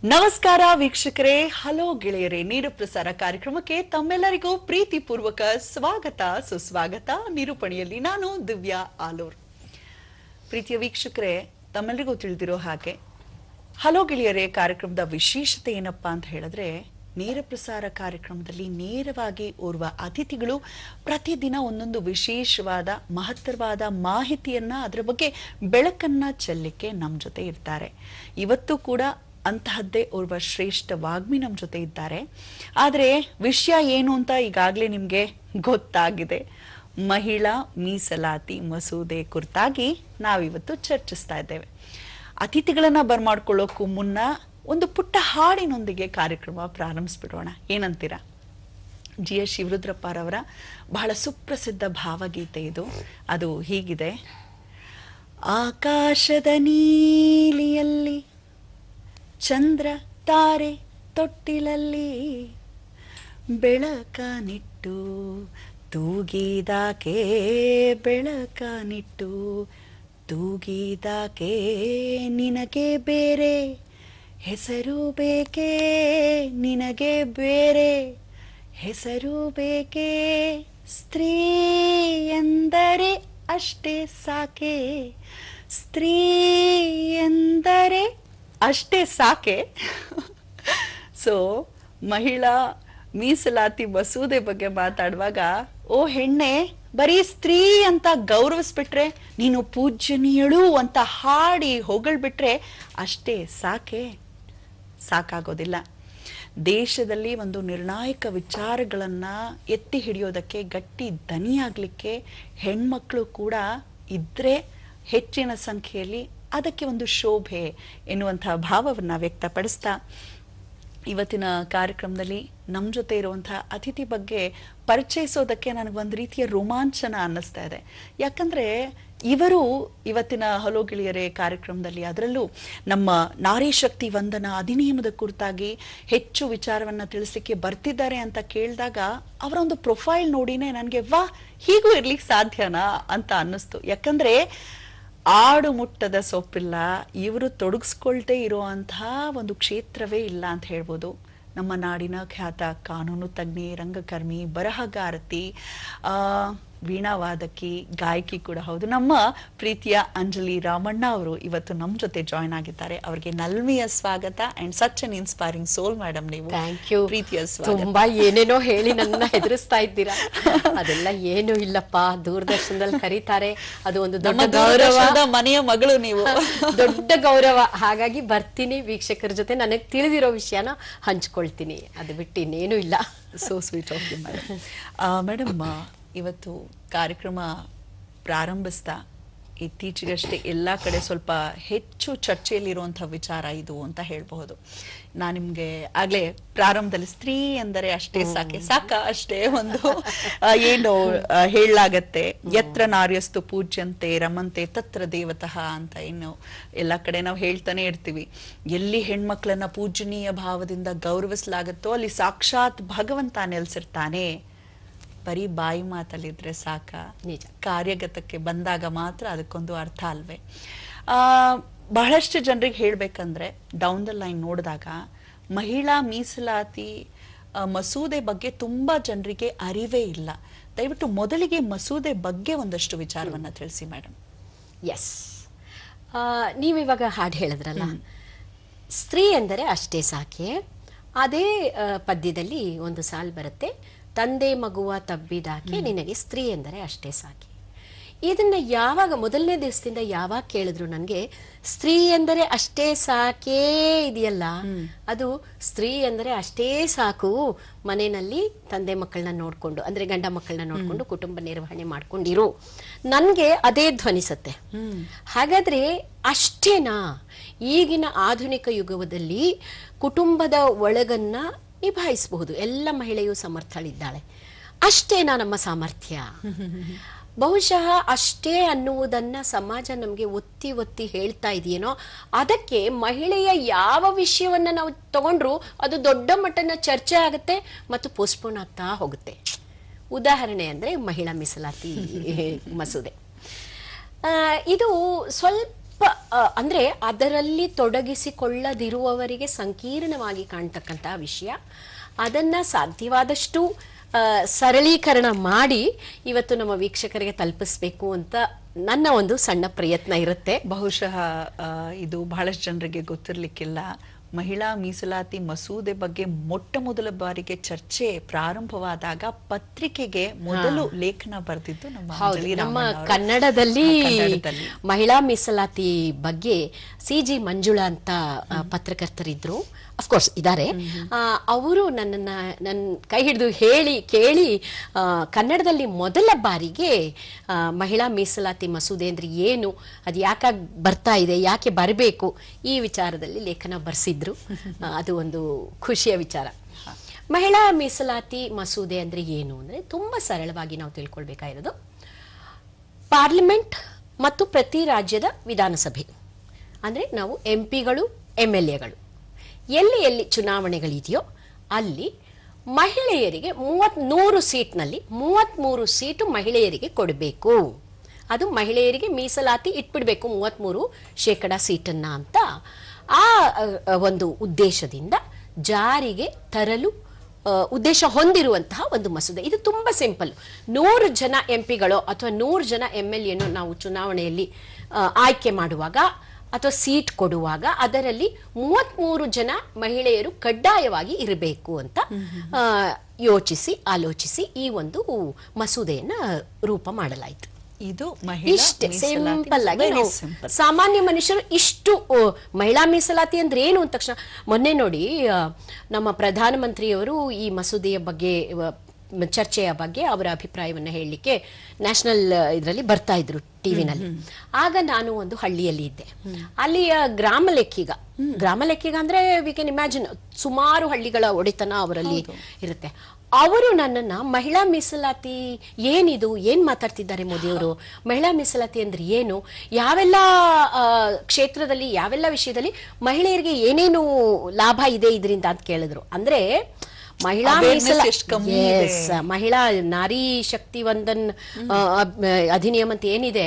ನಮಸ್ಕಾರ ವೀಕ್ಷಕರೇ, ಹಲೋ ಗೆಳೆಯರೇ, ನೇರ ಪ್ರಸಾರ ಕಾರ್ಯಕ್ರಮಕ್ಕೆ ತಮ್ಮೆಲ್ಲರಿಗೂ ಪ್ರೀತಿಪೂರ್ವಕ ಸ್ವಾಗತ ಸುಸ್ವಾಗತ. ನಿರೂಪಣೆಯಲ್ಲಿ ನಾನು ದಿವ್ಯಾ ಆಲೂರ್. ಪ್ರೀತಿಯ ವೀಕ್ಷಕರೇ, ತಮ್ಮೆಲ್ಲರಿಗೂ ತಿಳಿದಿರೋ ಹಾಗೆ ಹಲೋ ಗೆಳೆಯರೇ ಕಾರ್ಯಕ್ರಮದ ವಿಶೇಷತೆ ಏನಪ್ಪಾ ಅಂತ ಹೇಳಿದ್ರೆ, ನೇರ ಪ್ರಸಾರ ಕಾರ್ಯಕ್ರಮದಲ್ಲಿ ನೇರವಾಗಿ ಓರ್ವ ಅತಿಥಿಗಳು ಪ್ರತಿದಿನ ಒಂದೊಂದು ವಿಶೇಷವಾದ ಮಹತ್ತರವಾದ ಮಾಹಿತಿಯನ್ನ ಅದರ ಬಗ್ಗೆ ಬೆಳಕನ್ನ ಚೆಲ್ಲಲಿಕ್ಕೆ ನಮ್ಮ ಜೊತೆ ಇರ್ತಾರೆ. ಇವತ್ತು ಕೂಡ ಅಂತಹದ್ದೇ ಓರ್ವ ಶ್ರೇಷ್ಠ ವಾಗ್ಮಿ ನಮ್ಮ ಜೊತೆ ಇದ್ದಾರೆ. ಆದರೆ ವಿಷಯ ಏನು ಅಂತ ಈಗಾಗಲೇ ನಿಮಗೆ ಗೊತ್ತಾಗಿದೆ. ಮಹಿಳಾ ಮೀಸಲಾತಿ ಮಸೂದೆ ಕುರಿತಾಗಿ ನಾವಿವತ್ತು ಚರ್ಚಿಸ್ತಾ ಇದ್ದೇವೆ. ಅತಿಥಿಗಳನ್ನ ಬರ್ಮಾಡ್ಕೊಳ್ಳೋಕ್ಕೂ ಮುನ್ನ ಒಂದು ಪುಟ್ಟ ಹಾಡಿನೊಂದಿಗೆ ಕಾರ್ಯಕ್ರಮ ಪ್ರಾರಂಭಿಸ್ಬಿಡೋಣ, ಏನಂತೀರಾ? GS ಶಿವರುದ್ರಪ್ಪರವರ ಬಹಳ ಸುಪ್ರಸಿದ್ಧ ಭಾವಗೀತೆ ಇದು. ಅದು ಹೀಗಿದೆ: ಆಕಾಶದ ನೀಲಿಯಲ್ಲಿ ಚಂದ್ರ ತಾರೆ ತೊಟ್ಟಿಲಲ್ಲಿ ಬೆಳಕನಿಟ್ಟು ತೂಗಿದಾಕೆ, ಬೆಳಕನಿಟ್ಟು ತೂಗಿದಾಕೆ, ನಿನಗೆ ಬೇರೆ ಹೆಸರು ಬೇಕೆ, ನಿನಗೆ ಬೇರೆ ಹೆಸರು ಬೇಕೆ, ಸ್ತ್ರೀ ಎಂದರೆ ಅಷ್ಟೇ ಸಾಕೆ, ಸ್ತ್ರೀ ಎಂದರೆ ಅಷ್ಟೇ ಸಾಕೆ. ಸೊ ಮಹಿಳಾ ಮೀಸಲಾತಿ ಮಸೂದೆ ಬಗ್ಗೆ ಮಾತಾಡುವಾಗ, ಓ ಹೆಣ್ಣೆ, ಬರೀ ಸ್ತ್ರೀ ಅಂತ ಗೌರವಿಸ್ಬಿಟ್ರೆ, ನೀನು ಪೂಜ್ಯನೀಯಳು ಅಂತ ಹಾಡಿ ಹೊಗಳ್ಬಿಟ್ರೆ ಅಷ್ಟೇ ಸಾಕೆ? ಸಾಕಾಗೋದಿಲ್ಲ. ದೇಶದಲ್ಲಿ ಒಂದು ನಿರ್ಣಾಯಕ ವಿಚಾರಗಳನ್ನ ಎತ್ತಿ ಹಿಡಿಯೋದಕ್ಕೆ, ಗಟ್ಟಿ ದನಿಯಾಗ್ಲಿಕ್ಕೆ ಹೆಣ್ಮಕ್ಳು ಕೂಡ ಇದ್ರೆ ಹೆಚ್ಚಿನ ಸಂಖ್ಯೆಯಲ್ಲಿ ಅದಕ್ಕೆ ಒಂದು ಶೋಭೆ ಎನ್ನುವಂತಹ ಭಾವವನ್ನ ವ್ಯಕ್ತಪಡಿಸ್ತಾ, ಇವತ್ತಿನ ಕಾರ್ಯಕ್ರಮದಲ್ಲಿ ನಮ್ಮ ಜೊತೆ ಇರುವಂತಹ ಅತಿಥಿ ಬಗ್ಗೆ ಪರಿಚಯಿಸೋದಕ್ಕೆ ನನಗೊಂದು ರೀತಿಯ ರೋಮಾಂಚನ ಅನ್ನಿಸ್ತಾ ಇದೆ. ಯಾಕಂದ್ರೆ ಇವರು ಇವತ್ತಿನ ಹಲೋ ಗೆಳೆಯರೇ ಕಾರ್ಯಕ್ರಮದಲ್ಲಿ, ಅದರಲ್ಲೂ ನಮ್ಮ ನಾರಿ ಶಕ್ತಿ ವಂದನಾ ಅಧಿನಿಯಮದ ಕುರಿತಾಗಿ ಹೆಚ್ಚು ವಿಚಾರವನ್ನ ತಿಳಿಸ್ಲಿಕ್ಕೆ ಬರ್ತಿದ್ದಾರೆ ಅಂತ ಕೇಳಿದಾಗ ಅವರ ಒಂದು ಪ್ರೊಫೈಲ್ ನೋಡಿನೇ ನನಗೆ ವಾ, ಹೀಗೂ ಇರ್ಲಿಕ್ಕೆ ಸಾಧ್ಯನಾ ಅಂತ ಅನ್ನಿಸ್ತು. ಯಾಕಂದ್ರೆ ಆಡು ಮುಟ್ಟದ ಸೊಪ್ಪಿಲ್ಲ, ಇವರು ತೊಡಗಿಸ್ಕೊಳ್ತೇ ಇರುವಂತಹ ಒಂದು ಕ್ಷೇತ್ರವೇ ಇಲ್ಲ ಅಂತ ಹೇಳ್ಬೋದು. ನಮ್ಮ ನಾಡಿನ ಖ್ಯಾತ ಕಾನೂನು ತಜ್ಞೆ, ರಂಗಕರ್ಮಿ, ಬರಹಗಾರತಿ, ವೀಣಾವಾದಕಿ, ಗಾಯಕಿ ಕೂಡ ಹೌದು. ನಮ್ಮ ಪ್ರೀತಿಯ ಅಂಜಲಿ ರಾಮಣ್ಣ ಅವರು ಇವತ್ತು ನಮ್ಮ ಜೊತೆ ಜಾಯ್ನ್ ಆಗಿದ್ದಾರೆ. ಅವರಿಗೆ ನಲ್ಮೆಯ ಸ್ವಾಗತ. And such an inspiring soul madam ನೀವು. Thank you. ಪ್ರೀತಿಯ ಸ್ವಾಗತ. ತುಂಬಾ ಏನೇನೋ ಹೇಳಿ ನನ್ನ ಹೆದರಿಸ್ತಾ ಇದ್ದೀರಾ. ಅದೆಲ್ಲ ಏನು ಇಲ್ಲಪ್ಪ, ದೂರದರ್ಶನದಲ್ಲಿ ಕರೀತಾರೆ, ಅದು ಒಂದು ದೊಡ್ಡ ಗೌರವ. ಮನೆಯ ಮಗಳು ನೀವು, ದೊಡ್ಡ ಗೌರವ. ಹಾಗಾಗಿ ಬರ್ತೀನಿ, ವೀಕ್ಷಕರ ಜೊತೆ ನನಗೆ ತಿಳಿದಿರೋ ವಿಷಯನ ಹಂಚ್ಕೊಳ್ತೀನಿ. ಅದು ಬಿಟ್ಟು ಇನ್ನೇನು ಇಲ್ಲ. So sweet of you madam. Madam, ಇವತ್ತು ಕಾರ್ಯಕ್ರಮ ಪ್ರಾರಂಭಿಸ್ತಾ ಇತ್ತೀಚೆಗಷ್ಟೇ ಎಲ್ಲ ಕಡೆ ಸ್ವಲ್ಪ ಹೆಚ್ಚು ಚರ್ಚೆಯಲ್ಲಿರುವಂತಹ ವಿಚಾರ ಇದು ಅಂತ ಹೇಳಬಹುದು. ನಾನು ನಿಮ್ಗೆ ಆಗ್ಲೇ ಪ್ರಾರಂಭದಲ್ಲಿ ಸ್ತ್ರೀ ಎಂದರೆ ಅಷ್ಟೇ ಸಾಕೆ, ಸಾಕ ಅಷ್ಟೇ ಒಂದು ಏನು ಹೇಳಲಾಗತ್ತೆ, ಯತ್ರ ನಾರ್ಯಸ್ತು ಪೂಜ್ಯಂತೆ ರಮಂತೆ ತತ್ರ ದೇವತಃ ಅಂತ ಏನು ಎಲ್ಲ ಕಡೆ ನಾವು ಹೇಳ್ತಾನೆ ಇರ್ತೀವಿ. ಎಲ್ಲಿ ಹೆಣ್ಮಕ್ಳನ್ನ ಪೂಜನೀಯ ಭಾವದಿಂದ ಗೌರವಿಸಲಾಗತ್ತೋ ಅಲ್ಲಿ ಸಾಕ್ಷಾತ್ ಭಗವಂತ ನೆಲೆಸಿರ್ತಾನೆ. ಬರೀ ಬಾಯಿ ಮಾತಲ್ಲಿದ್ರೆ ಸಾಕ, ನಿಜ. ಕಾರ್ಯಗತಕ್ಕೆ ಬಂದಾಗ ಮಾತ್ರ ಅದಕ್ಕೊಂದು ಅರ್ಥ ಅಲ್ವೇ? ಬಹಳಷ್ಟು ಜನರಿಗೆ ಹೇಳ್ಬೇಕಂದ್ರೆ ಡೌನ್ ದ ಲೈನ್ ನೋಡಿದಾಗ ಮಹಿಳಾ ಮೀಸಲಾತಿ ಮಸೂದೆ ಬಗ್ಗೆ ತುಂಬಾ ಜನರಿಗೆ ಅರಿವೇ ಇಲ್ಲ. ದಯವಿಟ್ಟು ಮೊದಲಿಗೆ ಮಸೂದೆ ಬಗ್ಗೆ ಒಂದಷ್ಟು ವಿಚಾರವನ್ನ ತಿಳಿಸಿ ಮೇಡಮ್. ಎಸ್, ನೀವಿವಾಗ ಹಾಡು ಹೇಳಿದ್ರಲ್ಲ, ಸ್ತ್ರೀ ಎಂದರೆ ಅಷ್ಟೇ ಸಾಕೆ. ಅದೇ ಪದ್ಯದಲ್ಲಿ ಒಂದು ಸಾಲು ಬರುತ್ತೆ, ತಂದೆ ಮಗುವ ತಬ್ಬಿದಾಕೆ ನಿನಗೆ ಸ್ತ್ರೀ ಎಂದರೆ ಅಷ್ಟೇ ಸಾಕೆ. ಇದನ್ನ ಯಾವಾಗ ಮೊದಲನೇ ದಿವಸದಿಂದ ಯಾವಾಗ ಕೇಳಿದ್ರು ನನಗೆ, ಸ್ತ್ರೀ ಎಂದರೆ ಅಷ್ಟೇ ಸಾಕೇ ಇದೆಯಲ್ಲ, ಅದು ಸ್ತ್ರೀ ಎಂದರೆ ಅಷ್ಟೇ ಸಾಕು, ಮನೆಯಲ್ಲಿ ತಂದೆ ಮಕ್ಕಳನ್ನ ನೋಡ್ಕೊಂಡು, ಅಂದ್ರೆ ಗಂಡ ಮಕ್ಕಳನ್ನ ನೋಡ್ಕೊಂಡು ಕುಟುಂಬ ನಿರ್ವಹಣೆ ಮಾಡ್ಕೊಂಡಿರು, ನನ್ಗೆ ಅದೇ ಧ್ವನಿಸತ್ತೆ. ಹಾಗಾದ್ರೆ ಅಷ್ಟೇನಾ? ಈಗಿನ ಆಧುನಿಕ ಯುಗದಲ್ಲಿ ಕುಟುಂಬದ ಒಳಗನ್ನ ನಿಭಾಯಿಸಬಹುದು, ಎಲ್ಲ ಮಹಿಳೆಯೂ ಸಮರ್ಥಳಿದ್ದಾಳೆ. ಅಷ್ಟೇನಾ ನಮ್ಮ ಸಾಮರ್ಥ್ಯ? ಬಹುಶಃ ಅಷ್ಟೇ ಅನ್ನುವುದನ್ನ ಸಮಾಜ ನಮಗೆ ಒತ್ತಿ ಒತ್ತಿ ಹೇಳ್ತಾ ಇದೆಯೇನೋ. ಅದಕ್ಕೆ ಮಹಿಳೆಯ ಯಾವ ವಿಷಯವನ್ನ ನಾವು ತಗೊಂಡ್ರು ಅದು ದೊಡ್ಡ ಮಟ್ಟನ ಚರ್ಚೆ ಆಗುತ್ತೆ ಮತ್ತು ಪೋಸ್ಟ್ಪೋನ್ ಆಗ್ತಾ ಹೋಗುತ್ತೆ. ಉದಾಹರಣೆ ಅಂದ್ರೆ ಮಹಿಳಾ ಮೀಸಲಾತಿ ಮಸೂದೆ. ಇದು ಸ್ವಲ್ಪ ಅಂದ್ರೆ ಅದರಲ್ಲಿ ತೊಡಗಿಸಿಕೊಳ್ಳದಿರುವವರಿಗೆ ಸಂಕೀರ್ಣವಾಗಿ ಕಾಣ್ತಕ್ಕಂತಹ ವಿಷಯ. ಅದನ್ನ ಸಾಧ್ಯವಾದಷ್ಟು ಸರಳೀಕರಣ ಮಾಡಿ ಇವತ್ತು ನಮ್ಮ ವೀಕ್ಷಕರಿಗೆ ತಲುಪಿಸ್ಬೇಕು ಅಂತ ನನ್ನ ಒಂದು ಸಣ್ಣ ಪ್ರಯತ್ನ ಇರುತ್ತೆ. ಬಹುಶಃ ಇದು ಬಹಳಷ್ಟು ಜನರಿಗೆ ಗೊತ್ತಿರ್ಲಿಕ್ಕಿಲ್ಲ. ಮಹಿಳಾ ಮೀಸಲಾತಿ ಮಸೂದೆ ಬಗ್ಗೆ ಮೊಟ್ಟ ಮೊದಲ ಬಾರಿಗೆ ಚರ್ಚೆ ಪ್ರಾರಂಭವಾದಾಗ ಪತ್ರಿಕೆಗೆ ಮೊದಲು ಲೇಖನ ಬರೆದಿದ್ದು ನಮ್ಮ ಕನ್ನಡದಲ್ಲಿ ಮಹಿಳಾ ಮೀಸಲಾತಿ ಬಗ್ಗೆ CG ಮಂಜುಳಾ ಅಂತ ಪತ್ರಕರ್ತರಿದ್ರು, ಅಫ್ಕೋರ್ಸ್ ಇದ್ದಾರೆ. ಅವರು ನನ್ನ ಕೈ ಹಿಡಿದು ಕೇಳಿ ಕನ್ನಡದಲ್ಲಿ ಮೊದಲ ಬಾರಿಗೆ ಮಹಿಳಾ ಮೀಸಲಾತಿ ಮಸೂದೆ ಅಂದ್ರೆ ಏನು, ಅದು ಯಾಕಾಗಿ ಬರ್ತಾ ಇದೆ, ಯಾಕೆ ಬರಬೇಕು, ಈ ವಿಚಾರದಲ್ಲಿ ಲೇಖನ ಬರೆಸಿದ್ರು. ಅದು ಒಂದು ಖುಷಿಯ ವಿಚಾರ. ಮಹಿಳಾ ಮೀಸಲಾತಿ ಮಸೂದೆ ಅಂದ್ರೆ ಏನು ಅಂದ್ರೆ ತುಂಬಾ ಸರಳವಾಗಿ ನಾವು ತಿಳ್ಕೊಳ್ಬೇಕಾಗಿರೋದು, ಪಾರ್ಲಿಮೆಂಟ್ ಮತ್ತು ಪ್ರತಿ ರಾಜ್ಯದ ವಿಧಾನಸಭೆ ಅಂದ್ರೆ ನಾವು MP ಗಳು MLAಗಳು ಎಲ್ಲಿ ಎಲ್ಲಿ ಚುನಾವಣೆಗಳಿದೆಯೋ ಅಲ್ಲಿ ಮಹಿಳೆಯರಿಗೆ 100 ಸೀಟ್ನಲ್ಲಿ 33 ಸೀಟು ಮಹಿಳೆಯರಿಗೆ ಕೊಡಬೇಕು. ಅದು ಮಹಿಳೆಯರಿಗೆ ಮೀಸಲಾತಿ ಇಟ್ಬಿಡ್ಬೇಕು 33% ಸೀಟನ್ನ ಅಂತ ಆ ಒಂದು ಉದ್ದೇಶದಿಂದ ಜಾರಿಗೆ ತರಲು ಉದ್ದೇಶ ಹೊಂದಿರುವಂತಹ ಒಂದು ಮಸೂದೆ. ಇದು ತುಂಬಾ ಸಿಂಪಲ್. 100 ಜನ MP ಗಳು ಅಥವಾ 100 ಜನ MLAನೋ ನಾವು ಚುನಾವಣೆಯಲ್ಲಿ ಆಯ್ಕೆ ಮಾಡುವಾಗ ಅಥವಾ ಸೀಟ್ ಕೊಡುವಾಗ ಅದರಲ್ಲಿ 33 ಜನ ಮಹಿಳೆಯರು ಕಡ್ಡಾಯವಾಗಿ ಇರಬೇಕು ಅಂತ ಆಲೋಚಿಸಿ ಈ ಒಂದು ಮಸೂದೆಯನ್ನ ರೂಪ ಮಾಡಲಾಯಿತು. ಇದು ಇಷ್ಟೇ ಸಿಂಪಲ್ ಆಗಿ ಸಾಮಾನ್ಯ ಮನುಷ್ಯರು ಇಷ್ಟು ಮಹಿಳಾ ಮೀಸಲಾತಿ ಅಂದ್ರೆ ಏನು ಅಂದ ತಕ್ಷಣ, ಮೊನ್ನೆ ನೋಡಿ ನಮ್ಮ ಪ್ರಧಾನಮಂತ್ರಿಯವರು ಈ ಮಸೂದೆಯ ಬಗ್ಗೆ ಚರ್ಚೆಯ ಬಗ್ಗೆ ಅವರ ಅಭಿಪ್ರಾಯವನ್ನ ಹೇಳಲಿಕ್ಕೆ ನ್ಯಾಷನಲ್ ಇದರಲ್ಲಿ ಬರ್ತಾ ಇದ್ರು ಟಿವಿನಲ್ಲಿ. ಆಗ ನಾನು ಒಂದು ಹಳ್ಳಿಯಲ್ಲಿ ಇದ್ದೆ. ಅಲ್ಲಿಯ ಗ್ರಾಮ ಲೆಕ್ಕಿಗ ಅಂದ್ರೆ ವಿ ಕ್ಯಾನ್ ಇಮ್ಯಾಜಿನ್ ಸುಮಾರು ಹಳ್ಳಿಗಳ ಒಡೆತನ ಅವರಲ್ಲಿ ಇರುತ್ತೆ. ಅವರು ನನ್ನನ್ನ ಮಹಿಳಾ ಮೀಸಲಾತಿ ಏನಿದು, ಏನ್ ಮಾತಾಡ್ತಿದ್ದಾರೆ ಮೋದಿಯವರು, ಮಹಿಳಾ ಮೀಸಲಾತಿ ಅಂದ್ರೆ ಏನು, ಯಾವೆಲ್ಲ ಕ್ಷೇತ್ರದಲ್ಲಿ ಯಾವೆಲ್ಲ ವಿಷಯದಲ್ಲಿ ಮಹಿಳೆಯರಿಗೆ ಏನೇನು ಲಾಭ ಇದೆ ಇದರಿಂದ ಅಂತ ಕೇಳಿದ್ರು. ಅಂದ್ರೆ ಮಹಿಳಾ ಮಹಿಳಾ ನಾರಿ ಶಕ್ತಿ ವಂದನ್ ಅಧಿನಿಯಮ ಅಂತ ಏನಿದೆ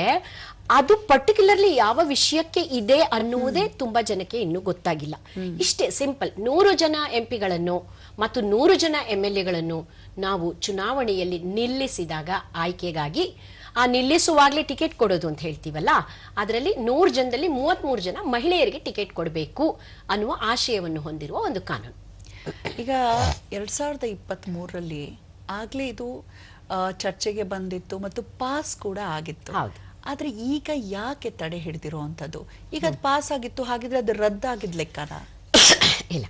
ಅದು ಪರ್ಟಿಕ್ಯುಲರ್ಲಿ ಯಾವ ವಿಷಯಕ್ಕೆ ಇದೆ ಅನ್ನುವುದೇ ತುಂಬಾ ಜನಕ್ಕೆ ಇನ್ನೂ ಗೊತ್ತಾಗಿಲ್ಲ. ಇಷ್ಟೇ ಸಿಂಪಲ್. 100 ಜನ MP ಗಳನ್ನು ಮತ್ತು 100 ಜನ MLAಗಳನ್ನು ನಾವು ಚುನಾವಣೆಯಲ್ಲಿ ನಿಲ್ಲಿಸಿದಾಗ ಆಯ್ಕೆಗಾಗಿ ಆ ನಿಲ್ಲಿಸುವಾಗ್ಲೇ ಟಿಕೆಟ್ ಕೊಡೋದು ಅಂತ ಹೇಳ್ತೀವಲ್ಲ, ಅದರಲ್ಲಿ 100 ಜನದಲ್ಲಿ 33 ಜನ ಮಹಿಳೆಯರಿಗೆ ಟಿಕೆಟ್ ಕೊಡಬೇಕು ಅನ್ನುವ ಆಶಯವನ್ನು ಹೊಂದಿರುವ ಒಂದು ಕಾನೂನು. ಈಗ 2023ರಲ್ಲಿ ಆಗ್ಲೇ ಇದು ಚರ್ಚೆಗೆ ಬಂದಿತ್ತು ಮತ್ತು ಪಾಸ್ ಕೂಡ ಆಗಿತ್ತು. ಆದ್ರೆ ಈಗ ಯಾಕೆ ತಡೆ ಹಿಡಿದಿರುವಂತದ್ದು? ಈಗ ಅದು ಪಾಸ್ ಆಗಿತ್ತು, ಹಾಗಿದ್ರೆ ಅದು ರದ್ದಾಗಿದ್ ಲೆಕ್ಕನ? ಇಲ್ಲ,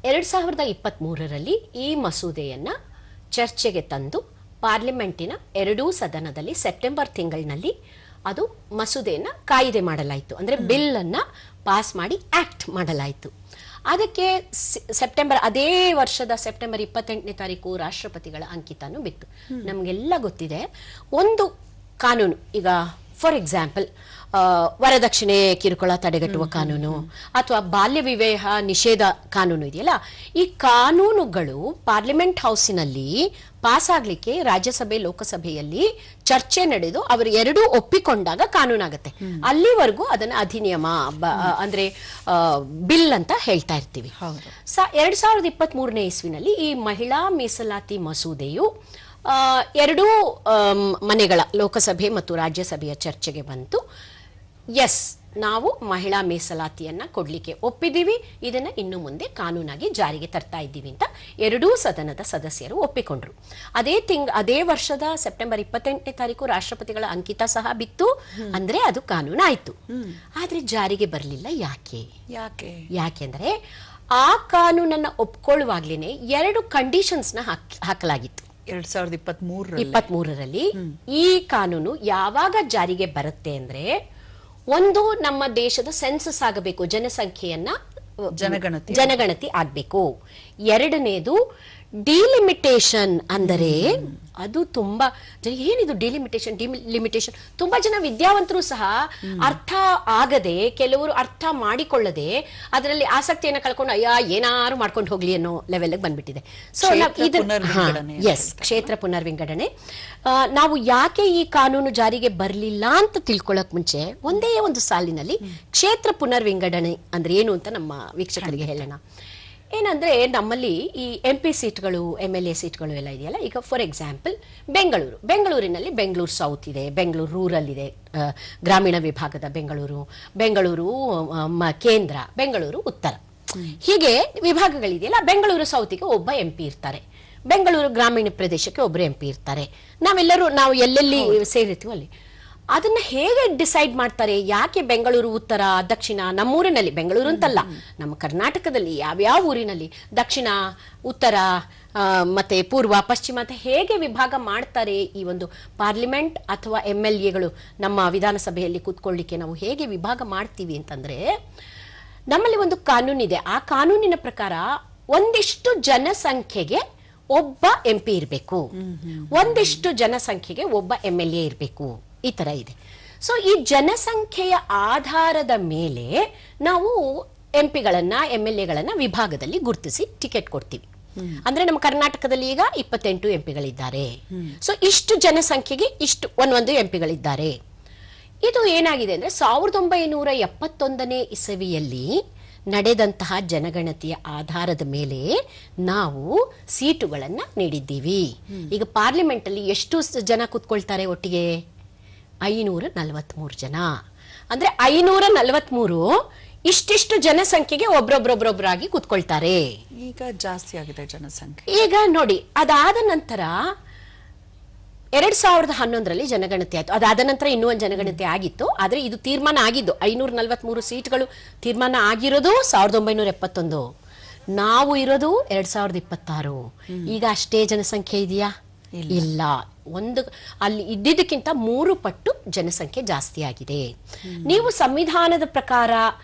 2023ರಲ್ಲಿ ಈ ಮಸೂದೆಯನ್ನ ಚರ್ಚೆಗೆ ತಂದು ಪಾರ್ಲಿಮೆಂಟಿನ 2 ಸದನದಲ್ಲಿ ಸೆಪ್ಟೆಂಬರ್ ತಿಂಗಳಿನಲ್ಲಿ ಅದು ಮಸೂದೆಯನ್ನ ಕಾಯ್ದೆ ಮಾಡಲಾಯಿತು. ಅಂದ್ರೆ ಬಿಲ್ ಅನ್ನ ಪಾಸ್ ಮಾಡಿ ಆಕ್ಟ್ ಮಾಡಲಾಯಿತು. ಅದಕ್ಕೆ ಅದೇ ವರ್ಷದ ಸೆಪ್ಟೆಂಬರ್ 28ನೇ ತಾರೀಕು ರಾಷ್ಟ್ರಪತಿಗಳ ಅಂಕಿತನೂ ಬಿತ್ತು. ನಮಗೆಲ್ಲ ಗೊತ್ತಿದೆ ಒಂದು ಕಾನೂನು, ಈಗ ಫಾರ್ ಎಕ್ಸಾಂಪಲ್ ವರದಕ್ಷಿಣೆ ಕಿರುಕುಳ ತಡೆಗಟ್ಟುವ ಕಾನೂನು ಅಥವಾ ಬಾಲ್ಯ ವಿವಾಹ ನಿಷೇಧ ಕಾನೂನು ಇದೆಯಲ್ಲ, ಈ ಕಾನೂನುಗಳು ಪಾರ್ಲಿಮೆಂಟ್ ಹೌಸಿನಲ್ಲಿ ಪಾಸ್ ಆಗ್ಲಿಕ್ಕೆ ರಾಜ್ಯಸಭೆ ಲೋಕಸಭೆಯಲ್ಲಿ ಚರ್ಚೆ ನಡೆದು ಅವರು ಎರಡೂ ಒಪ್ಪಿಕೊಂಡಾಗ ಕಾನೂನಾಗತ್ತೆ. ಅಲ್ಲಿವರೆಗೂ ಅದನ್ನ ಅಧಿನಿಯಮ ಅಂದ್ರೆ ಬಿಲ್ ಅಂತ ಹೇಳ್ತಾ ಇರ್ತೀವಿ. 2023ನೇ ಇಸ್ವಿನಲ್ಲಿ ಈ ಮಹಿಳಾ ಮೀಸಲಾತಿ ಮಸೂದೆಯು ಎರಡೂ ಮನೆಗಳ ಲೋಕಸಭೆ ಮತ್ತು ರಾಜ್ಯಸಭೆಯ ಚರ್ಚೆಗೆ ಬಂತು. ಎಸ್, ನಾವು ಮಹಿಳಾ ಮೀಸಲಾತಿಯನ್ನ ಕೊಡ್ಲಿಕ್ಕೆ ಒಪ್ಪಿದ್ದೀವಿ, ಇದನ್ನ ಇನ್ನು ಮುಂದೆ ಕಾನೂನಾಗಿ ಜಾರಿಗೆ ತರ್ತಾ ಇದ್ದೀವಿ ಅಂತ ಎರಡೂ ಸದನದ ಸದಸ್ಯರು ಒಪ್ಪಿಕೊಂಡ್ರು. ಅದೇ ವರ್ಷದ ಸೆಪ್ಟೆಂಬರ್ 28ನೇ ತಾರೀಕು ರಾಷ್ಟ್ರಪತಿಗಳ ಅಂಕಿತ ಸಹ ಬಿತ್ತು. ಅಂದ್ರೆ ಅದು ಕಾನೂನು ಆಯ್ತು. ಆದ್ರೆ ಜಾರಿಗೆ ಬರಲಿಲ್ಲ. ಯಾಕೆಂದ್ರೆ ಆ ಕಾನೂನನ್ನ ಒಪ್ಕೊಳ್ಳುವಾಗ್ಲೇನೆ 2 ಕಂಡೀಷನ್ಸ್ ನ ಹಾಕಲಾಗಿತ್ತು. 2023ರಲ್ಲಿ ಈ ಕಾನೂನು ಯಾವಾಗ ಜಾರಿಗೆ ಬರುತ್ತೆ ಅಂದ್ರೆ, ಒಂದು, ನಮ್ಮ ದೇಶದ ಸೆನ್ಸಸ್ ಆಗಬೇಕು, ಜನಸಂಖ್ಯೆಯನ್ನ ಜನಗಣತಿ ಆಗ್ಬೇಕು. ಎರಡನೇದು, ಡಿಲಿಮಿಟೇಷನ್ ಅಂದರೆ ಅದು ತುಂಬಾ ಏನಿದು ಡಿಲಿಮಿಟೇಷನ್ ತುಂಬಾ ಜನ ವಿದ್ಯಾವಂತರು ಸಹ ಅರ್ಥ ಆಗದೆ, ಕೆಲವರು ಅರ್ಥ ಮಾಡಿಕೊಳ್ಳದೆ ಅದರಲ್ಲಿ ಆಸಕ್ತಿಯನ್ನು ಕಳ್ಕೊಂಡು ಅಯ್ಯ ಏನಾರು ಮಾಡ್ಕೊಂಡು ಹೋಗ್ಲಿ ಅನ್ನೋ ಲೆವೆಲ್ ಬಂದ್ಬಿಟ್ಟಿದೆ. ಸೊ ಎಸ್, ಕ್ಷೇತ್ರ ಪುನರ್ವಿಂಗಡಣೆ. ನಾವು ಯಾಕೆ ಈ ಕಾನೂನು ಜಾರಿಗೆ ಬರಲಿಲ್ಲ ಅಂತ ತಿಳ್ಕೊಳ್ಳಕ್ ಮುಂಚೆ ಒಂದೇ ಒಂದು ಸಾಲಿನಲ್ಲಿ ಕ್ಷೇತ್ರ ಪುನರ್ವಿಂಗಡಣೆ ಅಂದ್ರೆ ಏನು ಅಂತ ನಮ್ಮ ವೀಕ್ಷಕರಿಗೆ ಹೇಳೋಣ. ಏನಂದ್ರೆ ನಮ್ಮಲ್ಲಿ ಈ MP ಸೀಟ್ಗಳು, MLA ಸೀಟ್ಗಳು ಎಲ್ಲ ಇದೆಯಲ್ಲ. ಈಗ ಫಾರ್ ಎಕ್ಸಾಂಪಲ್ ಬೆಂಗಳೂರಿನಲ್ಲಿ ಬೆಂಗಳೂರು ಸೌತ್ ಇದೆ, ಬೆಂಗಳೂರು ರೂರಲ್ ಇದೆ, ಗ್ರಾಮೀಣ ವಿಭಾಗದ ಬೆಂಗಳೂರು ಕೇಂದ್ರ, ಬೆಂಗಳೂರು ಉತ್ತರ, ಹೀಗೆ ವಿಭಾಗಗಳಿದೆಯಲ್ಲ. ಬೆಂಗಳೂರು ಸೌತಿಗೆ ಒಬ್ಬ MP ಇರ್ತಾರೆ, ಬೆಂಗಳೂರು ಗ್ರಾಮೀಣ ಪ್ರದೇಶಕ್ಕೆ ಒಬ್ಬರು MP ಇರ್ತಾರೆ. ನಾವು ಎಲ್ಲೆಲ್ಲಿ ಸೇರಿರ್ತೀವೋ ಅಲ್ಲಿ ಅದನ್ನ ಹೇಗೆ ಡಿಸೈಡ್ ಮಾಡ್ತಾರೆ? ಯಾಕೆ ಬೆಂಗಳೂರು ಉತ್ತರ, ದಕ್ಷಿಣ, ನಮ್ಮೂರಿನಲ್ಲಿ ಬೆಂಗಳೂರು ಅಂತಲ್ಲ, ನಮ್ಮ ಕರ್ನಾಟಕದಲ್ಲಿ ಯಾವ್ಯಾವ ಊರಿನಲ್ಲಿ ದಕ್ಷಿಣ, ಉತ್ತರ ಮತ್ತೆ ಪೂರ್ವ, ಪಶ್ಚಿಮ ಅಂತ ಹೇಗೆ ವಿಭಾಗ ಮಾಡ್ತಾರೆ? ಈ ಒಂದು ಪಾರ್ಲಿಮೆಂಟ್ ಅಥವಾ MLAಗಳು ನಮ್ಮ ವಿಧಾನಸಭೆಯಲ್ಲಿ ಕೂತ್ಕೊಳ್ಳಿಕ್ಕೆ ನಾವು ಹೇಗೆ ವಿಭಾಗ ಮಾಡ್ತೀವಿ ಅಂತಂದ್ರೆ, ನಮ್ಮಲ್ಲಿ ಒಂದು ಕಾನೂನಿದೆ. ಆ ಕಾನೂನಿನ ಪ್ರಕಾರ ಒಂದಿಷ್ಟು ಜನಸಂಖ್ಯೆಗೆ ಒಬ್ಬ MP ಇರಬೇಕು, ಒಂದಿಷ್ಟು ಜನಸಂಖ್ಯೆಗೆ ಒಬ್ಬ MLA ಇರಬೇಕು, ಈ ತರ ಇದೆ. ಸೊ ಈ ಜನಸಂಖ್ಯೆಯ ಆಧಾರದ ಮೇಲೆ ನಾವು MP ಗಳನ್ನ MLAಗಳನ್ನ ವಿಭಾಗದಲ್ಲಿ ಗುರುತಿಸಿ ಟಿಕೆಟ್ ಕೊಡ್ತೀವಿ. ಅಂದ್ರೆ ನಮ್ಮ ಕರ್ನಾಟಕದಲ್ಲಿ ಈಗ 28 MP ಗಳಿದ್ದಾರೆ. ಸೊ ಇಷ್ಟು ಜನಸಂಖ್ಯೆಗೆ ಇಷ್ಟು ಒಂದೊಂದು MP ಗಳಿದ್ದಾರೆ. ಇದು ಏನಾಗಿದೆ ಅಂದ್ರೆ 1971ನೇ ಇಸವಿಯಲ್ಲಿ ನಡೆದಂತಹ ಜನಗಣತಿಯ ಆಧಾರದ ಮೇಲೆ ನಾವು ಸೀಟುಗಳನ್ನ ನೀಡಿದ್ದೀವಿ. ಈಗ ಪಾರ್ಲಿಮೆಂಟ್ ಅಲ್ಲಿ ಎಷ್ಟು ಜನ ಕೂತ್ಕೊಳ್ತಾರೆ ಒಟ್ಟಿಗೆ? 543 ಜನ. ಅಂದ್ರೆ 543 ಇಷ್ಟಿಷ್ಟು ಜನಸಂಖ್ಯೆಗೆ ಒಬ್ರೊಬ್ರೊಬ್ರೊಬ್ರಾಗಿ ಕೂತ್ಕೊಳ್ತಾರೆ. ಈಗ ಜಾಸ್ತಿ ಆಗಿದೆ ಜನಸಂಖ್ಯೆ. ಈಗ ನೋಡಿ, ಅದಾದ ನಂತರ 2011ರಲ್ಲಿ ಜನಗಣತಿ ಆಯ್ತು. ಅದಾದ ನಂತರ ಇನ್ನೂ ಒಂದು ಜನಗಣತಿ ಆಗಿತ್ತು. ಆದ್ರೆ ಇದು ತೀರ್ಮಾನ ಆಗಿದ್ದು 543 ಸೀಟ್ಗಳು ತೀರ್ಮಾನ ಆಗಿರೋದು 1971. ನಾವು ಇರೋದು 2026. ಈಗ ಅಷ್ಟೇ ಜನಸಂಖ್ಯೆ ಇದೆಯಾ? ಇಲ್ಲ. ಅಲ್ಲಿ ಇದ್ದಿದ್ದಕ್ಕಿಂತ 3 ಪಟ್ಟು ಜನಸಂಖ್ಯೆ ಜಾಸ್ತಿ ಆಗಿದೆ. ನೀವು ಸಂವಿಧಾನದ ಪ್ರಕಾರ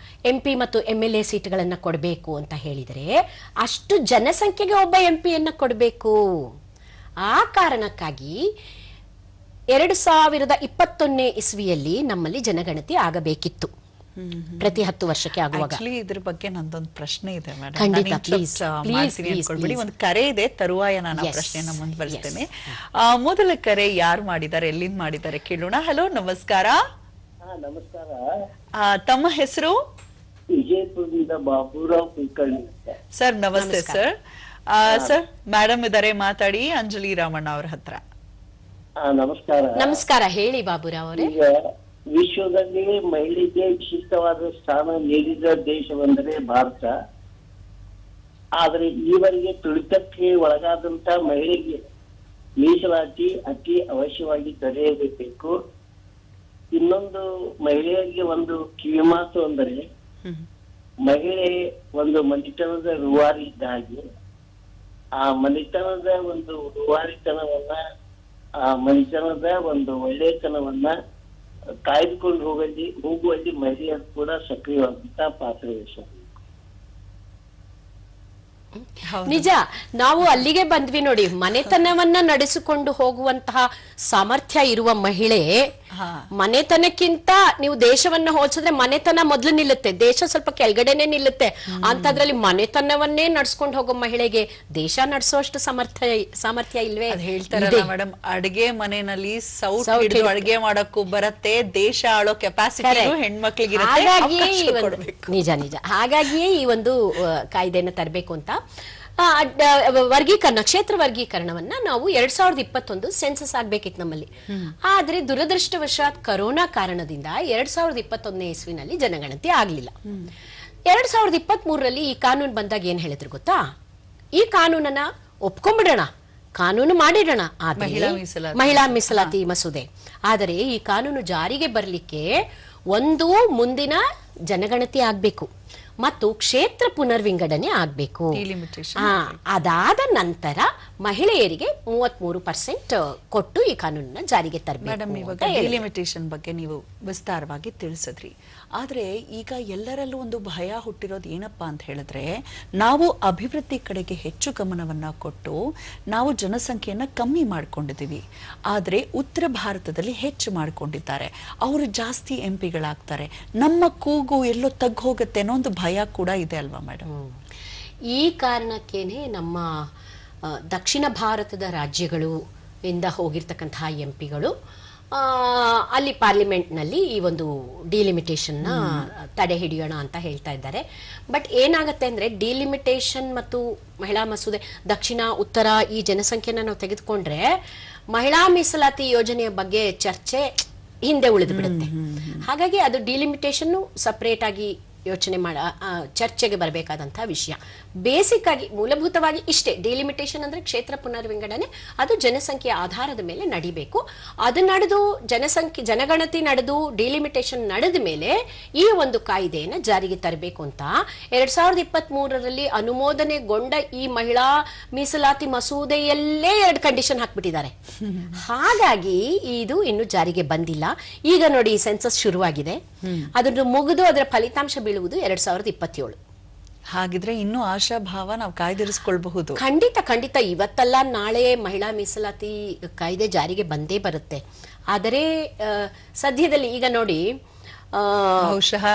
MP ಮತ್ತು MLA ಸೀಟ್ಗಳನ್ನ ಕೊಡಬೇಕು ಅಂತ ಹೇಳಿದರೆ ಅಷ್ಟು ಜನಸಂಖ್ಯೆಗೆ ಒಬ್ಬ MP ಕೊಡಬೇಕು. ಆ ಕಾರಣಕ್ಕಾಗಿ 2021ನೇ ಇಸ್ವಿಯಲ್ಲಿ ನಮ್ಮಲ್ಲಿ ಜನಗಣತಿ ಆಗಬೇಕಿತ್ತು, ಪ್ರತಿ 10 ವರ್ಷಕ್ಕೆ ಆಗುವಾಗ. ಇದ್ರ ಬಗ್ಗೆ ನಂದೊಂದು ಪ್ರಶ್ನೆ ಇದೆ ಮೇಡಮ್. ಖಂಡಿತ, ಪ್ಲೀಸ್. ಒಂದು ಕರೆ ಇದೆ, ತರುವಾಯ ನಾನು ಪ್ರಶ್ನೆಯನ್ನ ಮುಂದುವರಿಸ್ತೇನೆ. ಮೊದಲ ಕರೆ ಯಾರು ಮಾಡಿದ್ದಾರೆ, ಎಲ್ಲಿಂದ ಮಾಡಿದ್ದಾರೆ ಕೇಳೋಣ. ಹಲೋ, ನಮಸ್ಕಾರ. ನಮಸ್ಕಾರ. ತಮ್ಮ ಹೆಸರು? ವಿಜಯಪುರದಿಂದ ಬಾಬುರಾವ್ ಕುಲಕರ್ಣಿ. ಸರ್ ನಮಸ್ತೆ. ಸರ್ ಮೇಡಮ್ ಇದಾರೆ, ಮಾತಾಡಿ ಅಂಜಲಿ ರಾಮಣ್ಣ ಅವ್ರ ಹತ್ರ. ನಮಸ್ಕಾರ. ನಮಸ್ಕಾರ, ಹೇಳಿ ಬಾಬುರಾವ್ ಅವರೇ. ಈಗ ವಿಶ್ವದಲ್ಲಿ ಮಹಿಳೆಗೆ ವಿಶಿಷ್ಟವಾದ ಸ್ಥಾನ ನೀಡಿದ ದೇಶವೆಂದರೆ ಭಾರತ. ಆದರೆ ಈವರೆಗೆ ತುಳಿತಕ್ಕೆ ಒಳಗಾದಂತ ಮಹಿಳೆಗೆ ಮೀಸಲಾತಿ ಅತಿ ಅವಶ್ಯವಾಗಿ ದೊರೆಯಬೇಕು. ಇನ್ನೊಂದು ಮಹಿಳೆಯರಿಗೆ ಒಂದು ಕಿವಿಮಾತು ಅಂದರೆ, ಮಹಿಳೆ ಒಂದು ಮನೆತನದ ರೂವಾರಿ ಇದ್ದ ಹಾಗೆ, ಆ ಮನೆತನದ ಒಂದು ರೂವಾರಿತನವನ್ನ, ಆ ಮನೆತನದ ಒಂದು ಒಳ್ಳೆತನವನ್ನ ಕಾಯ್ದುಕೊಂಡು ಹೋಗುವಲ್ಲಿ ಮಹಿಳೆಯರು ಕೂಡ ಸಕ್ರಿಯವಾದಂತಹ ಪಾತ್ರ ವಹಿಸಬೇಕು. ನಿಜ, ನಾವು ಅಲ್ಲಿಗೆ ಬಂದ್ವಿ ನೋಡಿ. ಮನೆತನವನ್ನ ನಡೆಸಿಕೊಂಡು ಹೋಗುವಂತಹ ಸಾಮರ್ಥ್ಯ ಇರುವ ಮಹಿಳೆ, ಮನೆತನಕ್ಕಿಂತ ನೀವು ದೇಶವನ್ನ ಹೋಲಿಸಿದ್ರೆ ಮನೆತನ ಮೊದಲು ನಿಲ್ಲುತ್ತೆ, ದೇಶ ಸ್ವಲ್ಪ ಕೆಳಗಡೆನೆ ನಿಲ್ಲುತ್ತೆ. ಅಂತದ್ರಲ್ಲಿ ಮನೆತನವನ್ನೇ ನಡ್ಸ್ಕೊಂಡು ಹೋಗೋ ಮಹಿಳೆಗೆ ದೇಶ ನಡೆಸೋಷ್ಟು ಸಾಮರ್ಥ್ಯ ಇಲ್ವೇ? ಹೇಳ್ತಾರಲ್ಲ ಮೇಡಮ್, ಅಡಿಗೆ ಮನೆಯಲ್ಲಿ ಸೌಟ್ ಹಿಡಿದು ಅಡಿಗೆ ಮಾಡಕ್ಕೂ ಬರತ್ತೆ, ದೇಶ ಆಳೋ ಕೆಪಾಸಿಟಿ ಹೆಣ್ಮಕ್ಳಿಗೆ. ನಿಜ ನಿಜ. ಹಾಗಾಗಿಯೇ ಈ ಒಂದು ಕಾಯ್ದೆಯನ್ನು ತರಬೇಕು ಅಂತ ವರ್ಗೀಕರಣ, ಕ್ಷೇತ್ರ ವರ್ಗೀಕರಣವನ್ನ ನಾವು 2021 ಸೆನ್ಸಸ್ ಆಗ್ಬೇಕಿತ್ತು ನಮ್ಮಲ್ಲಿ. ಆದ್ರೆ ದುರದೃಷ್ಟವಶಾತ್ ಕರೋನಾ ಕಾರಣದಿಂದ 2021ನೇ ಇಸ್ವಿನಲ್ಲಿ ಜನಗಣತಿ ಆಗ್ಲಿಲ್ಲ. 2023ರಲ್ಲಿ ಈ ಕಾನೂನು ಬಂದಾಗ ಏನ್ ಹೇಳಿದ್ರು ಗೊತ್ತಾ? ಈ ಕಾನೂನನ್ನ ಒಪ್ಕೊಂಡ್ಬಿಡೋಣ, ಕಾನೂನು ಮಾಡಿಡೋಣ, ಮಹಿಳಾ ಮೀಸಲಾತಿ ಮಸೂದೆ. ಆದರೆ ಈ ಕಾನೂನು ಜಾರಿಗೆ ಬರ್ಲಿಕ್ಕೆ ಒಂದು ಮುಂದಿನ ಜನಗಣತಿ ಆಗ್ಬೇಕು. ಮತ್ತು ಕ್ಷೇತ್ರ ಪುನರ್ವಿಂಗಡಣೆ ಆಗಬೇಕು. Delimitation. ಅದಾದ ನಂತರ ಮಹಿಳೆಯರಿಗೆ 33% ಕೊಟ್ಟು ಈ ಕಾನೂನನ್ನ ಜಾರಿಗೆ ಮೇಡಮ್, ತರಬೇಕು. ಇವಾಗ ಡಿಲಿಮಿಟೇಷನ್ ಬಗ್ಗೆ ನೀವು ವಿಸ್ತಾರವಾಗಿ ತಿಳಿಸಿದ್ರಿ. ಆದ್ರೆ ಈಗ ಎಲ್ಲರಲ್ಲೂ ಒಂದು ಭಯ ಹುಟ್ಟಿರೋದು ಏನಪ್ಪಾ ಅಂತ ಹೇಳಿದ್ರೆ, ನಾವು ಅಭಿವೃದ್ಧಿ ಕಡೆಗೆ ಹೆಚ್ಚು ಗಮನವನ್ನ ಕೊಟ್ಟು ನಾವು ಜನಸಂಖ್ಯೆಯನ್ನ ಕಮ್ಮಿ ಮಾಡ್ಕೊಂಡಿದ್ದೀವಿ, ಆದ್ರೆ ಉತ್ತರ ಭಾರತದಲ್ಲಿ ಹೆಚ್ಚು ಮಾಡ್ಕೊಂಡಿದ್ದಾರೆ, ಅವರು ಜಾಸ್ತಿ ಎಂಪಿಗಳಾಗ್ತಾರೆ, ನಮ್ಮ ಕೂಗು ಎಲ್ಲೋ ತಗ್ಗಿ ಹೋಗುತ್ತೆ ಅನ್ನೋ ಒಂದು ಭಯ ಕೂಡ ಇದೆ ಅಲ್ವಾ ಮೇಡಮ್? ಈ ಕಾರಣಕ್ಕೇನೆ ನಮ್ಮ ದಕ್ಷಿಣ ಭಾರತದ ರಾಜ್ಯಗಳು ಇಂದ ಹೋಗಿರ್ತಕ್ಕಂತಹ ಎಂಪಿಗಳು ಅಲ್ಲಿ ಪಾರ್ಲಿಮೆಂಟ್ನಲ್ಲಿ ಈ ಒಂದು ಡಿಲಿಮಿಟೇಷನ್ನ ತಡೆ ಹಿಡಿಯೋಣ ಅಂತ ಹೇಳ್ತಾ ಇದ್ದಾರೆ. ಬಟ್ ಏನಾಗುತ್ತೆ ಅಂದ್ರೆ, ಡಿಲಿಮಿಟೇಷನ್ ಮತ್ತು ಮಹಿಳಾ ಮಸೂದೆ ದಕ್ಷಿಣ ಉತ್ತರ ಈ ಜನಸಂಖ್ಯೆನ ನಾವು ತೆಗೆದುಕೊಂಡ್ರೆ ಮಹಿಳಾ ಮೀಸಲಾತಿ ಯೋಜನೆಯ ಬಗ್ಗೆ ಚರ್ಚೆ ಹಿಂದೆ ಉಳಿದು ಬಿಡುತ್ತೆ. ಹಾಗಾಗಿ ಅದು ಡಿಲಿಮಿಟೇಷನ್ ಸಪರೇಟ್ ಆಗಿ ಯೋಚನೆ ಚರ್ಚೆಗೆ ಬರಬೇಕಾದಂತಹ ವಿಷಯ. ಬೇಸಿಕ್ ಆಗಿ ಮೂಲಭೂತವಾಗಿ ಇಷ್ಟೇ, ಡಿಲಿಮಿಟೇಷನ್ ಅಂದ್ರೆ ಕ್ಷೇತ್ರ ಪುನರ್ವಿಂಗಡಣೆ, ಅದು ಜನಸಂಖ್ಯೆಯ ಆಧಾರದ ಮೇಲೆ ನಡಿಬೇಕು. ಅದು ನಡೆದು ಜನಗಣತಿ ನಡೆದು ಡಿಲಿಮಿಟೇಷನ್ ನಡೆದ ಮೇಲೆ ಈ ಒಂದು ಕಾಯ್ದೆಯನ್ನು ಜಾರಿಗೆ ತರಬೇಕು ಅಂತ 2023ರಲ್ಲಿ ಅನುಮೋದನೆಗೊಂಡ ಈ ಮಹಿಳಾ ಮೀಸಲಾತಿ ಮಸೂದೆಯಲ್ಲೇ 2 ಕಂಡೀಷನ್ ಹಾಕ್ಬಿಟ್ಟಿದ್ದಾರೆ. ಹಾಗಾಗಿ ಇದು ಇನ್ನು ಜಾರಿಗೆ ಬಂದಿಲ್ಲ. ಈಗ ನೋಡಿ, ಸೆನ್ಸಸ್ ಶುರುವಾಗಿದೆ, ಅದನ್ನು ಮುಗಿದು ಅದರ ಫಲಿತಾಂಶ ಬೀಳುವುದು 2027. ಹಾಗಿದ್ರೆ ಇನ್ನೂ ಆಶಾಭಾವ ನಾವು ಕಾಯ್ದಿರಿಸಿಕೊಳ್ಳಬಹುದು. ಖಂಡಿತ ಇವತ್ತಲ್ಲ ನಾಳೆ ಮಹಿಳಾ ಮೀಸಲಾತಿ ಕಾಯ್ದೆ ಜಾರಿಗೆ ಬಂದೇ ಬರುತ್ತೆ. ಆದರೆ ಸದ್ಯದಲ್ಲಿ ಈಗ ನೋಡಿ, ಬಹುಶಃ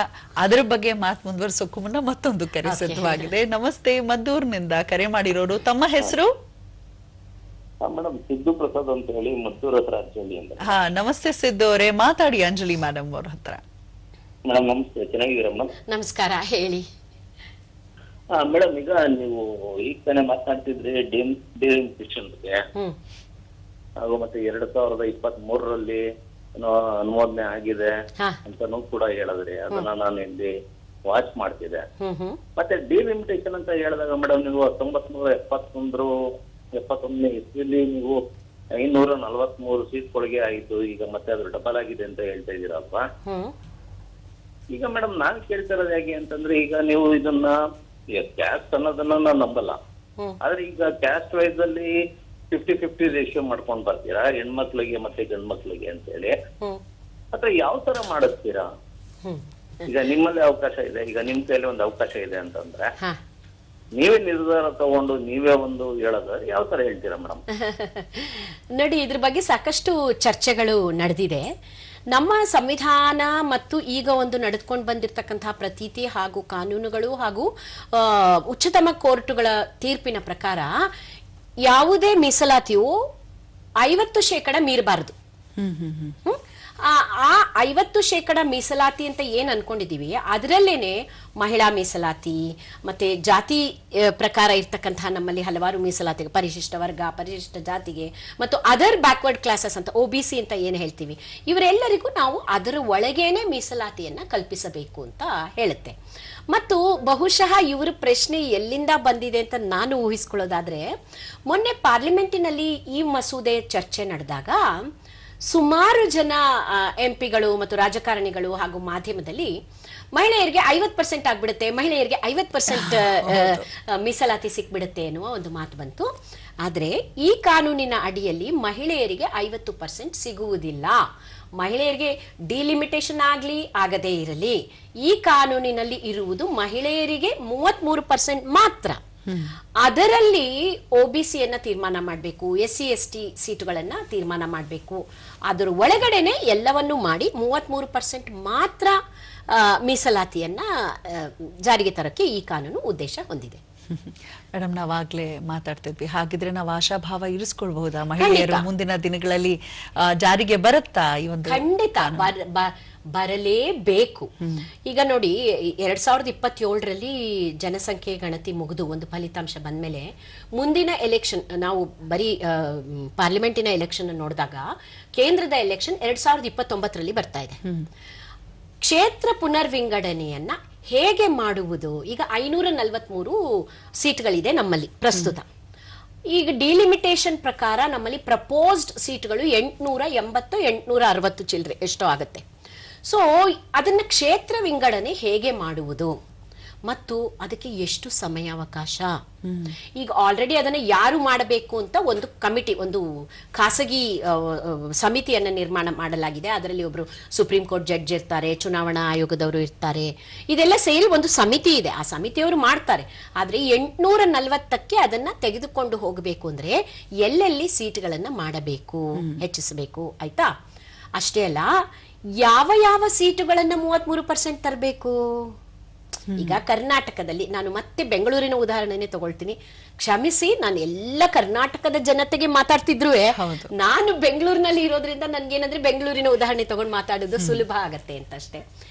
ಅದರ ಬಗ್ಗೆ ಮಾತು ಮುಂದುವರಿಸೋಕ್ಕೂ ಮುನ್ನ ಮತ್ತೊಂದು ಕರೆ ಸಿದ್ಧವಾಗಿದೆ. ನಮಸ್ತೆ, ಮದ್ದೂರಿನಿಂದ ಕರೆ ಮಾಡಿರೋರು, ತಮ್ಮ ಹೆಸರು? ಮೇಡಮ್ ಸಿದ್ದು ಪ್ರಸಾದ್ ಅಂತ ಹೇಳಿ, ಮದ್ದೂರ್ ಹತ್ರ ಅಂಜಲಿ ಅಂತ. ಹಾ, ನಮಸ್ತೆ ಸಿದ್ದು ಅವರೇ, ಮಾತಾಡಿ ಅಂಜಲಿ ಮೇಡಮ್ ಅವ್ರ ಹತ್ರ. ಮೇಡಮ್ ನಮಸ್ತೆ, ಚೆನ್ನಾಗಿದ್ದೀರಾ ಮೇಡಮ್? ನಮಸ್ಕಾರ, ಹೇಳಿ. ಮೇಡಮ್, ಈಗ ನೀವು ಈಗ ತಾನೇ ಮಾತನಾಡ್ತಿದ್ರಿ ಡಿಲಿಮಿಟೇಷನ್ ಬಗ್ಗೆ, ಹಾಗೂ ಮತ್ತೆ 2023ರಲ್ಲಿ ಅನುಮೋದನೆ ಆಗಿದೆ ಅಂತಾನು ಕೂಡ ಹೇಳಿದ್ರಿ. ಅದನ್ನ ನಾನು ಇಲ್ಲಿ ವಾಚ್ ಮಾಡ್ತಿದ್ದೆ. ಮತ್ತೆ ಡಿಲಿಮಿಟೇಷನ್ ಅಂತ ಹೇಳಿದಾಗ ಮೇಡಮ್, ನೀವು 1971 ಇಸ್ವಿಲಿ ನೀವು 543 ಸೀಟ್ಗಳಿಗೆ ಆಯ್ತು, ಈಗ ಮತ್ತೆ ಅದು ಡಬಲ್ ಆಗಿದೆ ಅಂತ ಹೇಳ್ತಾ ಇದ್ದೀರಲ್ವಾ? ಈಗ ಮೇಡಮ್ ನಾನ್ ಕೇಳ್ತಾ ಇರೋದು ಹೇಗೆ ಅಂತಂದ್ರೆ, ಈಗ ನೀವು ಇದನ್ನ ಕ್ಯಾಸ್ಟ್ ಅನ್ನೋದನ್ನ ನಾನು ನಂಬಲ್ಲ, ಆದ್ರೆ ಈಗ ಕ್ಯಾಸ್ಟ್ ವೈಸ್ ಅಲ್ಲಿ 50-50 ರೇಷಿಯೋ ಮಾಡ್ಕೊಂಡ್ ಬರ್ತೀರಾ, ಹೆಣ್ಮಕ್ಳಿಗೆ ಮತ್ತೆ ಗಂಡ್ ಮಕ್ಳಿಗೆ ಅಂತ ಹೇಳಿ. ಅಥವಾ ಯಾವ ತರ ಮಾಡಿಸ್ತೀರಾ? ಈಗ ನಿಮ್ಮಲ್ಲಿ ಅವಕಾಶ ಇದೆ, ಈಗ ನಿಮ್ ಕೈಲಿ ಒಂದು ಅವಕಾಶ ಇದೆ ಅಂತಂದ್ರೆ ನೀವೇ ನಿರ್ಧಾರ ತಗೊಂಡು ನೀವೇ ಒಂದು ಹೇಳೋದಾದ್ರೆ ಯಾವ ತರ ಹೇಳ್ತೀರಾ ಮೇಡಮ್? ನೋಡಿ, ಇದ್ರ ಬಗ್ಗೆ ಸಾಕಷ್ಟು ಚರ್ಚೆಗಳು ನಡೆದಿದೆ. ನಮ್ಮ ಸಂವಿಧಾನ ಮತ್ತು ಈಗ ಒಂದು ನಡೆದುಕೊಂಡು ಬಂದಿರತಕ್ಕಂತಹ ಪ್ರತೀತಿ ಹಾಗೂ ಕಾನೂನುಗಳು ಹಾಗೂ ಉಚ್ಚತಮ ಕೋರ್ಟುಗಳ ತೀರ್ಪಿನ ಪ್ರಕಾರ ಯಾವುದೇ ಮೀಸಲಾತಿಯು 50% ಮೀರಬಾರದು. ಆ 50% ಮೀಸಲಾತಿ ಅಂತ ಏನ್ ಅನ್ಕೊಂಡಿದೀವಿ, ಅದರಲ್ಲೇನೆ ಮಹಿಳಾ ಮೀಸಲಾತಿ ಮತ್ತೆ ಜಾತಿ ಪ್ರಕಾರ ಇರ್ತಕ್ಕಂತಹ ನಮ್ಮಲ್ಲಿ ಹಲವಾರು ಮೀಸಲಾತಿ, ಪರಿಶಿಷ್ಟ ವರ್ಗ, ಪರಿಶಿಷ್ಟ ಜಾತಿಗೆ ಮತ್ತು ಅದರ್ ಬ್ಯಾಕ್ವರ್ಡ್ ಕ್ಲಾಸಸ್ ಅಂತ OBC ಅಂತ ಏನ್ ಹೇಳ್ತೀವಿ, ಇವರೆಲ್ಲರಿಗೂ ನಾವು ಅದರ ಒಳಗೇನೆ ಮೀಸಲಾತಿಯನ್ನ ಕಲ್ಪಿಸಬೇಕು ಅಂತ ಹೇಳುತ್ತೆ. ಮತ್ತು ಬಹುಶಃ ಇವರ ಪ್ರಶ್ನೆ ಎಲ್ಲಿಂದ ಬಂದಿದೆ ಅಂತ ನಾನು ಊಹಿಸ್ಕೊಳ್ಳೋದಾದ್ರೆ, ಮೊನ್ನೆ ಪಾರ್ಲಿಮೆಂಟಿನಲ್ಲಿ ಈ ಮಸೂದೆ ಚರ್ಚೆ ನಡೆದಾಗ ಸುಮಾರು ಜನ ಎಂಪಿಗಳು ಮತ್ತು ರಾಜಕಾರಣಿಗಳು ಹಾಗೂ ಮಾಧ್ಯಮದಲ್ಲಿ ಮಹಿಳೆಯರಿಗೆ 50% ಆಗ್ಬಿಡುತ್ತೆ, ಮಹಿಳೆಯರಿಗೆ 50% ಮೀಸಲಾತಿ ಸಿಕ್ಬಿಡುತ್ತೆ ಎನ್ನುವ ಒಂದು ಮಾತು ಬಂತು. ಆದ್ರೆ ಈ ಕಾನೂನಿನ ಅಡಿಯಲ್ಲಿ ಮಹಿಳೆಯರಿಗೆ 50% ಸಿಗುವುದಿಲ್ಲ. ಮಹಿಳೆಯರಿಗೆ ಡಿಲಿಮಿಟೇಷನ್ ಆಗ್ಲಿ ಆಗದೇ ಇರಲಿ, ಈ ಕಾನೂನಿನಲ್ಲಿ ಇರುವುದು ಮಹಿಳೆಯರಿಗೆ 33% ಮಾತ್ರ. ಅದರಲ್ಲಿ OBCಯನ್ನ ತೀರ್ಮಾನ ಮಾಡಬೇಕು, SC/ST ಸೀಟುಗಳನ್ನ ತೀರ್ಮಾನ ಮಾಡಬೇಕು. ಅದರ ಒಳಗಡೆನೆ ಎಲ್ಲವನ್ನೂ ಮಾಡಿ 33% ಮಾತ್ರ ಮೀಸಲಾತಿಯನ್ನ ಜಾರಿಗೆ ತರಕ್ಕೆ ಈ ಕಾನೂನು ಉದ್ದೇಶ ಹೊಂದಿದೆ. ಮೇಡಮ್, ನಾವಾಗ್ಲೇ ಮಾತಾಡ್ತಿದ್ವಿ, ಹಾಗಿದ್ರೆ ನಾವು ಆಶಾಭಾವ ಇರಿಸ್ಕೊಳ್ಬಹುದಾ? ಮಹಿಳೆಯರು ಮುಂದಿನ ದಿನಗಳಲ್ಲಿ ಜಾರಿಗೆ ಬರುತ್ತಾ ಈ ಒಂದು? ಖಂಡಿತ ಬರಲೇಬೇಕು. ಈಗ ನೋಡಿ, 2027ರಲ್ಲಿ ಜನಸಂಖ್ಯೆ ಗಣತಿ ಮುಗಿದು ಒಂದು ಫಲಿತಾಂಶ ಬಂದ್ಮೇಲೆ ಮುಂದಿನ ಎಲೆಕ್ಷನ್, ನಾವು ಬರೀ ಪಾರ್ಲಿಮೆಂಟಿನ ಎಲೆಕ್ಷನ್ ನೋಡಿದಾಗ ಕೇಂದ್ರದ ಎಲೆಕ್ಷನ್ 2029ರಲ್ಲಿ ಬರ್ತಾ ಇದೆ. ಕ್ಷೇತ್ರ ಪುನರ್ವಿಂಗಡಣೆಯನ್ನ ಹೇಗೆ ಮಾಡುವುದು? ಈಗ 543 ಸೀಟ್ಗಳಿದೆ ನಮ್ಮಲ್ಲಿ ಪ್ರಸ್ತುತ. ಈಗ ಡಿಲಿಮಿಟೇಷನ್ ಪ್ರಕಾರ ನಮ್ಮಲ್ಲಿ ಪ್ರಪೋಸ್ಡ್ ಸೀಟ್ಗಳು 880 860 ಚಿಲ್ಲರೆ ಎಷ್ಟೋ ಆಗುತ್ತೆ. ಸೊ ಅದನ್ನ ಕ್ಷೇತ್ರ ವಿಂಗಡಣೆ ಹೇಗೆ ಮಾಡುವುದು ಮತ್ತು ಅದಕ್ಕೆ ಎಷ್ಟು ಸಮಯಾವಕಾಶ. ಈಗ ಆಲ್ರೆಡಿ ಅದನ್ನ ಯಾರು ಮಾಡಬೇಕು ಅಂತ ಒಂದು ಕಮಿಟಿ, ಒಂದು ಖಾಸಗಿ ಸಮಿತಿಯನ್ನ ನಿರ್ಮಾಣ ಮಾಡಲಾಗಿದೆ. ಅದರಲ್ಲಿ ಒಬ್ರು ಸುಪ್ರೀಂ ಕೋರ್ಟ್ ಜಡ್ಜ್ ಇರ್ತಾರೆ, ಚುನಾವಣಾ ಆಯೋಗದವರು ಇರ್ತಾರೆ, ಇದೆಲ್ಲ ಸೇರಿ ಒಂದು ಸಮಿತಿ ಇದೆ. ಆ ಸಮಿತಿಯವರು ಮಾಡ್ತಾರೆ. ಆದ್ರೆ 840ಕ್ಕೆ ಅದನ್ನ ತೆಗೆದುಕೊಂಡು ಹೋಗಬೇಕು ಅಂದ್ರೆ ಎಲ್ಲೆಲ್ಲಿ ಸೀಟ್ಗಳನ್ನ ಮಾಡಬೇಕು, ಹೆಚ್ಚಿಸಬೇಕು, ಆಯ್ತಾ? ಅಷ್ಟೇ ಅಲ್ಲ, ಯಾವ ಯಾವ ಸೀಟುಗಳನ್ನ 33% ತರಬೇಕು. ಈಗ ಕರ್ನಾಟಕದಲ್ಲಿ ನಾನು ಮತ್ತೆ ಬೆಂಗಳೂರಿನ ಉದಾಹರಣೆನೆ ತಗೊಳ್ತೀನಿ. ಕ್ಷಮಿಸಿ, ನಾನು ಎಲ್ಲ ಕರ್ನಾಟಕದ ಜನತೆಗೆ ಮಾತಾಡ್ತಿದ್ರು. ನಾನು ಬೆಂಗಳೂರಿನಲ್ಲಿ ಇರೋದ್ರಿಂದ ನನ್ಗೇನಂದ್ರೆ ಬೆಂಗಳೂರಿನ ಉದಾಹರಣೆ ತಗೊಂಡು ಮಾತಾಡೋದು ಸುಲಭ ಆಗತ್ತೆ ಅಂತ ಅಷ್ಟೇ.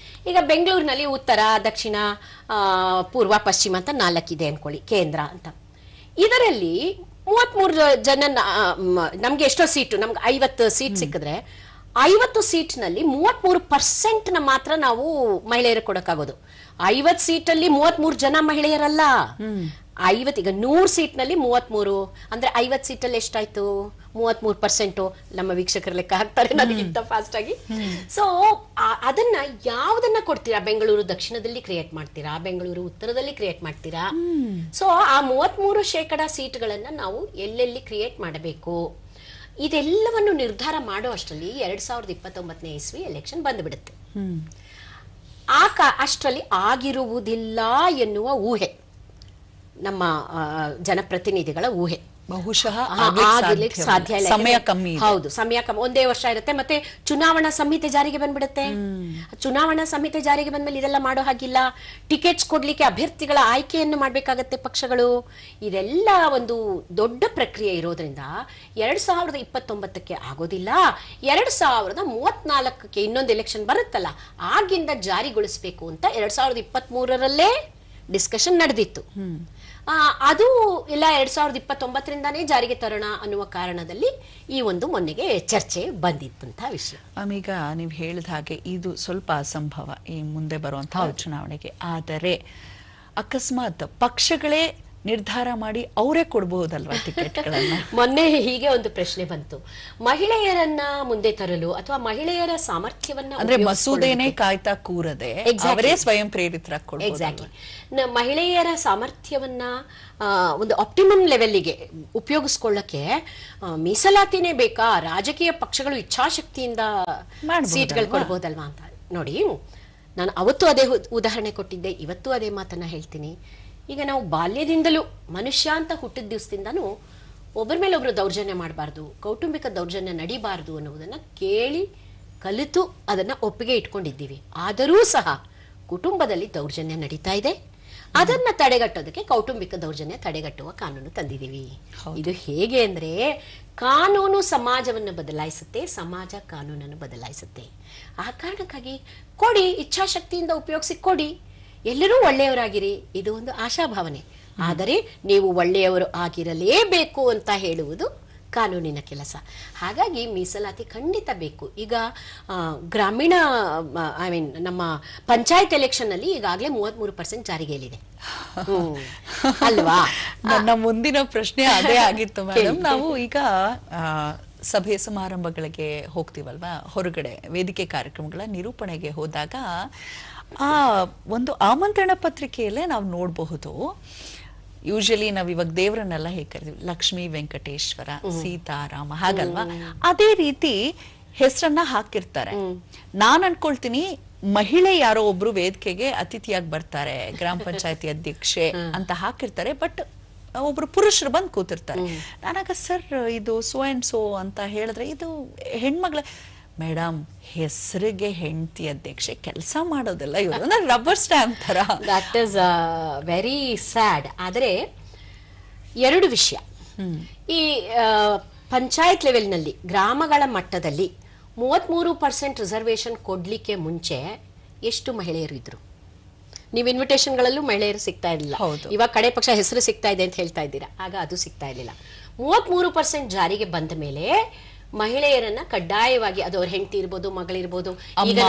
ಈಗ ಬೆಂಗಳೂರಿನಲ್ಲಿ ಉತ್ತರ, ದಕ್ಷಿಣ, ಪೂರ್ವ, ಪಶ್ಚಿಮ ಅಂತ 4 ಇದೆ ಅನ್ಕೊಳ್ಳಿ, ಕೇಂದ್ರ ಅಂತ. ಇದರಲ್ಲಿ 33 ಜನ, ನಮ್ಗೆ ಎಷ್ಟೋ ಸೀಟು, ನಮ್ಗೆ 50 ಸೀಟ್ ಸಿಕ್ಕಿದ್ರೆ 50 ಸೀಟ್ನಲ್ಲಿ 33% ಮಾತ್ರ ನಾವು ಮಹಿಳೆಯರು ಕೊಡಕ್ಕಾಗೋದು. 50 ಸೀಟಲ್ಲಿ 33 ಜನ ಮಹಿಳೆಯರಲ್ಲ. 50, ಈಗ 100 ಸೀಟ್ನಲ್ಲಿ 33 ಅಂದ್ರೆ 50 ಸೀಟಲ್ಲಿ ಎಷ್ಟಾಯ್ತು? 33%. ನಮ್ಮ ವೀಕ್ಷಕರ ಲೆಕ್ಕ ಹಾಕ್ತಾರೆ ನನಗಿಂತ ಫಾಸ್ಟ್ ಆಗಿ. ಸೊ ಅದನ್ನ ಯಾವ್ದನ್ನ ಕೊಡ್ತೀರಾ? ಬೆಂಗಳೂರು ದಕ್ಷಿಣದಲ್ಲಿ ಕ್ರಿಯೇಟ್ ಮಾಡ್ತೀರಾ, ಬೆಂಗಳೂರು ಉತ್ತರದಲ್ಲಿ ಕ್ರಿಯೇಟ್ ಮಾಡ್ತೀರಾ? ಸೊ ಆ 33% ಸೀಟ್ಗಳನ್ನ ನಾವು ಎಲ್ಲೆಲ್ಲಿ ಕ್ರಿಯೇಟ್ ಮಾಡಬೇಕು, ಇದೆಲ್ಲವನ್ನು ನಿರ್ಧಾರ ಮಾಡೋ ಅಷ್ಟರಲ್ಲಿ 2029ನೇ ಇಸ್ವಿ ಎಲೆಕ್ಷನ್ ಬಂದ್ಬಿಡುತ್ತೆ. ಅಷ್ಟರಲ್ಲಿ ಆಗಿರುವುದಿಲ್ಲ ಎನ್ನುವ ಊಹೆ, ನಮ್ಮ ಜನಪ್ರತಿನಿಧಿಗಳ ಊಹೆ. ಬಹುಶಃ ಸಾಧ್ಯ ಇಲ್ಲ, ಸಮಯ ಕಮ್ಮಿ. ಹೌದು, ಸಮಯ ಕಮ್ಮಿ, ಒಂದೇ ವರ್ಷ ಇರುತ್ತೆ. ಮತ್ತೆ ಚುನಾವಣಾ ಸಂಹಿತೆ ಜಾರಿಗೆ ಬಂದ್ಬಿಡುತ್ತೆ. ಚುನಾವಣಾ ಸಂಹಿತೆ ಜಾರಿಗೆ ಬಂದ್ಮೇಲೆ ಇದೆಲ್ಲ ಮಾಡೋ ಹಾಗಿಲ್ಲ. ಟಿಕೆಟ್ಸ್ ಕೊಡ್ಲಿಕ್ಕೆ ಅಭ್ಯರ್ಥಿಗಳ ಆಯ್ಕೆಯನ್ನು ಮಾಡ್ಬೇಕಾಗತ್ತೆ ಪಕ್ಷಗಳು. ಇದೆಲ್ಲ ಒಂದು ದೊಡ್ಡ ಪ್ರಕ್ರಿಯೆ ಇರೋದ್ರಿಂದ 2029ಕ್ಕೆ ಆಗೋದಿಲ್ಲ. 2034ಕ್ಕೆ ಇನ್ನೊಂದು ಎಲೆಕ್ಷನ್ ಬರುತ್ತಲ್ಲ, ಆಗಿಂದ ಜಾರಿಗೊಳಿಸ್ಬೇಕು ಅಂತ 2023ರಲ್ಲೇ ಡಿಸ್ಕಷನ್ ನಡೆದಿತ್ತು. ಅದು ಇಲ್ಲ 2029ರಿಂದಾನೇ ಜಾರಿಗೆ ತರೋಣ ಅನ್ನುವ ಕಾರಣದಲ್ಲಿ ಈ ಒಂದು ಮೊನ್ನೆಗೆ ಚರ್ಚೆ ಬಂದಿತ್ತಂತ ವಿಷಯ. ಈಗ ನೀವು ಹೇಳಿದ ಹಾಗೆ ಇದು ಸ್ವಲ್ಪ ಅಸಂಭವ ಈ ಮುಂದೆ ಬರುವಂತಹ ಚುನಾವಣೆಗೆ. ಆದರೆ ಅಕಸ್ಮಾತ್ ಪಕ್ಷಗಳೇ ನಿರ್ಧಾರ ಮಾಡಿ ಅವರೇ ಕೊಡಬಹುದಲ್ವಾ ಟಿಕೆಟ್ಗಳನ್ನ? ಮೊನ್ನೆ ಹೀಗೆ ಒಂದು ಪ್ರಶ್ನೆ ಬಂತು, ಮಹಿಳೆಯರನ್ನ ಮುಂದೆ ತರಲು ಅಥವಾ ಮಹಿಳೆಯರ ಸಾಮರ್ಥ್ಯವನ್ನ, ಅಂದ್ರೆ ಮಸೂದೆನೇ ಕಾಯ್ತಾ ಕೂರದೆ ಅವರೇ ಸ್ವಯಂ ಪ್ರೇರಿತರಾಗಿ ಕೊಡಬಹುದು. ಎಕ್ಸಾಕ್ಟ್ಲಿ. ಮಹಿಳೆಯರ ಸಾಮರ್ಥ್ಯವನ್ನ ಒಂದು ಆಪ್ಟಿಮಮ್ ಲೆವೆಲ್ಗೆ ಉಪಯೋಗಿಸ್ಕೊಳ್ಳಕ್ಕೆ ಮೀಸಲಾತಿನೇ ಬೇಕಾ? ರಾಜಕೀಯ ಪಕ್ಷಗಳು ಇಚ್ಛಾಶಕ್ತಿಯಿಂದ ಸೀಟ್ಗಳು ಕೊಡ್ಬೋದಲ್ವಾ ಅಂತ. ನೋಡಿ, ನಾನು ಅವತ್ತು ಅದೇ ಉದಾಹರಣೆ ಕೊಟ್ಟಿದ್ದೆ, ಇವತ್ತು ಅದೇ ಮಾತನ್ನ ಹೇಳ್ತೀನಿ. ಈಗ ನಾವು ಬಾಲ್ಯದಿಂದಲೂ, ಮನುಷ್ಯ ಅಂತ ಹುಟ್ಟಿದ ದಿವಸದಿಂದನೂ ಒಬ್ಬರ ಮೇಲೆ ಒಬ್ರು ದೌರ್ಜನ್ಯ ಮಾಡಬಾರ್ದು, ಕೌಟುಂಬಿಕ ದೌರ್ಜನ್ಯ ನಡಿಬಾರ್ದು ಅನ್ನೋದನ್ನ ಕೇಳಿ ಕಲಿತು ಅದನ್ನ ಒಪ್ಪಿಗೆ ಇಟ್ಕೊಂಡಿದ್ದೀವಿ. ಆದರೂ ಸಹ ಕುಟುಂಬದಲ್ಲಿ ದೌರ್ಜನ್ಯ ನಡೀತಾ ಇದೆ. ಅದನ್ನ ತಡೆಗಟ್ಟೋದಕ್ಕೆ ಕೌಟುಂಬಿಕ ದೌರ್ಜನ್ಯ ತಡೆಗಟ್ಟುವ ಕಾನೂನು ತಂದಿದ್ದೀವಿ. ಇದು ಹೇಗೆ ಅಂದ್ರೆ, ಕಾನೂನು ಸಮಾಜವನ್ನು ಬದಲಾಯಿಸುತ್ತೆ, ಸಮಾಜ ಕಾನೂನನ್ನು ಬದಲಾಯಿಸುತ್ತೆ. ಆ ಕಾರಣಕ್ಕಾಗಿ ಕೊಡಿ, ಇಚ್ಛಾಶಕ್ತಿಯಿಂದ ಉಪಯೋಗಿಸಿ ಕೊಡಿ, ಎಲ್ಲರೂ ಒಳ್ಳೆಯವರಾಗಿರಿ. ಇದು ಒಂದು ಆಶಾಭಾವನೆ. ಆದರೆ ನೀವು ಒಳ್ಳೆಯವರು ಆಗಿರಲೇಬೇಕು ಅಂತ ಹೇಳುವುದು ಕಾನೂನಿನ ಕೆಲಸ. ಹಾಗಾಗಿ ಮೀಸಲಾತಿ ಖಂಡಿತ ಬೇಕು. ಈಗ ಗ್ರಾಮೀಣ ನಮ್ಮ ಪಂಚಾಯತ್ ಎಲೆಕ್ಷನ್ ಅಲ್ಲಿ ಈಗಾಗಲೇ 33% ಜಾರಿಗೆಯಲ್ಲಿದೆ ಅಲ್ವಾ? ನನ್ನ ಮುಂದಿನ ಪ್ರಶ್ನೆ ಅದೇ ಆಗಿತ್ತು ಮೇಡಮ್. ನಾವು ಈಗ ಸಭೆ ಸಮಾರಂಭಗಳಿಗೆ ಹೋಗ್ತೀವಲ್ವಾ, ಹೊರಗಡೆ ವೇದಿಕೆ ಕಾರ್ಯಕ್ರಮಗಳ ನಿರೂಪಣೆಗೆ ಹೋದಾಗ ಆ ಒಂದು ಆಮಂತ್ರಣ ಪತ್ರಿಕೆಯಲ್ಲೇ ನಾವು ನೋಡಬಹುದು, ಯೂಶಲಿ ನಾವ್ ಇವಾಗ ದೇವರನ್ನೆಲ್ಲ ಹೇಗೆ ಕರಿತೀವಿ, ಲಕ್ಷ್ಮೀ ವೆಂಕಟೇಶ್ವರ, ಸೀತಾರಾಮ, ಹಾಗಲ್ವಾ? ಅದೇ ರೀತಿ ಹೆಸರನ್ನ ಹಾಕಿರ್ತಾರೆ. ನಾನ್ ಅನ್ಕೊಳ್ತೀನಿ, ಮಹಿಳೆ ಯಾರೋ ಒಬ್ರು ವೇದಿಕೆಗೆ ಅತಿಥಿಯಾಗಿ ಬರ್ತಾರೆ, ಗ್ರಾಮ ಪಂಚಾಯತಿ ಅಧ್ಯಕ್ಷೆ ಅಂತ ಹಾಕಿರ್ತಾರೆ, ಬಟ್ ಒಬ್ರು ಪುರುಷರು ಬಂದು ಕೂತಿರ್ತಾರೆ. ನಾನಾಗ ಸರ್ ಇದು ಸೋ ಅಂಡ್ ಸೋ ಅಂತ ಹೇಳಿದ್ರೆ ಇದು ಹೆಣ್ಮಗಳ, ಮೇಡಮ್ ಹೆಸರಿಗೆ ಹೆಂಡತಿ ಅಧ್ಯಕ್ಷೆ, ಕೆಲಸ ಮಾಡೋದೆಲ್ಲ ಇವರು ರಬ್ಬರ್ ಸ್ಟ್ಯಾಂಪ್ ತರ. That is very sad. ಆದರೆ ಎರಡು ವಿಷಯ, ಈ ಪಂಚಾಯತ್ ಲೆವೆಲ್ನಲ್ಲಿ, ಗ್ರಾಮಗಳ ಮಟ್ಟದಲ್ಲಿ 33% ರಿಸರ್ವೇಶನ್ ಕೊಡ್ಲಿಕ್ಕೆ ಮುಂಚೆ ಎಷ್ಟು ಮಹಿಳೆಯರು ಇದ್ರು? ನೀವು ಇನ್ವಿಟೇಷನ್ಗಳಲ್ಲೂ ಮಹಿಳೆಯರು ಸಿಗ್ತಾ ಇರಲಿಲ್ಲ. ಇವಾಗ ಕಡೆ ಪಕ್ಷ ಹೆಸರು ಸಿಗ್ತಾ ಇದೆ ಅಂತ ಹೇಳ್ತಾ ಇದ್ದೀರಾ, ಆಗ ಅದು ಸಿಗ್ತಾ ಇರಲಿಲ್ಲ. 33% ಜಾರಿಗೆ ಬಂದ ಮೇಲೆ ಮಹಿಳೆಯರನ್ನ ಕಡ್ಡಾಯವಾಗಿ, ಅದು ಅವ್ರ ಹೆಂಡತಿ ಇರ್ಬೋದು, ಮಗಳಿರ್ಬೋದು, ಈಗ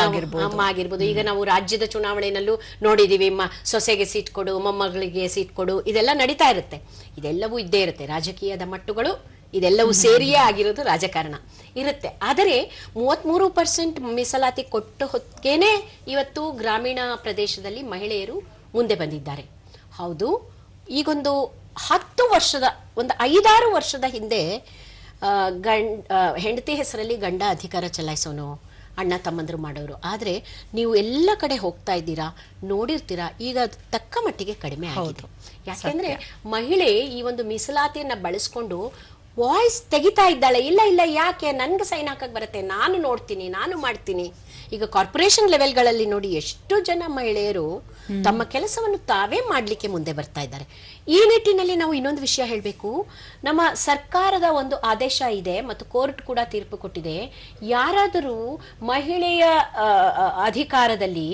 ಅಮ್ಮ ಆಗಿರ್ಬೋದು, ಈಗ ನಾವು ರಾಜ್ಯದ ಚುನಾವಣೆಯಲ್ಲೂ ನೋಡಿದೀವಿ, ಸೊಸೆಗೆ ಸೀಟ್ ಕೊಡು, ಮೊಮ್ಮಗಳಿಗೆ ಸೀಟ್ ಕೊಡು, ಇದೆಲ್ಲ ನಡೀತಾ ಇರುತ್ತೆ. ಇದೆಲ್ಲವೂ ಇದ್ದೇ ಇರುತ್ತೆ, ರಾಜಕೀಯದ ಮಟ್ಟುಗಳು ಇದೆಲ್ಲವೂ ಸೇರಿಯೇ ಆಗಿರೋದು ರಾಜಕಾರಣ ಇರುತ್ತೆ. ಆದರೆ 33% ಮೀಸಲಾತಿ ಕೊಟ್ಟ ಹೊತ್ತೇನೆ ಇವತ್ತು ಗ್ರಾಮೀಣ ಪ್ರದೇಶದಲ್ಲಿ ಮಹಿಳೆಯರು ಮುಂದೆ ಬಂದಿದ್ದಾರೆ. ಹೌದು, ಈಗೊಂದು 10 ವರ್ಷದ, ಒಂದು 5-6 ವರ್ಷದ ಹಿಂದೆ ಹೆಂಡತಿ ಹೆಸರಲ್ಲಿ ಗಂಡ ಅಧಿಕಾರ ಚಲಾಯಿಸೋನು, ಅಣ್ಣ ತಮ್ಮಂದ್ರು ಮಾಡೋರು. ಆದರೆ ನೀವು ಎಲ್ಲ ಕಡೆ ಹೋಗ್ತಾ ಇದ್ದೀರಾ, ನೋಡಿರ್ತೀರಾ, ಈಗ ಅದು ತಕ್ಕ ಮಟ್ಟಿಗೆ ಕಡಿಮೆ ಆಗಿದೆ. ಯಾಕೆಂದ್ರೆ ಮಹಿಳೆ ಈ ಒಂದು ಮೀಸಲಾತಿಯನ್ನ ಬಳಸ್ಕೊಂಡು ವಾಯ್ಸ್ ತೆಗಿತಾ ಇದ್ದಾಳೆ. ಇಲ್ಲ ಇಲ್ಲ, ಯಾಕೆ, ನನ್ಗೆ ಸೈನ್ ಹಾಕಕ್ ಬರುತ್ತೆ, ನಾನು ನೋಡ್ತೀನಿ, ನಾನು ಮಾಡ್ತೀನಿ. ಈಗ ಕಾರ್ಪೊರೇಷನ್ ಲೆವೆಲ್ಗಳಲ್ಲಿ ನೋಡಿ ಎಷ್ಟು ಜನ ಮಹಿಳೆಯರು ತಮ್ಮ ಕೆಲಸವನ್ನು ತಾವೇ ಮಾಡ್ಲಿಕ್ಕೆ ಮುಂದೆ ಬರ್ತಾ ಇದ್ದಾರೆ. ಈ ನಿಟ್ಟಿನಲ್ಲಿ ನಾವು ಇನ್ನೊಂದು ವಿಷಯ ಹೇಳಬೇಕು. ನಮ್ಮ ಸರ್ಕಾರದ ಒಂದು ಆದೇಶ ಇದೆ ಮತ್ತು ಕೋರ್ಟ್ ಕೂಡ ತೀರ್ಪು ಕೊಟ್ಟಿದೆ. ಯಾರಾದರೂ ಮಹಿಳೆಯ ಅಧಿಕಾರದಲ್ಲಿ,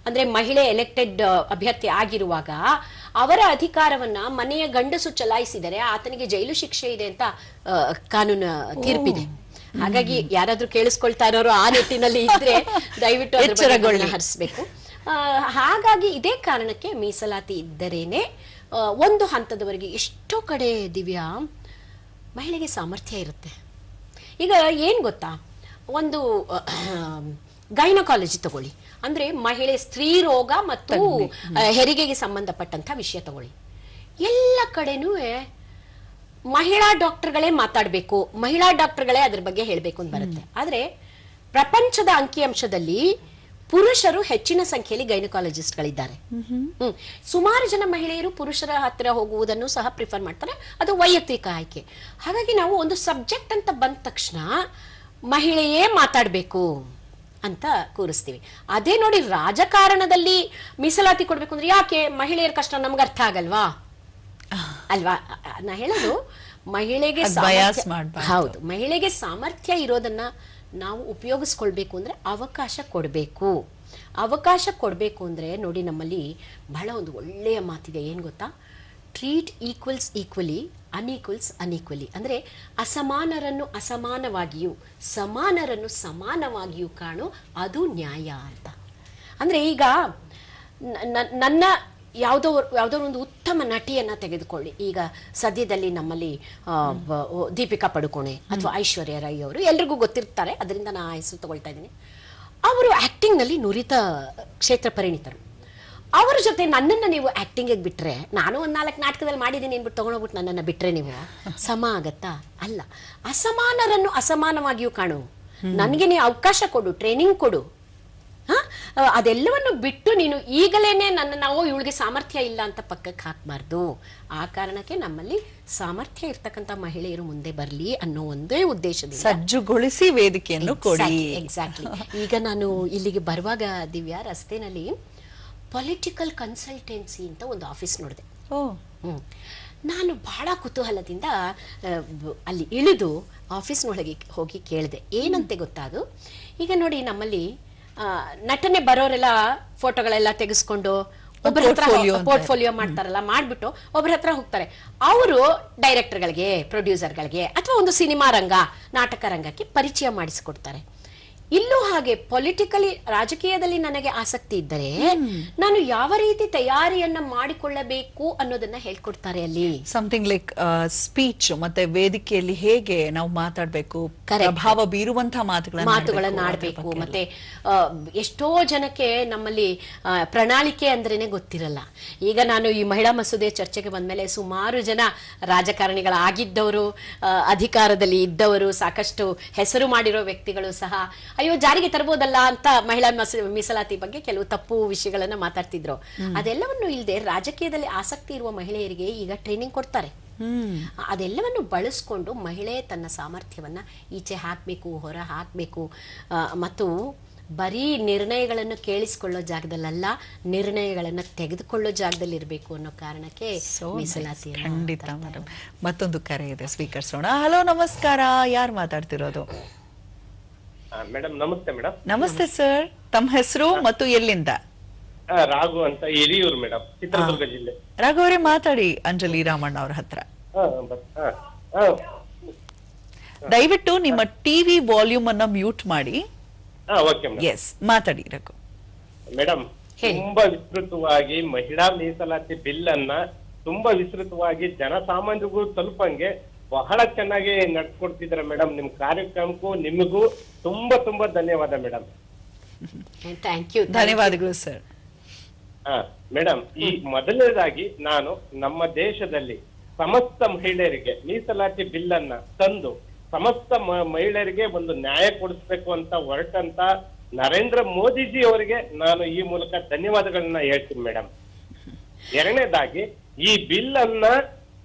ಅಂದ್ರೆ ಮಹಿಳೆ ಎಲೆಕ್ಟೆಡ್ ಅಭ್ಯರ್ಥಿ ಆಗಿರುವಾಗ ಅವರ ಅಧಿಕಾರವನ್ನ ಮನೆಯ ಗಂಡಸು ಚಲಾಯಿಸಿದರೆ ಆತನಿಗೆ ಜೈಲು ಶಿಕ್ಷೆ ಇದೆ ಅಂತ ಕಾನೂನು ತೀರ್ಪಿದೆ. ಹಾಗಾಗಿ ಯಾರಾದ್ರೂ ಕೇಳಿಸ್ಕೊಳ್ತಾ ಇರೋರು ಆ ನಿಟ್ಟಿನಲ್ಲಿ ಇದ್ರೆ ದಯವಿಟ್ಟು ಎಚ್ಚರಗೊಳ್ಳಿ ಹರಿಸ್ಬೇಕು. ಹಾಗಾಗಿ ಇದೇ ಕಾರಣಕ್ಕೆ ಮೀಸಲಾತಿ ಇದ್ದರೇನೆ ಒಂದು ಹಂತದವರೆಗೆ ಎಷ್ಟೋ ಕಡೆ ದಿವ್ಯಾ ಮಹಿಳೆಗೆ ಸಾಮರ್ಥ್ಯ ಇರುತ್ತೆ. ಈಗ ಏನ್ ಗೊತ್ತಾ, ಒಂದು ಗೈನಕಾಲಜಿ ತಗೊಳ್ಳಿ, ಅಂದ್ರೆ ಮಹಿಳೆ ಸ್ತ್ರೀ ರೋಗ ಮತ್ತು ಹೆರಿಗೆಗೆ ಸಂಬಂಧಪಟ್ಟಂತ ವಿಷಯ ತಗೊಳ್ಳಿ. ಎಲ್ಲ ಕಡೆನೂ ಮಹಿಳಾ ಡಾಕ್ಟರ್ಗಳೇ ಮಾತಾಡ್ಬೇಕು, ಮಹಿಳಾ ಡಾಕ್ಟರ್ಗಳೇ ಅದ್ರ ಬಗ್ಗೆ ಹೇಳ್ಬೇಕು ಅಂತ ಬರುತ್ತೆ. ಆದ್ರೆ ಪ್ರಪಂಚದ ಅಂಕಿಅಂಶದಲ್ಲಿ ಪುರುಷರು ಹೆಚ್ಚಿನ ಸಂಖ್ಯೆಯಲ್ಲಿ ಗೈನಕಾಲಜಿಸ್ಟ್ಗಳಿದ್ದಾರೆ. ಸುಮಾರು ಜನ ಮಹಿಳೆಯರು ಪುರುಷರ ಹತ್ತಿರ ಹೋಗುವುದನ್ನು ಸಹ ಪ್ರಿಫರ್ ಮಾಡ್ತಾರೆ, ಅದು ವೈಯಕ್ತಿಕ ಆಯ್ಕೆ. ಹಾಗಾಗಿ ನಾವು ಒಂದು ಸಬ್ಜೆಕ್ಟ್ ಅಂತ ಬಂದ ತಕ್ಷಣ ಮಹಿಳೆಯೇ ಮಾತಾಡ್ಬೇಕು ಅಂತ ಕೂರಿಸ್ತೀವಿ. ಅದೇ ನೋಡಿ, ರಾಜಕಾರಣದಲ್ಲಿ ಮೀಸಲಾತಿ ಕೊಡ್ಬೇಕು ಅಂದ್ರೆ ಯಾಕೆ, ಮಹಿಳೆಯರ ಕಷ್ಟ ನಮ್ಗೆ ಅರ್ಥ ಆಗಲ್ವಾ ಅಲ್ವಾ? ನಾ ಹೇಳೋದು ಮಹಿಳೆಗೆ ಹೌದು, ಮಹಿಳೆಗೆ ಸಾಮರ್ಥ್ಯ ಇರೋದನ್ನ ನಾವು ಉಪಯೋಗಿಸ್ಕೊಳ್ಬೇಕು ಅಂದ್ರೆ ಅವಕಾಶ ಕೊಡಬೇಕು. ಅವಕಾಶ ಕೊಡಬೇಕು ಅಂದ್ರೆ ನೋಡಿ, ನಮ್ಮಲ್ಲಿ ಬಹಳ ಒಂದು ಒಳ್ಳೆಯ ಮಾತಿದೆ, ಏನ್ ಗೊತ್ತಾ, ಟ್ರೀಟ್ ಈಕ್ವಲ್ಸ್ ಈಕ್ವಲಿ, ಅನ್ಈಕ್ವಲ್ಸ್ ಅನ್ಈಕ್ವಲಿ. ಅಂದ್ರೆ ಅಸಮಾನರನ್ನು ಅಸಮಾನವಾಗಿಯೂ ಸಮಾನರನ್ನು ಸಮಾನವಾಗಿಯೂ ಕಾಣು, ಅದು ನ್ಯಾಯ ಅಂತ. ಅಂದ್ರೆ ಈಗ ನನ್ನ ಯಾವುದೋ ಒಂದು ಉತ್ತಮ ನಟಿಯನ್ನ ತೆಗೆದುಕೊಳ್ಳಿ. ಈಗ ಸದ್ಯದಲ್ಲಿ ನಮ್ಮಲ್ಲಿ ದೀಪಿಕಾ ಪಡುಕೋಣೆ ಅಥವಾ ಐಶ್ವರ್ಯ ರೈ ಅವರು ಎಲ್ರಿಗೂ ಗೊತ್ತಿರ್ತಾರೆ, ಅದರಿಂದ ನಾ ಹೆಸರು ತಗೊಳ್ತಾ ಇದ್ದೀನಿ. ಅವರು ಆಕ್ಟಿಂಗ್ ನಲ್ಲಿ ನುರಿತ ಕ್ಷೇತ್ರ ಪರಿಣಿತರು. ಅವರ ಜೊತೆ ನನ್ನನ್ನು ನೀವು ಆಕ್ಟಿಂಗ್ ಬಿಟ್ರೆ, ನಾನು ಒಂದ್ 4 ನಾಟಕದಲ್ಲಿ ಮಾಡಿದ್ದೀನಿ ಅನ್ಬಿಟ್ಟು ತಗೊಂಡೋಗ್ಬಿಟ್ಟು ನನ್ನನ್ನು ಬಿಟ್ರೆ ನೀವು ಸಮ ಆಗತ್ತಾ? ಅಲ್ಲ. ಅಸಮಾನರನ್ನು ಅಸಮಾನವಾಗಿಯೂ ಕಾಣು, ನನಗೆ ನೀವು ಅವಕಾಶ ಕೊಡು, ಟ್ರೈನಿಂಗ್ ಕೊಡು. ಅದೆಲ್ಲವನ್ನು ಬಿಟ್ಟು ನೀನು ಈಗಲೇನೆ ನಾವು ಇವಳಿಗೆ ಸಾಮರ್ಥ್ಯ ಇಲ್ಲ ಅಂತ ಪಕ್ಕಕ್ಕೆ ಹಾಕಬಾರ್ದು. ಆ ಕಾರಣಕ್ಕೆ ನಮ್ಮಲ್ಲಿ ಸಾಮರ್ಥ್ಯ ಇರ್ತಕ್ಕಂಥ ಮಹಿಳೆಯರು ಮುಂದೆ ಬರಲಿ ಅನ್ನೋ ಒಂದೇ ಉದ್ದೇಶದಿಂದ ಸಜ್ಜುಗೊಳಿಸಿ ವೇದಿಕೆಯನ್ನು ಕೊಡಿ. ಎಕ್ಸಾಕ್ಟ್ಲಿ. ಈಗ ನಾನು ಇಲ್ಲಿಗೆ ಬರುವಾಗ ದಿವ್ಯಾ, ರಸ್ತೆನಲ್ಲಿ ಪೊಲಿಟಿಕಲ್ ಕನ್ಸಲ್ಟೆನ್ಸಿ ಅಂತ ಒಂದು ಆಫೀಸ್ ನೋಡಿದೆ. ನಾನು ಬಹಳ ಕುತೂಹಲದಿಂದ ಅಲ್ಲಿ ಇಳಿದು ಆಫೀಸ್ನೊಳಗೆ ಹೋಗಿ ಕೇಳಿದೆ, ಏನಂತೆ ಗೊತ್ತಾದು, ಈಗ ನೋಡಿ ನಮ್ಮಲ್ಲಿ ನಟನೆ ಬರೋರೆಲ್ಲ ಫೋಟೋಗಳೆಲ್ಲ ತೆಗೆಸ್ಕೊಂಡು ಒಬ್ಬರ ಹತ್ರ ಪೋರ್ಟ್ಫೋಲಿಯೋ ಮಾಡ್ತಾರಲ್ಲ, ಮಾಡ್ಬಿಟ್ಟು ಒಬ್ಬರ ಹತ್ರ ಹೋಗ್ತಾರೆ. ಅವರು ಡೈರೆಕ್ಟರ್ಗಳಿಗೆ, ಪ್ರೊಡ್ಯೂಸರ್ಗಳಿಗೆ ಅಥವಾ ಒಂದು ಸಿನಿಮಾ ರಂಗ, ನಾಟಕ ರಂಗಕ್ಕೆ ಪರಿಚಯ ಮಾಡಿಸಿಕೊಡ್ತಾರೆ. ಇಲ್ಲೂ ಹಾಗೆ ಪೊಲಿಟಿಕಲಿ, ರಾಜಕೀಯದಲ್ಲಿ ನನಗೆ ಆಸಕ್ತಿ ಇದ್ದರೆ ನಾನು ಯಾವ ರೀತಿ ತಯಾರಿಯನ್ನ ಮಾಡಿಕೊಳ್ಳಬೇಕು ಅನ್ನೋದನ್ನ ಹೇಳ್ಕೊಡ್ತಾರೆ ಅಲ್ಲಿ. ಸಮಥಿಂಗ್ ಲೈಕ್ ಸ್ಪೀಚ್, ಮತ್ತೆ ವೇದಿಕೆಯಲ್ಲಿ ಹೇಗೆ ನಾವು ಮಾತಾಡ್ಬೇಕು, ಪ್ರಭಾವ ಬೀರುವಂತಹ ಮಾತುಗಳನ್ನ ಆಡ್ಬೇಕು. ಮತ್ತೆ ಎಷ್ಟೋ ಜನಕ್ಕೆ ನಮ್ಮಲ್ಲಿ ಪ್ರಣಾಳಿಕೆ ಅಂದ್ರೇನೆ ಗೊತ್ತಿರಲ್ಲ. ಈಗ ನಾನು ಈ ಮಹಿಳಾ ಮಸೂದೆ ಚರ್ಚೆಗೆ ಬಂದ್ಮೇಲೆ ಸುಮಾರು ಜನ ರಾಜಕಾರಣಿಗಳಾಗಿದ್ದವರು, ಅಧಿಕಾರದಲ್ಲಿ ಇದ್ದವರು, ಸಾಕಷ್ಟು ಹೆಸರು ಮಾಡಿರೋ ವ್ಯಕ್ತಿಗಳು ಸಹ ಅಯ್ಯೋ ಜಾರಿಗೆ ತರಬಹುದಲ್ಲ ಅಂತ ಮಹಿಳಾ ಮೀಸಲಾತಿ ಬಗ್ಗೆ ಕೆಲವು ತಪ್ಪು ವಿಷಯಗಳನ್ನ ಮಾತಾಡ್ತಿದ್ರು. ಅದೆಲ್ಲವನ್ನು ಇಲ್ಲದೆ ರಾಜಕೀಯದಲ್ಲಿ ಆಸಕ್ತಿ ಇರುವ ಮಹಿಳೆಯರಿಗೆ ಈಗ ಟ್ರೈನಿಂಗ್ ಕೊಡ್ತಾರೆ. ಅದೆಲ್ಲವನ್ನು ಬಳಸ್ಕೊಂಡು ಮಹಿಳೆ ತನ್ನ ಸಾಮರ್ಥ್ಯವನ್ನ ಈಚೆ ಹಾಕ್ಬೇಕು, ಹೊರ ಹಾಕ್ಬೇಕು. ಮತ್ತು ಬರೀ ನಿರ್ಣಯಗಳನ್ನು ಕೇಳಿಸಿಕೊಳ್ಳೋ ಜಾಗದಲ್ಲ, ನಿರ್ಣಯಗಳನ್ನ ತೆಗೆದುಕೊಳ್ಳೋ ಜಾಗದಲ್ಲಿ ಇರಬೇಕು ಅನ್ನೋ ಕಾರಣಕ್ಕೆ ಮೀಸಲಾತಿ. ಖಂಡಿತ ಮೇಡಮ್. ಮತ್ತೊಂದು ಕರೆ ಇದೆ, ಸ್ವೀಕರಿಸೋಣ. ಹಲೋ, ನಮಸ್ಕಾರ. ಯಾರು ಮಾತಾಡ್ತಿರೋದು? ಮೇಡಮ್ ನಮಸ್ತೆ. ಮೇಡಮ್ ನಮಸ್ತೆ ಸರ್, ತಮ್ಮ ಹೆಸರು ಮತ್ತು ಎಲ್ಲಿಂದ? ರಾಘು ಅಂತ, ಹಿರಿಯೂರು ಮೇಡಮ್, ಚಿತ್ರದುರ್ಗ ಜಿಲ್ಲೆ. ರಾಘು ಅವರೇ ಮಾತಾಡಿ ಅಂಜಲಿ ರಾಮಣ್ಣ ಅವ್ರ ಹತ್ರ. ದಯವಿಟ್ಟು ನಿಮ್ಮ ಟಿವಿ ವಾಲ್ಯೂಮ್ ಅನ್ನ ಮ್ಯೂಟ್ ಮಾಡಿ. ಎಸ್, ಮಾತಾಡಿ ರಾಘು. ಮೇಡಮ್, ತುಂಬಾ ವಿಸ್ತೃತವಾಗಿ ಮಹಿಳಾ ಮೀಸಲಾತಿ ಬಿಲ್ ಅನ್ನ ತುಂಬಾ ವಿಸ್ತೃತವಾಗಿ ಜನಸಾಮಾನ್ಯರಿಗೂ ತಲುಪಂಗೆ ಬಹಳ ಚೆನ್ನಾಗಿ ನಡ್ಸ್ಕೊಡ್ತಿದ್ದಾರೆ ಮೇಡಮ್. ನಿಮ್ ಕಾರ್ಯಕ್ರಮಕ್ಕೂ ನಿಮಗೂ ತುಂಬಾ ತುಂಬಾ ಧನ್ಯವಾದ ಮೇಡಮ್. Thank you. ಧನ್ಯವಾದಗಳು ಸರ್. ಮೇಡಮ್, ಈ ಮೊದಲನೇದಾಗಿ ನಾನು ನಮ್ಮ ದೇಶದಲ್ಲಿ ಸಮಸ್ತ ಮಹಿಳೆಯರಿಗೆ ಮೀಸಲಾತಿ ಬಿಲ್ ಅನ್ನ ತಂದು ಸಮಸ್ತ ಮಹಿಳೆಯರಿಗೆ ಒಂದು ನ್ಯಾಯ ಕೊಡಿಸ್ಬೇಕು ಅಂತ ಹೊರಟಂತ ನರೇಂದ್ರ ಮೋದಿಜಿ ಅವರಿಗೆ ನಾನು ಈ ಮೂಲಕ ಧನ್ಯವಾದಗಳನ್ನ ಹೇಳ್ತೀನಿ ಮೇಡಮ್. ಎರಡನೇದಾಗಿ ಈ ಬಿಲ್ ಅನ್ನ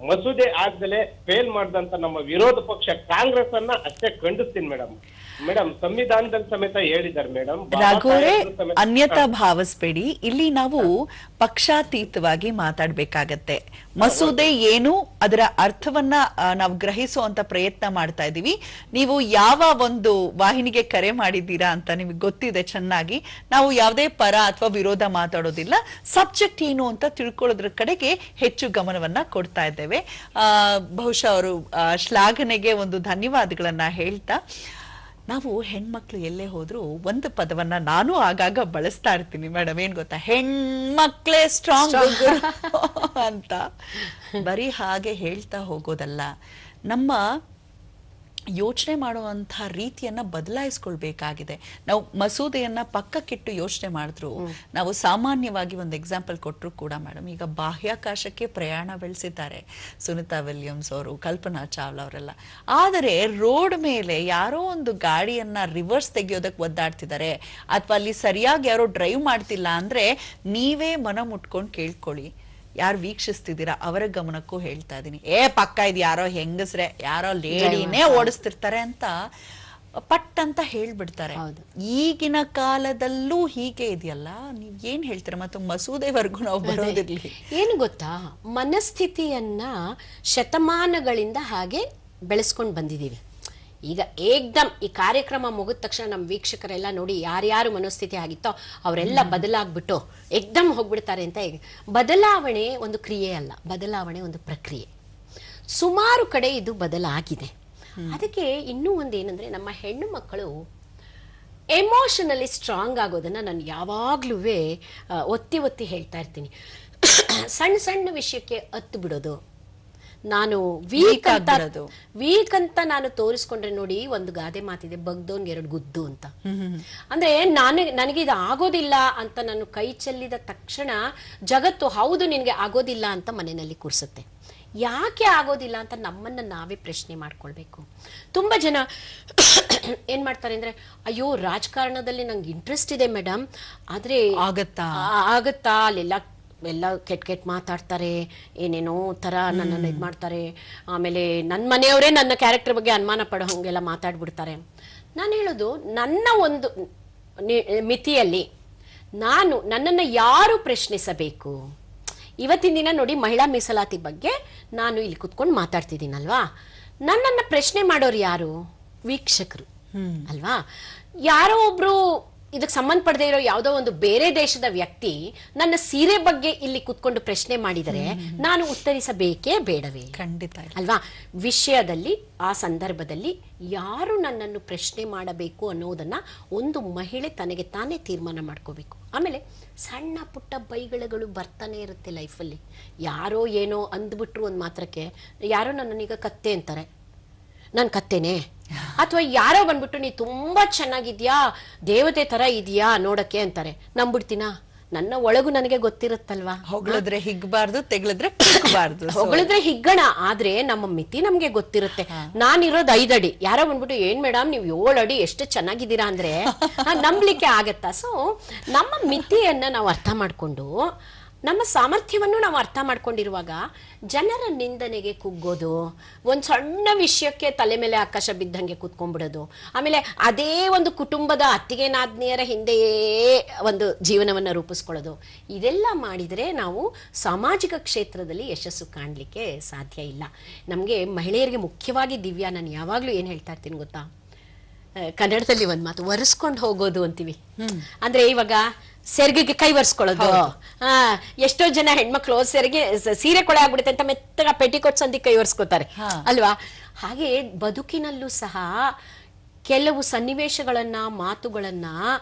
ಮಸೂದೆ ಆಗ್ದಲೆ ಫೇಲ್ ಮಾಡಿದಂತ ನಮ್ಮ ವಿರೋಧ ಪಕ್ಷ ಕಾಂಗ್ರೆಸ್ ಅನ್ನ ಅಷ್ಟೇ ಖಂಡಿಸ್ತೀನಿ ಮೇಡಮ್. ಮೇಡಮ್, ಸಂವಿಧಾನದಲ್ಲಿ ಸಮೇತ ಹೇಳಿದ್ದಾರೆ ಮೇಡಮ್. ರಾಘೋರೆ, ಅನ್ಯತಾ ಭಾವಿಸ್ಬೇಡಿ. ಇಲ್ಲಿ ನಾವು ಪಕ್ಷಾತೀತವಾಗಿ ಮಾತಾಡ್ಬೇಕಾಗತ್ತೆ. ಮಸೂದೆ ಏನು, ಅದರ ಅರ್ಥವನ್ನ ನಾವು ಗ್ರಹಿಸುವಂತ ಪ್ರಯತ್ನ ಮಾಡ್ತಾ ಇದೀವಿ. ನೀವು ಯಾವ ಒಂದು ವಾಹಿನಿಗೆ ಕರೆ ಮಾಡಿದ್ದೀರಾ ಅಂತ ನಿಮಗೆ ಗೊತ್ತಿದೆ ಚೆನ್ನಾಗಿ. ನಾವು ಯಾವುದೇ ಪರ ಅಥವಾ ವಿರೋಧ ಮಾತಾಡೋದಿಲ್ಲ. ಸಬ್ಜೆಕ್ಟ್ ಏನು ಅಂತ ತಿಳ್ಕೊಳ್ಳೋದ್ರ ಕಡೆಗೆ ಹೆಚ್ಚು ಗಮನವನ್ನ ಕೊಡ್ತಾ ಇದ್ದೇವೆ. ಬಹುಶಃ ಅವರು ಶ್ಲಾಘನೆಗೆ ಒಂದು ಧನ್ಯವಾದಗಳನ್ನ ಹೇಳ್ತಾ, ನಾವು ಹೆಣ್ಮಕ್ಳು ಎಲ್ಲೇ ಹೋದ್ರು ಒಂದು ಪದವನ್ನ ನಾನು ಆಗಾಗ ಬಳಸ್ತಾ ಇರ್ತೀನಿ ಮೇಡಮ್. ಏನ್ ಗೊತ್ತಾ, ಹೆಣ್ಮಕ್ಳೇ ಸ್ಟ್ರಾಂಗ್ ಅಂತ. ಬರೀ ಹಾಗೆ ಹೇಳ್ತಾ ಹೋಗೋದಲ್ಲ, ನಮ್ಮ ಯೋಚನೆ ಮಾಡುವಂತಹ ರೀತಿಯನ್ನ ಬದಲಾಯಿಸ್ಕೊಳ್ಬೇಕಾಗಿದೆ. ನಾವು ಮಸೂದೆಯನ್ನ ಪಕ್ಕಕ್ಕಿಟ್ಟು ಯೋಚನೆ ಮಾಡಿದ್ರು, ನಾವು ಸಾಮಾನ್ಯವಾಗಿ ಒಂದು ಎಕ್ಸಾಂಪಲ್ ಕೊಟ್ಟರು ಕೂಡ ಮೇಡಮ್, ಈಗ ಬಾಹ್ಯಾಕಾಶಕ್ಕೆ ಪ್ರಯಾಣ ಬೆಳೆಸಿದ್ದಾರೆ ಸುನಿತಾ ವಿಲಿಯಮ್ಸ್ ಅವರು, ಕಲ್ಪನಾ ಚಾವ್ಲಾ ಅವರೆಲ್ಲ. ಆದರೆ ರೋಡ್ ಮೇಲೆ ಯಾರೋ ಒಂದು ಗಾಡಿಯನ್ನ ರಿವರ್ಸ್ ತೆಗೆಯೋದಕ್ಕೆ ಒದ್ದಾಡ್ತಿದ್ದಾರೆ, ಅಥವಾ ಅಲ್ಲಿ ಸರಿಯಾಗಿ ಯಾರೋ ಡ್ರೈವ್ ಮಾಡ್ತಿಲ್ಲ ಅಂದ್ರೆ ನೀವೇ ಮನ ಮುಟ್ಕೊಂಡು ಕೇಳ್ಕೊಳ್ಳಿ. ಯಾರು ವೀಕ್ಷಿಸ್ತಿದ್ದೀರಾ ಅವರ ಗಮನಕ್ಕೂ ಹೇಳ್ತಾ ಇದೀನಿ. ಪಕ್ಕ ಇದು ಯಾರೋ ಹೆಂಗಸ್ರೆ, ಯಾರೋ ಲೇಡಿನೇ ಓಡಿಸ್ತಿರ್ತಾರೆ ಅಂತ ಪಟ್ ಅಂತ ಹೇಳ್ಬಿಡ್ತಾರೆ. ಈಗಿನ ಕಾಲದಲ್ಲೂ ಹೀಗೆ ಇದೆಯಲ್ಲ, ನೀವ್ ಏನ್ ಹೇಳ್ತೀರಾ? ಮತ್ತು ಮಸೂದೆವರೆಗೂ ನಾವು ಬರೋದಿರ್ಲಿ. ಏನು ಗೊತ್ತಾ, ಮನಸ್ಥಿತಿಯನ್ನ ಶತಮಾನಗಳಿಂದ ಹಾಗೆ ಬೆಳೆಸ್ಕೊಂಡು ಬಂದಿದ್ದೀವಿ. ಈಗ ಏಕ್ದಮ್ ಈ ಕಾರ್ಯಕ್ರಮ ಮುಗಿದ ತಕ್ಷಣ ನಮ್ಮ ವೀಕ್ಷಕರೆಲ್ಲ ನೋಡಿ ಯಾರ್ಯಾರು ಮನಸ್ಥಿತಿ ಆಗಿತ್ತೋ ಅವರೆಲ್ಲ ಬದಲಾಗ್ಬಿಟ್ಟು ಏಕ್ದಮ್ ಹೋಗ್ಬಿಡ್ತಾರೆ ಅಂತ. ಬದಲಾವಣೆ ಒಂದು ಕ್ರಿಯೆ ಅಲ್ಲ, ಬದಲಾವಣೆ ಒಂದು ಪ್ರಕ್ರಿಯೆ. ಸುಮಾರು ಕಡೆ ಇದು ಬದಲಾಗಿದೆ. ಅದಕ್ಕೆ ಇನ್ನೂ ಒಂದೇನಂದ್ರೆ, ನಮ್ಮ ಹೆಣ್ಣು ಮಕ್ಕಳು ಎಮೋಷನಲಿ ಸ್ಟ್ರಾಂಗ್ ಆಗೋದನ್ನ ನಾನು ಯಾವಾಗ್ಲೂ ಒತ್ತಿ ಒತ್ತಿ ಹೇಳ್ತಾ ಇರ್ತೀನಿ. ಸಣ್ಣ ಸಣ್ಣ ವಿಷಯಕ್ಕೆ ಹತ್ತು ಬಿಡೋದು, ನಾನು ವೀಕ್ ಅಂತ ನಾನು ತೋರಿಸ್ಕೊಂಡ್ರೆ ನೋಡಿ, ಒಂದು ಗಾದೆ ಮಾತಿದೆ, ಬಗ್ದೋನ್ಗೆ ಎರಡು ಗುದ್ದು ಅಂತ. ಅಂದ್ರೆ ನನಗೆ ಇದು ಆಗೋದಿಲ್ಲ ಅಂತ ನಾನು ಕೈ ಚೆಲ್ಲಿದ ತಕ್ಷಣ ಜಗತ್ತು ಹೌದು ನಿನ್ಗೆ ಆಗೋದಿಲ್ಲ ಅಂತ ಮನೆಯಲ್ಲಿ ಕೂರ್ಸುತ್ತೆ. ಯಾಕೆ ಆಗೋದಿಲ್ಲ ಅಂತ ನಮ್ಮನ್ನ ನಾವೇ ಪ್ರಶ್ನೆ ಮಾಡ್ಕೊಳ್ಬೇಕು. ತುಂಬಾ ಜನ ಏನ್ ಮಾಡ್ತಾರೆ ಅಂದ್ರೆ, ಅಯ್ಯೋ ರಾಜಕಾರಣದಲ್ಲಿ ನಂಗೆ ಇಂಟ್ರೆಸ್ಟ್ ಇದೆ ಮೇಡಮ್, ಆದ್ರೆ ಆಗತ್ತಾ ಅಲ್ಲೆಲ್ಲ ಎಲ್ಲ ಕೆಟ್ಟ ಮಾತಾಡ್ತಾರೆ, ಏನೇನೋ ಥರ ನನ್ನನ್ನು ಇದು ಮಾಡ್ತಾರೆ, ಆಮೇಲೆ ನನ್ನ ಮನೆಯವರೇ ನನ್ನ ಕ್ಯಾರೆಕ್ಟರ್ ಬಗ್ಗೆ ಅನುಮಾನ ಪಡೋ ಹಂಗೆಲ್ಲ ಮಾತಾಡ್ಬಿಡ್ತಾರೆ. ನಾನು ಹೇಳೋದು, ನನ್ನ ಒಂದು ಮಿತಿಯಲ್ಲಿ ನನ್ನನ್ನು ಯಾರು ಪ್ರಶ್ನಿಸಬೇಕು? ಇವತ್ತಿನ ದಿನ ನೋಡಿ, ಮಹಿಳಾ ಮೀಸಲಾತಿ ಬಗ್ಗೆ ನಾನು ಇಲ್ಲಿ ಕುತ್ಕೊಂಡು ಮಾತಾಡ್ತಿದ್ದೀನಲ್ವಾ, ನನ್ನನ್ನು ಪ್ರಶ್ನೆ ಮಾಡೋರು ಯಾರು? ವೀಕ್ಷಕರು ಅಲ್ವಾ? ಯಾರೋ ಒಬ್ರು ಇದಕ್ಕೆ ಸಂಬಂಧಪಡದೇ ಇರೋ ಯಾವುದೋ ಒಂದು ಬೇರೆ ದೇಶದ ವ್ಯಕ್ತಿ ನನ್ನ ಸೀರೆ ಬಗ್ಗೆ ಇಲ್ಲಿ ಕುತ್ಕೊಂಡು ಪ್ರಶ್ನೆ ಮಾಡಿದರೆ ನಾನು ಉತ್ತರಿಸಬೇಕೇ ಬೇಡವೇ? ಖಂಡಿತ ಅಲ್ವಾ? ವಿಷಯದಲ್ಲಿ ಆ ಸಂದರ್ಭದಲ್ಲಿ ಯಾರು ನನ್ನನ್ನು ಪ್ರಶ್ನೆ ಮಾಡಬೇಕು ಅನ್ನೋದನ್ನ ಒಂದು ಮಹಿಳೆ ತನಗೆ ತಾನೇ ತೀರ್ಮಾನ ಮಾಡ್ಕೋಬೇಕು. ಆಮೇಲೆ ಸಣ್ಣ ಪುಟ್ಟ ಬೈಗಳಗಳು ಬರ್ತಾನೆ ಇರುತ್ತೆ ಲೈಫಲ್ಲಿ. ಯಾರೋ ಏನೋ ಅಂದ್ಬಿಟ್ರು ಒಂದು ಮಾತ್ರಕ್ಕೆ, ಯಾರೋ ನನ್ನನ್ನೀಗ ಕತ್ತೆ ಅಂತಾರೆ, ನಾನು ಕತ್ತೇನೆ, ಅಥವಾ ಯಾರೋ ಬಂದ್ಬಿಟ್ಟು ನೀ ತುಂಬಾ ಚೆನ್ನಾಗಿದ್ಯಾ, ದೇವತೆ ತರ ಇದೆಯಾ ನೋಡಕ್ಕೆ ಅಂತಾರೆ, ನಂಬಿಡ್ತೀನಾ? ನನ್ನ ಒಳಗು ನನಗೆ ಗೊತ್ತಿರುತ್ತಲ್ವಾ, ಹೊಗಳಿದ್ರೆ ಹಿಗ್ಬಾರ್ದು, ತೆಗಳಿದ್ರೆ ಹಿಗ್ಬಾರ್ದು. ಹೊಗಳಿದ್ರೆ ಹಿಗ್ಗಣ, ಆದ್ರೆ ನಮ್ಮ ಮಿತಿ ನಮ್ಗೆ ಗೊತ್ತಿರುತ್ತೆ. ನಾನಿರೋದು 5 ಅಡಿ, ಯಾರೋ ಬಂದ್ಬಿಟ್ಟು ಏನ್ ಮೇಡಮ್ ನೀವು 7 ಅಡಿ ಎಷ್ಟು ಚೆನ್ನಾಗಿದ್ದೀರಾ ಅಂದ್ರೆ ನಂಬಲಿಕ್ಕೆ ಆಗತ್ತಾ? ಸೊ ನಮ್ಮ ಮಿತಿಯನ್ನ ನಾವು ಅರ್ಥ ಮಾಡ್ಕೊಂಡು, ನಮ್ಮ ಸಾಮರ್ಥ್ಯವನ್ನು ನಾವು ಅರ್ಥ ಮಾಡ್ಕೊಂಡಿರುವಾಗ ಜನರ ನಿಂದನೆಗೆ ಕುಗ್ಗೋದು, ಒಂದು ಸಣ್ಣ ವಿಷಯಕ್ಕೆ ತಲೆ ಮೇಲೆ ಆಕಾಶ ಬಿದ್ದಂಗೆ ಕೂತ್ಕೊಂಡ್ಬಿಡೋದು, ಆಮೇಲೆ ಅದೇ ಒಂದು ಕುಟುಂಬದ ಅತ್ತಿಗೆ ನಾದ್ನಿಯರ ಹಿಂದೆಯೇ ಒಂದು ಜೀವನವನ್ನು ರೂಪಿಸ್ಕೊಳ್ಳೋದು, ಇದೆಲ್ಲ ಮಾಡಿದರೆ ನಾವು ಸಾಮಾಜಿಕ ಕ್ಷೇತ್ರದಲ್ಲಿ ಯಶಸ್ಸು ಕಾಣಲಿಕ್ಕೆ ಸಾಧ್ಯ ಇಲ್ಲ. ನಮಗೆ ಮಹಿಳೆಯರಿಗೆ ಮುಖ್ಯವಾಗಿ ದಿವ್ಯಾ, ನಾನು ಯಾವಾಗಲೂ ಏನು ಹೇಳ್ತಾ ಇರ್ತೀನಿ ಗೊತ್ತಾ, ಕನ್ನಡದಲ್ಲಿ ಒಂದು ಮಾತು, ಒರೆಸ್ಕೊಂಡು ಹೋಗೋದು ಅಂತೀವಿ. ಅಂದ್ರೆ ಇವಾಗ ಸೆರ್ಗಿಗೆ ಕೈ ಒರೆಸ್ಕೊಳ್ಳೋದು. ಎಷ್ಟೋ ಜನ ಹೆಣ್ಮಕ್ಳು ಸೀರೆ ಕೊಳೆ ಆಗ್ಬಿಡುತ್ತೆ ಅಂತ ಮೆತ್ತಗ ಪೆಟಿಕೋಟ್ ಸಂದಿ ಕೈ ಒರೆಸ್ಕೋತಾರೆ ಅಲ್ವಾ? ಹಾಗೆ ಬದುಕಿನಲ್ಲೂ ಸಹ ಕೆಲವು ಸನ್ನಿವೇಶಗಳನ್ನ, ಮಾತುಗಳನ್ನ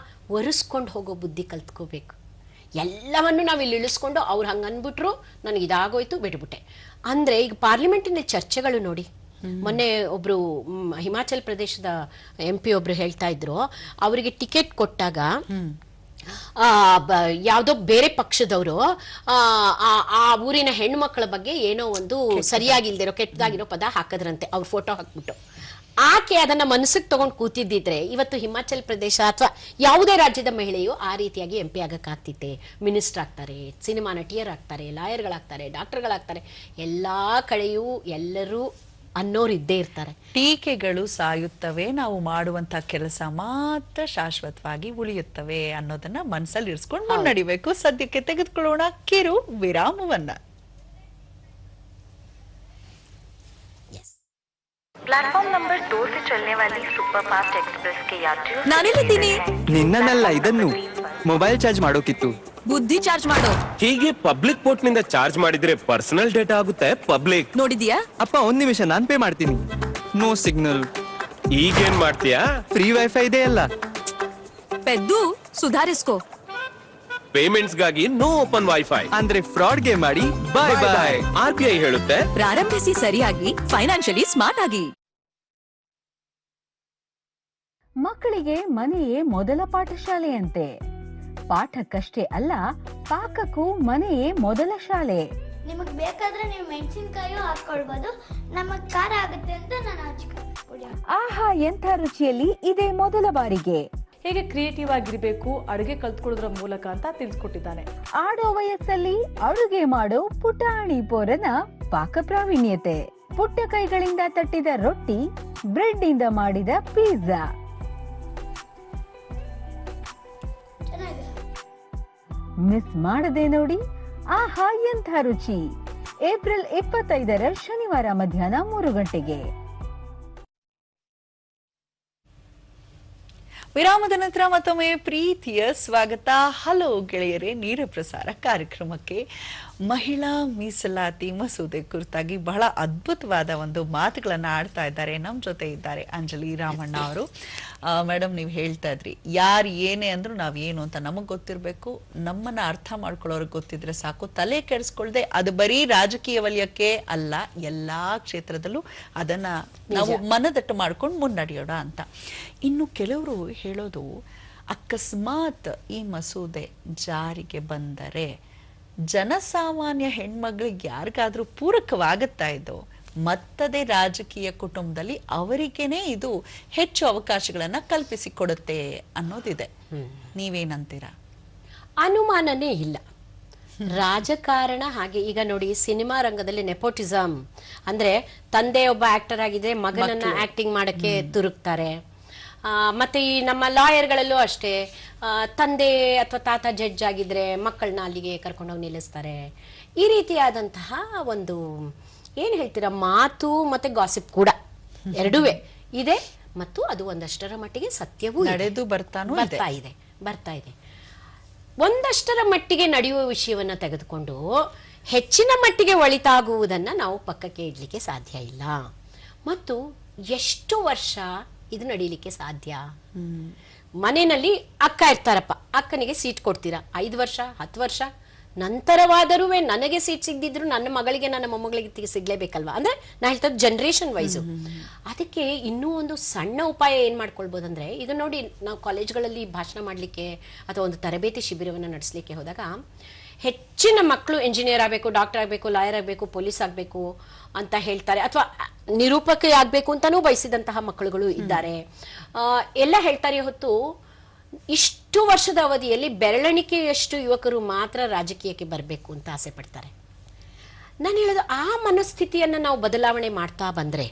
ಒರೆಸ್ಕೊಂಡು ಹೋಗೋ ಬುದ್ಧಿ ಕಲ್ತ್ಕೋಬೇಕು. ಎಲ್ಲವನ್ನು ನಾವು ಇಲ್ಲಿ ಇಳಿಸ್ಕೊಂಡು ಅವ್ರು ಹಂಗ ಅನ್ಬಿಟ್ರು, ನನಗೆ ಇದಾಗೋಯ್ತು ಬಿಟ್ಬಿಟ್ಟೆ ಅಂದ್ರೆ. ಈಗ ಪಾರ್ಲಿಮೆಂಟಿನ ಚರ್ಚೆಗಳು ನೋಡಿ, ಮೊನ್ನೆ ಒಬ್ರು ಹಿಮಾಚಲ್ ಪ್ರದೇಶದ MP ಒಬ್ರು ಹೇಳ್ತಾ ಇದ್ರು, ಅವರಿಗೆ ಟಿಕೆಟ್ ಕೊಟ್ಟಾಗ ಯಾವುದೋ ಬೇರೆ ಪಕ್ಷದವರು ಆ ಊರಿನ ಹೆಣ್ಮಕ್ಳ ಬಗ್ಗೆ ಏನೋ ಒಂದು ಸರಿಯಾಗಿಲ್ದಿರೋ ಕೆಟ್ಟದಾಗಿರೋ ಪದ ಹಾಕದ್ರಂತೆ, ಅವ್ರ ಫೋಟೋ ಹಾಕ್ಬಿಟ್ಟು. ಆಕೆ ಅದನ್ನ ಮನಸ್ಸಿಗೆ ತಗೊಂಡು ಕೂತಿದ್ದಿದ್ರೆ ಇವತ್ತು ಹಿಮಾಚಲ್ ಪ್ರದೇಶ ಅಥವಾ ಯಾವುದೇ ರಾಜ್ಯದ ಮಹಿಳೆಯು ಆ ರೀತಿಯಾಗಿ MP ಆಗಕ್ಕಾಗ್ತಿತ್ತೆ. ಮಿನಿಸ್ಟರ್ ಆಗ್ತಾರೆ, ಸಿನಿಮಾ ನಟಿಯರಾಗ್ತಾರೆ, ಲಾಯರ್ಗಳಾಗ್ತಾರೆ, ಡಾಕ್ಟರ್ಗಳಾಗ್ತಾರೆ. ಎಲ್ಲಾ ಕಡೆಯೂ ಎಲ್ಲರೂ ಅನ್ನೋರು ಇದ್ದೇ ಇರ್ತಾರೆ. ಟೀಕೆಗಳು ಸಾಯುತ್ತವೆ, ನಾವು ಮಾಡುವಂತ ಕೆಲಸ ಮಾತ್ರ ಶಾಶ್ವತವಾಗಿ ಉಳಿಯುತ್ತವೆ ಅನ್ನೋದನ್ನ ಮನಸ್ಸಲ್ಲಿ ಇರಿಸ್ಕೊಂಡು ಮುನ್ನಡಿಬೇಕು. ಸದ್ಯಕ್ಕೆ ತೆಗೆದುಕೊಳ್ಳೋಣ ಕಿರು ವಿರಾಮವನ್ನ. प्लेटफॉर्म नंबर 2 से चलने वाली सुपरफास्ट एक्सप्रेस के यात्रियों ನಾನಿಲ್ಲಿದ್ದೀನಿ. ನಿನ್ನನ್ನಲ್ಲ, ಇದನ್ನು ಮೊಬೈಲ್ ಚಾರ್ಜ್ ಮಾಡೋಕಿತ್ತು. ಬುದ್ಧಿ ಚಾರ್ಜ್ ಮಾಡೋ. ಹೀಗೆ ಪಬ್ಲಿಕ್ ಪೋರ್ಟ್ ನಿಂದ ಚಾರ್ಜ್ ಮಾಡಿದ್ರೆ ಪರ್ಸನಲ್ ಡೇಟಾ ಆಗುತ್ತೆ ಪಬ್ಲಿಕ್. ನೋಡಿದ್ಯಾ? ಅಪ್ಪ, ಒಂದ್ ನಿಮಿಷ, ನಾನ್ ಪೇ ಮಾಡ್ತೀನಿ. No signal. ಈಗೇನ್ ಮಾಡ್ತೀಯಾ? ಫ್ರೀ ವೈಫೈ ಇದೆ ಅಲ್ಲ. ಪೆದ್ದು ಸುಧಾರಿಸ್ಕೋ. ಪೇಮೆಂಟ್ಸ್ ಗಾಗಿ ನೋ ಓಪನ್ ವೈಫೈ ಅಂದ್ರೆ ಫ್ರಾಡ್ ಗೆ ಮಾಡಿ ಬಾಯ್ ಬಾಯ್. RBI ಹೇಳುತ್ತೆ, ಪ್ರಾರಂಭಿಸಿ ಸರಿಯಾಗಿ, ಫೈನಾನ್ಷಿಯಲಿ ಸ್ಮಾರ್ಟ್ ಆಗಿ. ಮಕ್ಕಳಿಗೆ ಮನೆಯೇ ಮೊದಲ ಪಾಠಶಾಲೆಯಂತೆ. ಪಾಠಕ್ಕಷ್ಟೇ ಅಲ್ಲ, ಪಾಕಕ್ಕೂ ಮನೆಯೇ ಮೊದಲ ಶಾಲೆ. ನಿಮಗೆ ಬೇಕಾದ್ರೆ ನೀವು ಮೆಣಸಿನಕಾಯಿಯೂ ಹಾಕೊಳ್ಬಹುದು, ನಮಗ್ ಖಾರ ಆಗುತ್ತೆ ಅಂತ ನಾನು ಹಚ್ಕೊಳ್ತೀನಿ. ಆಹಾ, ಎಂಥ ರುಚಿಯಲ್ಲಿ ಇದೇ ಮೊದಲ ಬಾರಿಗೆ. ಹೇಗೆ ಕ್ರಿಯೇಟಿವ್ ಆಗಿರ್ಬೇಕು ಅಡುಗೆ ಕಲ್ತ್ಕೊಳ್ಳೋದ್ರ ಮೂಲಕ ಅಂತ ತಿಳಿಸ್ಕೊಟ್ಟಿದ್ದಾನೆ. ಆಡೋ ವಯಸ್ಸಲ್ಲಿ ಅಡುಗೆ ಮಾಡೋ ಪುಟಾಣಿ ಪೋರನ ಪಾಕ ಪ್ರಾವೀಣ್ಯತೆ. ಪುಟ್ಟ ಕೈಗಳಿಂದ ತಟ್ಟಿದ ರೊಟ್ಟಿ, ಬ್ರೆಡ್ ಇಂದ ಮಾಡಿದ ಪಿಜ್ಜಾ. ಮಿಸ್ ಮಾಡದೆ ನೋಡಿ, ಆಹಾ ಎಂಥ ರುಚಿ. ಏಪ್ರಿಲ್ 25 ಶನಿವಾರ ಮಧ್ಯಾಹ್ನ 3 ಗಂಟೆಗೆ. ವಿರಾಮದ ನಂತರ ಮತ್ತೊಮ್ಮೆ ಪ್ರೀತಿಯ ಸ್ವಾಗತ. ಹಲೋ ಗೆಳೆಯರೇ, ನೇರ ಪ್ರಸಾರ ಕಾರ್ಯಕ್ರಮಕ್ಕೆ. ಮಹಿಳಾ ಮೀಸಲಾತಿ ಮಸೂದೆ ಕುರಿತಾಗಿ ಬಹಳ ಅದ್ಭುತವಾದ ಒಂದು ಮಾತುಗಳನ್ನ ಆಡ್ತಾ ಇದ್ದಾರೆ. ನಮ್ಮ ಜೊತೆ ಇದ್ದಾರೆ ಅಂಜಲಿ ರಾಮಣ್ಣ ಅವರು. ಮೇಡಮ್, ನೀವು ಹೇಳ್ತಾ ಇದ್ರಿ, ಯಾರು ಏನೇ ಅಂದ್ರೂ ನಾವ್ ಏನು ಅಂತ ನಮಗ್ ಗೊತ್ತಿರ್ಬೇಕು, ನಮ್ಮನ್ನ ಅರ್ಥ ಮಾಡ್ಕೊಳ್ಳೋರ್ಗೆ ಗೊತ್ತಿದ್ರೆ ಸಾಕು, ತಲೆ ಕೆಡಿಸ್ಕೊಳ್ದೆ ಅದು ಬರೀ ರಾಜಕೀಯ ವಲಯಕ್ಕೆ ಅಲ್ಲ, ಎಲ್ಲಾ ಕ್ಷೇತ್ರದಲ್ಲೂ ಅದನ್ನ ನಾವು ಮನದಟ್ಟು ಮಾಡ್ಕೊಂಡು ಮುನ್ನಡೆಯೋಣ ಅಂತ. ಇನ್ನು ಕೆಲವರು ಹೇಳೋದು, ಅಕಸ್ಮಾತ್ ಈ ಮಸೂದೆ ಜಾರಿಗೆ ಬಂದರೆ ಜನಸಾಮಾನ್ಯ ಹೆಣ್ಮಗಳಿಗೆ ಯಾರಿಗಾದ್ರೂ ಪೂರಕವಾಗುತ್ತಾ ಇದು, ಮತ್ತದೇ ರಾಜಕೀಯ ಕುಟುಂಬದಲ್ಲಿ ಅವರಿಗೇನೆ ಇದು ಹೆಚ್ಚು ಅವಕಾಶಗಳನ್ನ ಕಲ್ಪಿಸಿಕೊಡುತ್ತೆ ಅನ್ನೋದಿದೆ. ನೀವೇನಂತೀರಾ? ಅನುಮಾನನೇ ಇಲ್ಲ. ರಾಜಕಾರಣ ಹಾಗೆ. ಈಗ ನೋಡಿ, ಸಿನಿಮಾ ರಂಗದಲ್ಲಿ ನೆಪೋಟಿಸಮ್ ಅಂದ್ರೆ ತಂದೆ ಒಬ್ಬ ಆಕ್ಟರ್ ಆಗಿದ್ರೆ ಮಗನನ್ನ ಆಕ್ಟಿಂಗ್ ಮಾಡಕ್ಕೆ ತುರುಕ್ತಾರೆ. ಮತ್ತೆ ಈ ನಮ್ಮ ಲಾಯರ್ಗಳಲ್ಲೂ ಅಷ್ಟೇ, ತಂದೆ ಅಥವಾ ತಾತ ಜಡ್ಜ್ ಆಗಿದ್ರೆ ಮಕ್ಕಳನ್ನ ಅಲ್ಲಿಗೆ ಕರ್ಕೊಂಡೋಗಿ ನಿಲ್ಲಿಸ್ತಾರೆ. ಈ ರೀತಿಯಾದಂತಹ ಒಂದು ಏನ್ ಹೇಳ್ತೀರಾ, ಮಾತು ಮತ್ತೆ ಗಾಸಿಪ್ ಕೂಡ ಎರಡೂ ಇದೆ. ಮತ್ತು ಅದು ಒಂದಷ್ಟರ ಮಟ್ಟಿಗೆ ಸತ್ಯವೂ ನಡೆದು ಬರ್ತಾ ಇದೆ. ಒಂದಷ್ಟರ ಮಟ್ಟಿಗೆ ನಡೆಯುವ ವಿಷಯವನ್ನ ತೆಗೆದುಕೊಂಡು ಹೆಚ್ಚಿನ ಮಟ್ಟಿಗೆ ಒಳಿತಾಗುವುದನ್ನ ನಾವು ಪಕ್ಕಕ್ಕೆ ಇಡ್ಲಿಕ್ಕೆ ಸಾಧ್ಯ ಇಲ್ಲ. ಮತ್ತು ಎಷ್ಟು ವರ್ಷ ಇದು ನಡೀಲಿಕ್ಕೆ ಸಾಧ್ಯ? ಮನೆಯಲ್ಲಿ ಅಕ್ಕ ಇರ್ತಾರಪ್ಪ, ಅಕ್ಕನಿಗೆ ಸೀಟ್ ಕೊಡ್ತೀರಾ, 5 ವರ್ಷ 10 ವರ್ಷ ನಂತರವಾದರೂ ನನಗೆ ಸೀಟ್ ಸಿಗದಿದ್ರು ನನ್ನ ಮಗಳಿಗೆ ನನ್ನ ಮೊಮ್ಮಗಳಿಗೆ ಸಿಗ್ಲೇಬೇಕಲ್ವಾ? ಅಂದ್ರೆ ನಾ ಹೇಳ್ತದ್ದು ಜನರೇಷನ್ ವೈಸು. ಅದಕ್ಕೆ ಇನ್ನೂ ಒಂದು ಸಣ್ಣ ಉಪಾಯ ಏನ್ ಮಾಡ್ಕೊಳ್ಬೋದಂದ್ರೆ, ಇದು ನೋಡಿ, ನಾವು ಕಾಲೇಜ್ಗಳಲ್ಲಿ ಭಾಷಣ ಮಾಡ್ಲಿಕ್ಕೆ ಅಥವಾ ಒಂದು ತರಬೇತಿ ಶಿಬಿರವನ್ನು ನಡೆಸಲಿಕ್ಕೆ ಹೋದಾಗ ಹೆಚ್ಚಿನ ಮಕ್ಕಳು ಇಂಜಿನಿಯರ್ ಆಗಬೇಕು, ಡಾಕ್ಟರ್ ಆಗಬೇಕು, ಲಾಯರ್ ಆಗಬೇಕು, ಪೊಲೀಸ್ ಆಗಬೇಕು ಅಂತ ಹೇಳ್ತಾರೆ, ಅಥವಾ ನಿರೂಪಕ ಆಗ್ಬೇಕು ಅಂತಾನೂ ಬಯಸಿದಂತಹ ಮಕ್ಕಳುಗಳು ಇದ್ದಾರೆ. ಎಲ್ಲ ಹೇಳ್ತಾರೆ. ಹೊತ್ತು ಇಷ್ಟು ವರ್ಷದ ಅವಧಿಯಲ್ಲಿ ಬೆರಳೆಣಿಕೆಯಷ್ಟು ಯುವಕರು ಮಾತ್ರ ರಾಜಕೀಯಕ್ಕೆ ಬರಬೇಕು ಅಂತ ಆಸೆ ಪಡ್ತಾರೆ. ನಾನು ಹೇಳೋದು, ಆ ಮನಸ್ಥಿತಿಯನ್ನ ನಾವು ಬದಲಾವಣೆ ಮಾಡ್ತಾ ಬಂದ್ರೆ,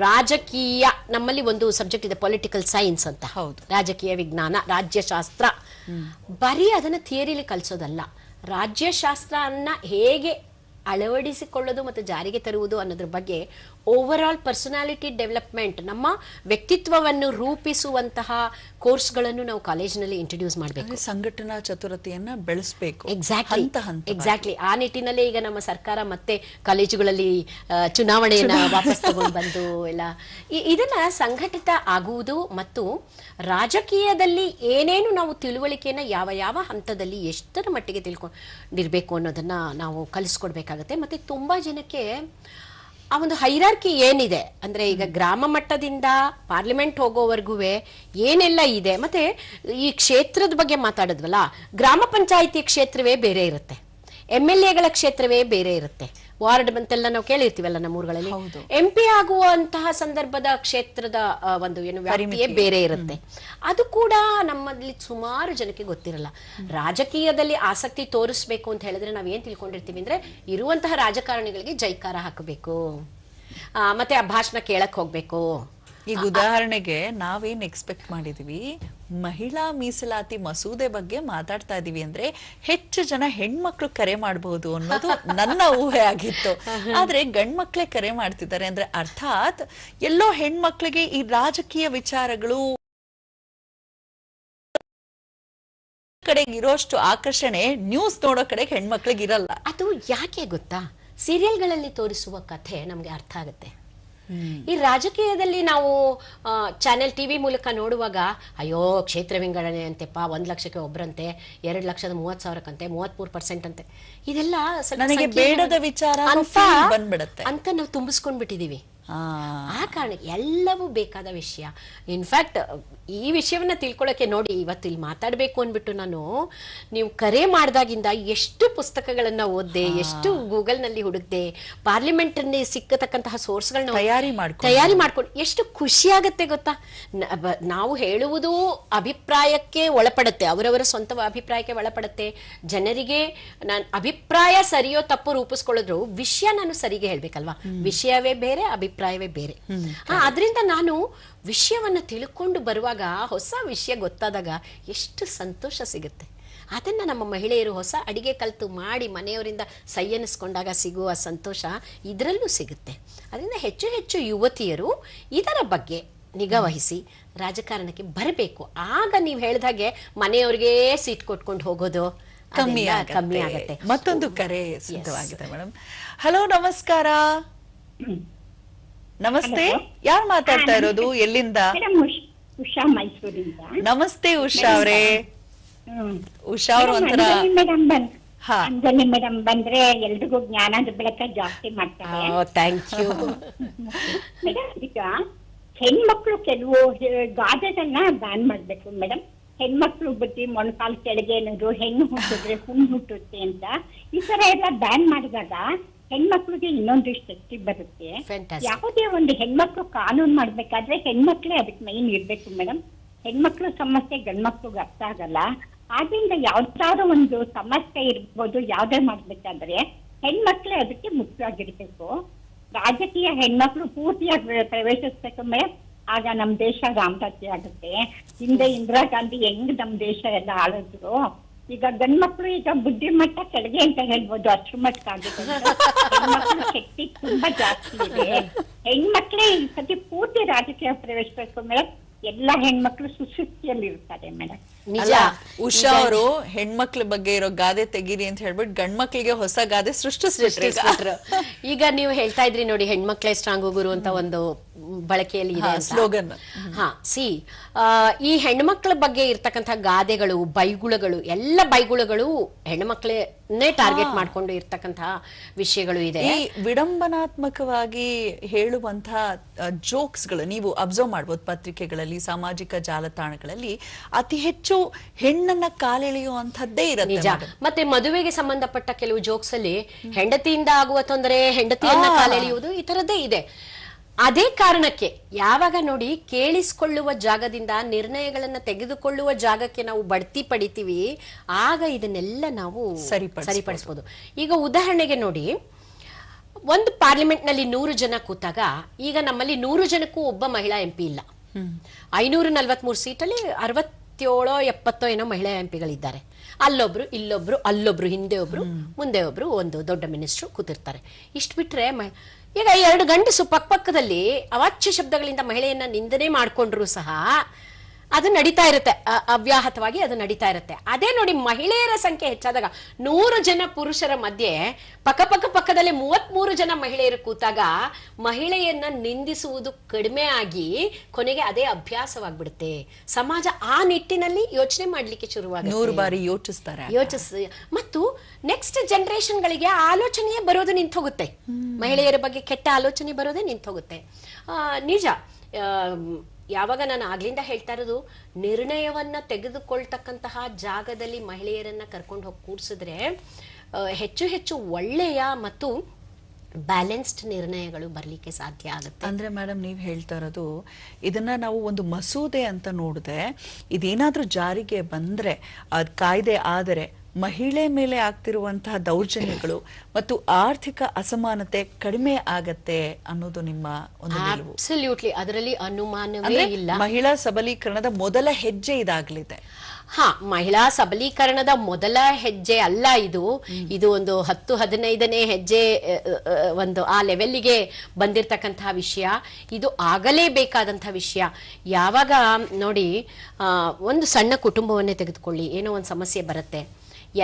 ರಾಜಕೀಯ, ನಮ್ಮಲ್ಲಿ ಒಂದು ಸಬ್ಜೆಕ್ಟ್ ಇದೆ ಪೊಲಿಟಿಕಲ್ ಸೈನ್ಸ್ ಅಂತ, ಹೌದು, ರಾಜಕೀಯ ವಿಜ್ಞಾನ, ರಾಜ್ಯಶಾಸ್ತ್ರ. ಬರೀ ಅದನ್ನ ಥಿಯರಿಲಿ ಕಲಿಸೋದಲ್ಲ, ರಾಜ್ಯಶಾಸ್ತ್ರವನ್ನ ಹೇಗೆ ಅಳವಡಿಸಿಕೊಳ್ಳೋದು ಮತ್ತು ಜಾರಿಗೆ ತರುವುದು ಅನ್ನೋದ್ರ ಬಗ್ಗೆ ಓವರ್ ಆಲ್ ಪರ್ಸನಾಲಿಟಿ ಡೆವಲಪ್ಮೆಂಟ್, ನಮ್ಮ ವ್ಯಕ್ತಿತ್ವವನ್ನು ರೂಪಿಸುವಂತಹ ಕೋರ್ಸ್ಗಳನ್ನು ನಾವು ಕಾಲೇಜಿನಲ್ಲಿ ಇಂಟ್ರೊಡ್ಯೂಸ್ ಮಾಡಬೇಕು. ಸಂಘಟನಾ ಚತುರತೆಯನ್ನ ಬೆಳೆಸಬೇಕು. ಎಕ್ಸಾಕ್ಟ್ಲಿ ಆ ನಿಟ್ಟಿನಲ್ಲೇ ಈಗ ನಮ್ಮ ಸರ್ಕಾರ ಮತ್ತೆ ಕಾಲೇಜುಗಳಲ್ಲಿ ಚುನಾವಣೆಯನ್ನ ವಾಪಸ್ ತಗೊಂಡು ಬಂದು ಎಲ್ಲ ಇದನ್ನ ಸಂಘಟಿತ ಆಗುವುದು ಮತ್ತು ರಾಜಕೀಯದಲ್ಲಿ ಏನೇನು ನಾವು ತಿಳುವಳಿಕೆಯನ್ನ ಯಾವ ಯಾವ ಹಂತದಲ್ಲಿ ಎಷ್ಟರ ಮಟ್ಟಿಗೆ ತಿಳ್ಕೊಂಡಿರ್ಬೇಕು ಅನ್ನೋದನ್ನ ನಾವು ಕಲಿಸ್ಕೊಡ್ಬೇಕಾಗತ್ತೆ. ಮತ್ತೆ ತುಂಬಾ ಜನಕ್ಕೆ ಆ ಒಂದು ಹೈರಾರ್ಕಿ ಏನಿದೆ ಅಂದ್ರೆ ಈಗ ಗ್ರಾಮ ಮಟ್ಟದಿಂದ ಪಾರ್ಲಿಮೆಂಟ್ ಹೋಗೋವರೆಗೂ ಏನೆಲ್ಲ ಇದೆ, ಮತ್ತೆ ಈ ಕ್ಷೇತ್ರದ ಬಗ್ಗೆ ಮಾತಾಡಿದ್ವಲ್ಲ, ಗ್ರಾಮ ಪಂಚಾಯಿತಿ ಕ್ಷೇತ್ರವೇ ಬೇರೆ ಇರುತ್ತೆ, MLA ಗಳ ಕ್ಷೇತ್ರವೇ ಬೇರೆ ಇರುತ್ತೆ, ವಾರ್ಡ್ ಅಂತೆಲ್ಲ ನಾವು ಕೇಳಿರ್ತೀವಲ್ಲ ನಮ್ಮ ಊರುಗಳಲ್ಲಿ. MP ಆಗುವಂತಹ ಸಂದರ್ಭದ ಕ್ಷೇತ್ರದ ಒಂದು ಏನು ವ್ಯಾಪ್ತಿಯೇ ಬೇರೆ ಇರುತ್ತೆ. ಅದು ಕೂಡ ನಮ್ಮಲ್ಲಿ ಸುಮಾರು ಜನಕ್ಕೆ ಗೊತ್ತಿರಲ್ಲ. ರಾಜಕೀಯದಲ್ಲಿ ಆಸಕ್ತಿ ತೋರಿಸ್ಬೇಕು ಅಂತ ಹೇಳಿದ್ರೆ ನಾವ್ ಏನ್ ತಿಳ್ಕೊಂಡಿರ್ತೀವಿ ಅಂದ್ರೆ, ಇರುವಂತಹ ರಾಜಕಾರಣಿಗಳಿಗೆ ಜೈಕಾರ ಹಾಕಬೇಕು, ಮತ್ತೆ ಆ ಭಾಷಣ ಕೇಳಕ್ ಹೋಗ್ಬೇಕು. ಈಗ ಉದಾಹರಣೆಗೆ ನಾವೇನ್ ಎಕ್ಸ್ಪೆಕ್ಟ್ ಮಾಡಿದೀವಿ, ಮಹಿಳಾ ಮೀಸಲಾತಿ ಮಸೂದೆ ಬಗ್ಗೆ ಮಾತಾಡ್ತಾ ಇದೀವಿ ಅಂದ್ರೆ ಹೆಚ್ಚು ಜನ ಹೆಣ್ಮಕ್ಳು ಕರೆ ಮಾಡಬಹುದು ಅನ್ನೋದು ನನ್ನ ಊಹೆ ಆಗಿತ್ತು. ಆದ್ರೆ ಗಂಡ್ಮಕ್ಳೇ ಕರೆ ಮಾಡ್ತಿದ್ದಾರೆ ಅಂದ್ರೆ ಅರ್ಥಾತ್ ಎಲ್ಲೋ ಹೆಣ್ಮಕ್ಳಿಗೆ ಈ ರಾಜಕೀಯ ವಿಚಾರಗಳು ಕಡೆಗೆ ಇರೋಷ್ಟು ಆಕರ್ಷಣೆ ನ್ಯೂಸ್ ನೋಡೋ ಕಡೆಗೆ ಹೆಣ್ಮಕ್ಳಿಗೆ ಇರಲ್ಲ. ಅದು ಯಾಕೆ ಗೊತ್ತಾ, ಸೀರಿಯಲ್ಗಳಲ್ಲಿ ತೋರಿಸುವ ಕಥೆ ನಮ್ಗೆ ಅರ್ಥ ಆಗುತ್ತೆ. ಈ ರಾಜಕೀಯದಲ್ಲಿ ನಾವು ಚಾನೆಲ್ TV ಮೂಲಕ ನೋಡುವಾಗ ಅಯ್ಯೋ ಕ್ಷೇತ್ರ ವಿಂಗಡಣೆ ಅಂತೆಪ್ಪ, 1 ಲಕ್ಷಕ್ಕೆ ಒಬ್ರಂತೆ, 2,30,000 33% ಅಂತೆ, ಇದೆಲ್ಲ ನನಗೆ ಬೇಡದ ವಿಚಾರ ಅಂತ ನಾವು ತುಂಬಿಸ್ಕೊಂಡ್ಬಿಟ್ಟಿದೀವಿ. ಆ ಕಾರಣಕ್ಕೆ ಎಲ್ಲವೂ ಬೇಕಾದ ವಿಷಯ. ಇನ್ಫ್ಯಾಕ್ಟ್ ಈ ವಿಷಯವನ್ನ ತಿಳ್ಕೊಳ್ಳೋಕೆ ನೋಡಿ, ಇವತ್ತು ಇಲ್ಲಿ ಮಾತಾಡ್ಬೇಕು ಅಂದ್ಬಿಟ್ಟು ನಾನು ನೀವು ಕರೆ ಮಾಡಿದಾಗಿಂದ ಎಷ್ಟು ಪುಸ್ತಕಗಳನ್ನ ಓದ್ದೆ, ಎಷ್ಟು ಗೂಗಲ್ ನಲ್ಲಿ ಹುಡುಕ್ದೆ, ಪಾರ್ಲಿಮೆಂಟ್ ನಲ್ಲಿ ಸಿಕ್ಕತಕ್ಕಂತಹ ಸೋರ್ಸ್ಗಳನ್ನ ತಯಾರಿ ಮಾಡ್ಕೊಂಡು ಎಷ್ಟು ಖುಷಿ ಆಗತ್ತೆ ಗೊತ್ತಾ. ನಾವು ಹೇಳುವುದು ಅಭಿಪ್ರಾಯಕ್ಕೆ ಒಳಪಡುತ್ತೆ, ಅವರವರ ಸ್ವಂತ ಅಭಿಪ್ರಾಯಕ್ಕೆ ಒಳಪಡುತ್ತೆ. ಜನರಿಗೆ ನಾನು ಅಭಿಪ್ರಾಯ ಸರಿಯೋ ತಪ್ಪು ರೂಪಿಸ್ಕೊಳ್ಳೋದ್ರು ವಿಷಯ ನಾನು ಸರಿಗೆ ಹೇಳ್ಬೇಕಲ್ವಾ, ವಿಷಯವೇ ಬೇರೆ ಅಭಿಪ್ರಾಯವೇ ಬೇರೆ. ಅದರಿಂದ ನಾನು ವಿಷಯವನ್ನ ತಿಳ್ಕೊಂಡು ಬರುವಾಗ, ಹೊಸ ವಿಷಯ ಗೊತ್ತಾದಾಗ ಎಷ್ಟು ಸಂತೋಷ ಸಿಗುತ್ತೆ. ಅದನ್ನ ನಮ್ಮ ಮಹಿಳೆಯರು ಹೊಸ ಅಡಿಗೆ ಕಲಿತು ಮಾಡಿ ಮನೆಯವರಿಂದ ಸೈ ಎನಿಸ್ಕೊಂಡಾಗ ಸಿಗುವ ಸಂತೋಷ ಇದರಲ್ಲೂ ಸಿಗುತ್ತೆ. ಅದರಿಂದ ಹೆಚ್ಚು ಹೆಚ್ಚು ಯುವತಿಯರು ಇದರ ಬಗ್ಗೆ ನಿಗಾ ವಹಿಸಿ ರಾಜಕಾರಣಕ್ಕೆ ಬರಬೇಕು. ಆಗ ನೀವು ಹೇಳಿದಾಗೆ ಮನೆಯವ್ರಿಗೆ ಸೀಟ್ ಕೊಟ್ಕೊಂಡು ಹೋಗೋದು ಕಮ್ಮಿ ಆಗುತ್ತೆ. ಮತ್ತೊಂದು ಕರೆ ಸಿದ್ಧವಾಗಿದೆ ಮೇಡಮ್. ಹಲೋ, ನಮಸ್ಕಾರ. ನಮಸ್ತೆ, ಯಾರು ಮಾತಾಡ್ತಾ ಇರೋದು, ಎಲ್ಲಿಂದ? ಉಷಾ, ಮೈಸೂರಿಂದ. ನಮಸ್ತೆ ಉಷಾ ಅವರೇ. ಉಷಾ ಅವ್ರ ಒಂಥರ ಅಂಜಲಿ ಮೇಡಮ್ ಬಂದ್ರೆ ಎಲ್ರಿಗೂ ಜ್ಞಾನದ ಬೆಳಕ ಜಾಸ್ತಿ ಮಾಡ್ತಾರೆ. Thank you madam. ಈಗ ಹೆಣ್ಮಕ್ಳು ಕೆಲವು ಗಾದೆಗಳನ್ನ ಬ್ಯಾನ್ ಮಾಡ್ಬೇಕು ಮೇಡಮ್. ಹೆಣ್ಮಕ್ಳು ಬುದ್ಧಿ ಮೊಣಕಾಲ್ ಕೆಳಗೆ ಏನಾದ್ರು, ಹೆಣ್ಣು ಹುಟ್ಟಿದ್ರೆ ಹುಣ್ಣು ಹುಟ್ಟುತ್ತೆ ಅಂತ ಈ ತರ ಎಲ್ಲ ಬ್ಯಾನ್ ಮಾಡಿದಾಗ ಹೆಣ್ಮಕ್ಳಿಗೆ ಇನ್ನೊಂದು ಶಕ್ತಿ ಬರುತ್ತೆ. ಯಾವುದೇ ಒಂದು ಹೆಣ್ಮಕ್ಳು ಕಾನೂನು ಮಾಡ್ಬೇಕಾದ್ರೆ ಹೆಣ್ಮಕ್ಳೇ ಅದಕ್ಕೆ ಮೈನ್ ಇರ್ಬೇಕು ಮೇಡಮ್. ಹೆಣ್ಮಕ್ಳು ಸಮಸ್ಯೆ ಗಂಡ್ಮಕ್ಳಿಗೆ ಅರ್ಥ ಆಗಲ್ಲ. ಆದ್ರಿಂದ ಯಾವ್ದಾದ್ರು ಒಂದು ಸಮಸ್ಯೆ ಇರ್ಬೋದು, ಯಾವ್ದೇ ಮಾಡ್ಬೇಕಾದ್ರೆ ಹೆಣ್ಮಕ್ಳೇ ಅದಕ್ಕೆ ಮುಖ್ಯವಾಗಿರ್ಬೇಕು. ರಾಜಕೀಯ ಹೆಣ್ಮಕ್ಳು ಪೂರ್ತಿಯಾಗಿ ಪ್ರವೇಶಿಸ್ಬೇಕು ಮೇಡಮ್. ಆಗ ನಮ್ ದೇಶ ರಾಮರಾಜ್ಯ ಆಗುತ್ತೆ. ಹಿಂದೆ ಇಂದಿರಾ ಗಾಂಧಿ ಹೆಂಗ್ ನಮ್ ದೇಶ ಎಲ್ಲ ಆಳಿದ್ರು, ಈಗ ಗಂಡ್ಮಕ್ಳು ಈಗ ಬುದ್ಧಿಮಟ್ಟ ಕೆಳಗೆ ಅಂತ ಹೇಳ್ಬೋದು, ಅಷ್ಟ್ರ ಮಟ್ಟಕ್ಕಾಗಿದೆ. ಹೆಣ್ಮಕ್ಳು ಶಕ್ತಿ ತುಂಬಾ ಜಾಸ್ತಿ ಇದೆ. ಹೆಣ್ಮಕ್ಳೇ ಈ ಸತಿ ಪೂರ್ತಿ ರಾಜಕೀಯ ಪ್ರವೇಶಿಸಬೇಕು ಮೇಡಮ್. ಎಲ್ಲಾ ಹೆಣ್ಮಕ್ಳು ಸುಶಕ್ತಿಯಲ್ಲಿ ಇರ್ತಾರೆ ಮೇಡಮ್. ನಿಜ. ಉಷಾ ಅವರು ಹೆಣ್ಮಕ್ಳ ಬಗ್ಗೆ ಇರೋ ಗಾದೆ ತೆಗೀರಿ ಅಂತ ಹೇಳ್ಬಿಟ್ಟು ಗಂಡ್ಮಕ್ಳಿಗೆ ಹೊಸ ಗಾದೆ ಸೃಷ್ಟಿಸ್ಬಿಟ್ರು. ಈಗ ನೀವು ಹೇಳ್ತಾ ಇದ್ರಿ ನೋಡಿ, ಹೆಣ್ಮಕ್ಳೇ ಸ್ಟ್ರಾಂಗ್ ಗುರು ಅಂತ ಒಂದು ಬಳಕೆಯಲ್ಲಿ ಇದೆ ಸ್ಲೋಗನ್. ಈ ಹೆಣ್ಮಕ್ಳ ಬಗ್ಗೆ ಇರ್ತಕ್ಕಂಥ ಗಾದೆಗಳು, ಬೈಗುಳಗಳು, ಎಲ್ಲ ಬೈಗುಳಗಳು ಹೆಣ್ಮಕ್ಳನ್ನೇ ಟಾರ್ಗೆಟ್ ಮಾಡ್ಕೊಂಡು ಇರ್ತಕ್ಕಂತಹ ವಿಷಯಗಳು ಇದೆ. ಈ ವಿಡಂಬನಾತ್ಮಕವಾಗಿ ಹೇಳುವಂತಹ ಜೋಕ್ಸ್ಗಳು ನೀವು ಅಬ್ಸರ್ವ್ ಮಾಡ್ಬೋದು ಪತ್ರಿಕೆಗಳಲ್ಲಿ, ಸಾಮಾಜಿಕ ಜಾಲತಾಣಗಳಲ್ಲಿ ಅತಿ ಹೆಚ್ಚು ಹೆಣ್ಣನ್ನ ಕಾಲೆಳೆಯುವಂತದ್ದೇ ಇರುತ್ತೆ. ನಿಜ. ಮತ್ತೆ ಮದುವೆಗೆ ಸಂಬಂಧಪಟ್ಟ ಕೆಲವು ಜೋಕ್ಸ್ ಅಲ್ಲಿ ಹೆಂಡತಿಯಿಂದ ಆಗುವ ತೊಂದರೆ, ಹೆಂಡತಿಯನ್ನ ಕಾಲೆಳೆಯುವುದು, ಈ ತರದ್ದೇ ಇದೆ. ಅದೇ ಕಾರಣಕ್ಕೆ ಯಾವಾಗ ನೋಡಿ ಕೇಳಿಸಿಕೊಳ್ಳುವ ಜಾಗದಿಂದ ನಿರ್ಣಯಗಳನ್ನ ತೆಗೆದುಕೊಳ್ಳುವ ಜಾಗಕ್ಕೆ ನಾವು ಬಡ್ತಿ ಪಡಿತೀವಿ, ಆಗ ಇದನ್ನೆಲ್ಲ ನಾವು ಸರಿಪಡಿಸಬಹುದು. ಈಗ ಉದಾಹರಣೆಗೆ ನೋಡಿ, ಒಂದು ಪಾರ್ಲಿಮೆಂಟ್ ನಲ್ಲಿ 100 ಜನ ಕೂತಾಗ ಈಗ ನಮ್ಮಲ್ಲಿ 100 ಜನಕ್ಕೂ ಒಬ್ಬ ಮಹಿಳಾ MP ಇಲ್ಲ. 543 ಸೀಟಲ್ಲಿ 67-70 ಏನೋ ಮಹಿಳಾ MP ಗಳಿದ್ದಾರೆ. ಅಲ್ಲೊಬ್ರು, ಇಲ್ಲೊಬ್ರು, ಅಲ್ಲೊಬ್ರು, ಹಿಂದೆ ಒಬ್ರು, ಮುಂದೆ ಒಬ್ರು, ಒಂದು ದೊಡ್ಡ ಮಿನಿಸ್ಟ್ರು ಕೂತಿರ್ತಾರೆ. ಇಷ್ಟು ಬಿಟ್ರೆ ಈಗ 2 ಗಂಡಸು ಪಕ್ಕದಲ್ಲಿ ಅವಾಚ್ಯ ಶಬ್ದಗಳಿಂದ ಮಹಿಳೆಯನ್ನ ನಿಂದನೆ ಮಾಡ್ಕೊಂಡ್ರು ಸಹ ಅದು ನಡೀತಾ ಇರುತ್ತೆ, ಅವ್ಯಾಹತವಾಗಿ ಅದು ನಡೀತಾ ಇರುತ್ತೆ. ಅದೇ ನೋಡಿ, ಮಹಿಳೆಯರ ಸಂಖ್ಯೆ ಹೆಚ್ಚಾದಾಗ 100 ಜನ ಪುರುಷರ ಮಧ್ಯೆ ಪಕ್ಕದಲ್ಲಿ 33 ಜನ ಮಹಿಳೆಯರು ಕೂತಾಗ ಮಹಿಳೆಯನ್ನ ನಿಂದಿಸುವುದು ಕಡಿಮೆ ಆಗಿ ಕೊನೆಗೆ ಅದೇ ಅಭ್ಯಾಸವಾಗ್ಬಿಡುತ್ತೆ. ಸಮಾಜ ಆ ನಿಟ್ಟಿನಲ್ಲಿ ಯೋಚನೆ ಮಾಡ್ಲಿಕ್ಕೆ ಶುರುವಾಗುತ್ತೆ. 100 ಬಾರಿ ಯೋಚಿಸ್ತಾರೆ. ಮತ್ತು ನೆಕ್ಸ್ಟ್ ಜನರೇಷನ್ ಗಳಿಗೆ ಆಲೋಚನೆಯೇ ಬರೋದು ನಿಂತು ಹೋಗುತ್ತೆ. ಮಹಿಳೆಯರ ಬಗ್ಗೆ ಕೆಟ್ಟ ಆಲೋಚನೆ ಬರೋದೇ ನಿಂತು ಹೋಗುತ್ತೆ. ನಿಜ. ಯಾವಾಗ ನಾನು ಆಗ್ಲಿಂದ ಹೇಳ್ತಾ ಇರೋದು, ನಿರ್ಣಯವನ್ನ ತೆಗೆದುಕೊಳ್ತಕ್ಕಂತಹ ಜಾಗದಲ್ಲಿ ಮಹಿಳೆಯರನ್ನ ಕರ್ಕೊಂಡು ಹೋಗಿ ಕೂರ್ಸಿದ್ರೆ ಹೆಚ್ಚು ಒಳ್ಳೆಯ ಮತ್ತು ಬ್ಯಾಲೆನ್ಸ್ಡ್ ನಿರ್ಣಯಗಳು ಬರ್ಲಿಕ್ಕೆ ಸಾಧ್ಯ ಆಗುತ್ತೆ. ಅಂದ್ರೆ ಮೇಡಮ್, ನೀವು ಹೇಳ್ತಾ ಇರೋದು ಇದನ್ನ ನಾವು ಒಂದು ಮಸೂದೆ ಅಂತ ನೋಡಿದ್ರೆ, ಇದೇನಾದ್ರೂ ಜಾರಿಗೆ ಬಂದ್ರೆ, ಅದ್ ಕಾಯ್ದೆ ಆದರೆ ಮಹಿಳೆ ಮೇಲೆ ಆಗ್ತಿರುವಂತಹ ದೌರ್ಜನ್ಯಗಳು ಮತ್ತು ಆರ್ಥಿಕ ಅಸಮಾನತೆ ಕಡಿಮೆ ಆಗತ್ತೆ ಅನ್ನೋದು ನಿಮ್ಮ ಒಂದು ನಿಲುವು? ಅಬ್ಸಲ್ಯೂಟ್ಲಿ, ಅದರಲ್ಲಿ ಅನುಮಾನವೇ ಇಲ್ಲ. ಮಹಿಳಾ ಸಬಲೀಕರಣದ ಮೊದಲ ಹೆಜ್ಜೆ ಇದಾಗಲಿದೆ. ಮಹಿಳಾ ಸಬಲೀಕರಣದ ಮೊದಲ ಹೆಜ್ಜೆ ಅಲ್ಲ ಇದು ಒಂದು 10-15ನೇ ಹೆಜ್ಜೆ, ಒಂದು ಆ ಲೆವೆಲ್ಗೆ ಬಂದಿರತಕ್ಕಂತಹ ವಿಷಯ. ಇದು ಆಗಲೇಬೇಕಾದಂತಹ ವಿಷಯ. ಯಾವಾಗ ನೋಡಿ, ಒಂದು ಸಣ್ಣ ಕುಟುಂಬವನ್ನೇ ತೆಗೆದುಕೊಳ್ಳಿ, ಏನೋ ಒಂದು ಸಮಸ್ಯೆ ಬರುತ್ತೆ,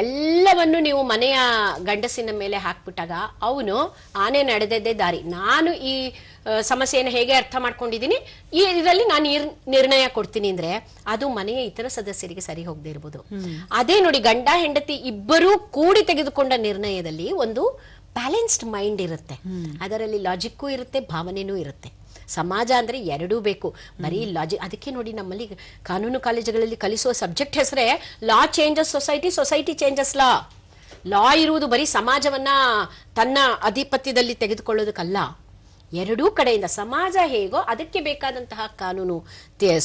ಎಲ್ಲವನ್ನು ನೀವು ಮನೆಯ ಗಂಡಸಿನ ಮೇಲೆ ಹಾಕ್ಬಿಟ್ಟಾಗ ಅವನು ಆನೆ ನಡೆದದ್ದೇ ದಾರಿ, ನಾನು ಈ ಸಮಸ್ಯೆಯನ್ನು ಹೇಗೆ ಅರ್ಥ ಮಾಡ್ಕೊಂಡಿದ್ದೀನಿ, ಇದರಲ್ಲಿ ನಾನು ನಿರ್ಣಯ ಕೊಡ್ತೀನಿ ಅಂದ್ರೆ ಅದು ಮನೆಯ ಇತರ ಸದಸ್ಯರಿಗೆ ಸರಿ ಹೋಗದೆ ಇರ್ಬೋದು. ಅದೇ ನೋಡಿ, ಗಂಡ ಹೆಂಡತಿ ಇಬ್ಬರೂ ಕೂಡಿ ತೆಗೆದುಕೊಂಡ ನಿರ್ಣಯದಲ್ಲಿ ಒಂದು ಬ್ಯಾಲೆನ್ಸ್ಡ್ ಮೈಂಡ್ ಇರುತ್ತೆ, ಅದರಲ್ಲಿ ಲಾಜಿಕ್ಕೂ ಇರುತ್ತೆ, ಭಾವನೆನೂ ಇರುತ್ತೆ. ಸಮಾಜ ಅಂದ್ರೆ ಎರಡೂ ಬೇಕು, ಬರೀ ಲಾಜಿಕ್. ಅದಕ್ಕೆ ನೋಡಿ, ನಮ್ಮಲ್ಲಿ ಕಾನೂನು ಕಾಲೇಜುಗಳಲ್ಲಿ ಕಲಿಸುವ ಸಬ್ಜೆಕ್ಟ್ ಹೆಸರೇ ಲಾ ಚೇಂಜಸ್ ಸೊಸೈಟಿ, ಸೊಸೈಟಿ ಚೇಂಜಸ್ ಲಾ. ಲಾ ಇರುವುದು ಬರೀ ಸಮಾಜವನ್ನ ತನ್ನ ಅಧಿಪತ್ಯದಲ್ಲಿ ತೆಗೆದುಕೊಳ್ಳೋದಕ್ಕಲ್ಲ, ಎರಡೂ ಕಡೆಯಿಂದ ಸಮಾಜ ಹೇಗೋ ಅದಕ್ಕೆ ಬೇಕಾದಂತಹ ಕಾನೂನು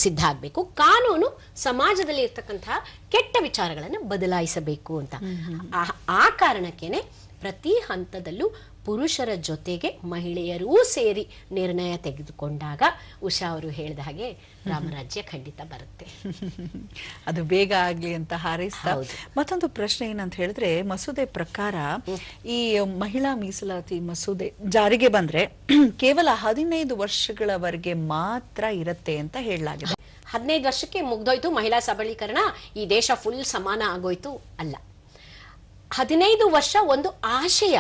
ಸಿದ್ಧ ಆಗಬೇಕು. ಕಾನೂನು ಸಮಾಜದಲ್ಲಿ ಇರ್ತಕ್ಕಂತಹ ಕೆಟ್ಟ ವಿಚಾರಗಳನ್ನು ಬದಲಾಯಿಸಬೇಕು ಅಂತ. ಆ ಕಾರಣಕ್ಕೇನೆ ಪ್ರತಿ ಹಂತದಲ್ಲೂ ಪುರುಷರ ಜೊತೆಗೆ ಮಹಿಳೆಯರೂ ಸೇರಿ ನಿರ್ಣಯ ತೆಗೆದುಕೊಂಡಾಗ ಉಷಾ ಅವರು ಹೇಳಿದ ಹಾಗೆ ರಾಮರಾಜ್ಯ ಖಂಡಿತ ಬರುತ್ತೆ. ಅದು ಬೇಗ ಆಗ್ಲಿ ಅಂತ ಹಾರೈಸ್ತಾ, ಮತ್ತೊಂದು ಪ್ರಶ್ನೆ ಏನಂತ ಹೇಳಿದ್ರೆ, ಮಸೂದೆ ಪ್ರಕಾರ ಈ ಮಹಿಳಾ ಮೀಸಲಾತಿ ಮಸೂದೆ ಜಾರಿಗೆ ಬಂದ್ರೆ ಕೇವಲ 15 ವರ್ಷಗಳವರೆಗೆ ಮಾತ್ರ ಇರುತ್ತೆ ಅಂತ ಹೇಳಲಾಗಿದೆ. 15 ವರ್ಷಕ್ಕೆ ಮುಗ್ದೋಯ್ತು ಮಹಿಳಾ ಸಬಲೀಕರಣ, ಈ ದೇಶ ಫುಲ್ ಸಮಾನ ಆಗೋಯ್ತು ಅಲ್ಲ. 15 ವರ್ಷ ಒಂದು ಆಶಯ.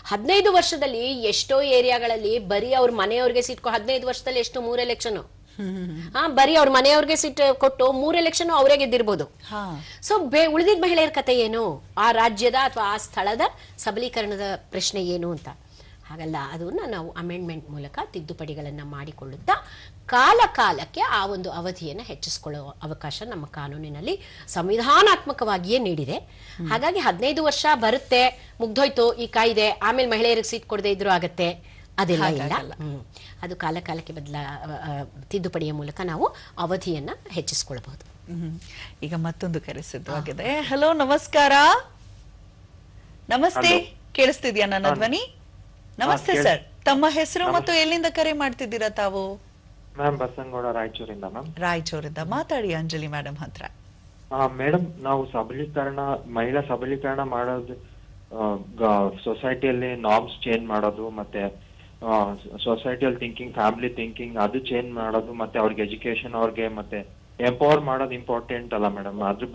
15 ವರ್ಷದಲ್ಲಿ ಎಷ್ಟೋ ಏರಿಯಾಗಳಲ್ಲಿ ಬರೀ ಅವ್ರ ಮನೆಯವ್ರಿಗೆ ಸೀಟ್ 15 ವರ್ಷದಲ್ಲಿ ಎಷ್ಟು 3 ಎಲೆಕ್ಷನ್, ಬರೀ ಅವ್ರ ಮನೆಯವ್ರಿಗೆ ಸೀಟ್ ಕೊಟ್ಟು 3 ಎಲೆಕ್ಷನ್ ಅವರೇ ಗೆದ್ದಿರ್ಬೋದು. ಸೊ ಉಳಿದಿದ್ದ ಮಹಿಳೆಯರ ಕತೆ ಏನು, ಆ ರಾಜ್ಯದ ಅಥವಾ ಆ ಸ್ಥಳದ ಸಬಲೀಕರಣದ ಪ್ರಶ್ನೆ ಏನು ಅಂತ. ಹಾಗಲ್ಲ, ಅದನ್ನ ನಾವು ಅಮೆಂಡ್ಮೆಂಟ್ ಮೂಲಕ ತಿದ್ದುಪಡಿಗಳನ್ನ ಮಾಡಿಕೊಳ್ಳುತ್ತಾ ಕಾಲಕ್ಕೆ ಆ ಒಂದು ಅವಧಿಯನ್ನು ಹೆಚ್ಚಿಸಿಕೊಳ್ಳುವ ಅವಕಾಶ ನಮ್ಮ ಕಾನೂನಿನಲ್ಲಿ ಸಂವಿಧಾನಾತ್ಮಕವಾಗಿಯೇ ನೀಡಿದೆ. ಹಾಗಾಗಿ 15 ವರ್ಷ ಬರುತ್ತೆ, ಮುಗ್ದೋಯ್ತು ಈ ಕಾಯ್ದೆ, ಆಮೇಲೆ ಮಹಿಳೆಯರಿಗೆ ಸೀಟ್ ಕೊಡದೆ ಇದ್ರೂ ಆಗತ್ತೆ, ಅದೆಲ್ಲ ಇಲ್ಲ. ಅದು ಕಾಲಕ್ಕೆ ತಿದ್ದುಪಡಿಯ ಮೂಲಕ ನಾವು ಅವಧಿಯನ್ನ ಹೆಚ್ಚಿಸಿಕೊಳ್ಳಬಹುದು. ಈಗ ಮತ್ತೊಂದು ಕರೆ ಸಿದ್ಧವಾಗಿದೆ. ಹಲೋ, ನಮಸ್ಕಾರ. ನಮಸ್ತೆ, ಕೇಳಿಸ್ತಿದ್ಯಾ ನನ್ನ ಧ್ವನಿ? ನಮಸ್ತೆ ಸರ್, ತಮ್ಮ ಹೆಸರು ಮತ್ತು ಎಲ್ಲಿಂದ ಕರೆ ಮಾಡ್ತಿದ್ದೀರಾ ತಾವು? ಮ್ಯಾಮ್ ಬಸನಗೌಡ, ರಾಯಚೂರಿಂದ. ಮ್ಯಾಮ್ ರಾಯಚೂರಿಂದ ಮಾತಾಡಿ ಅಂಜಲಿ ಮೇಡಮ್ ಹತ್ರ. ಮೇಡಮ್, ನಾವು ಮಹಿಳಾ ಸಬಲೀಕರಣ ಮಾಡೋದು, ಸೊಸೈಟಿಯಲ್ಲಿ ನಾರ್ಮ್ಸ್ ಚೇಂಜ್ ಮಾಡೋದು, ಮತ್ತೆ ಸೊಸೈಟಿಯಲ್ಲಿ ಥಿಂಕಿಂಗ್, ಫ್ಯಾಮಿಲಿ ಥಿಂಕಿಂಗ್ ಅದು ಚೇಂಜ್ ಮಾಡೋದು, ಮತ್ತೆ ಅವ್ರಿಗೆ ಎಜುಕೇಶನ್, ಅವ್ರಿಗೆ ಮತ್ತೆ ಎಂಪವರ್ ಮಾಡೋದು ಇಂಪಾರ್ಟೆಂಟ್ ಅಲ್ಲ ಮೇಡಮ್? ಅದು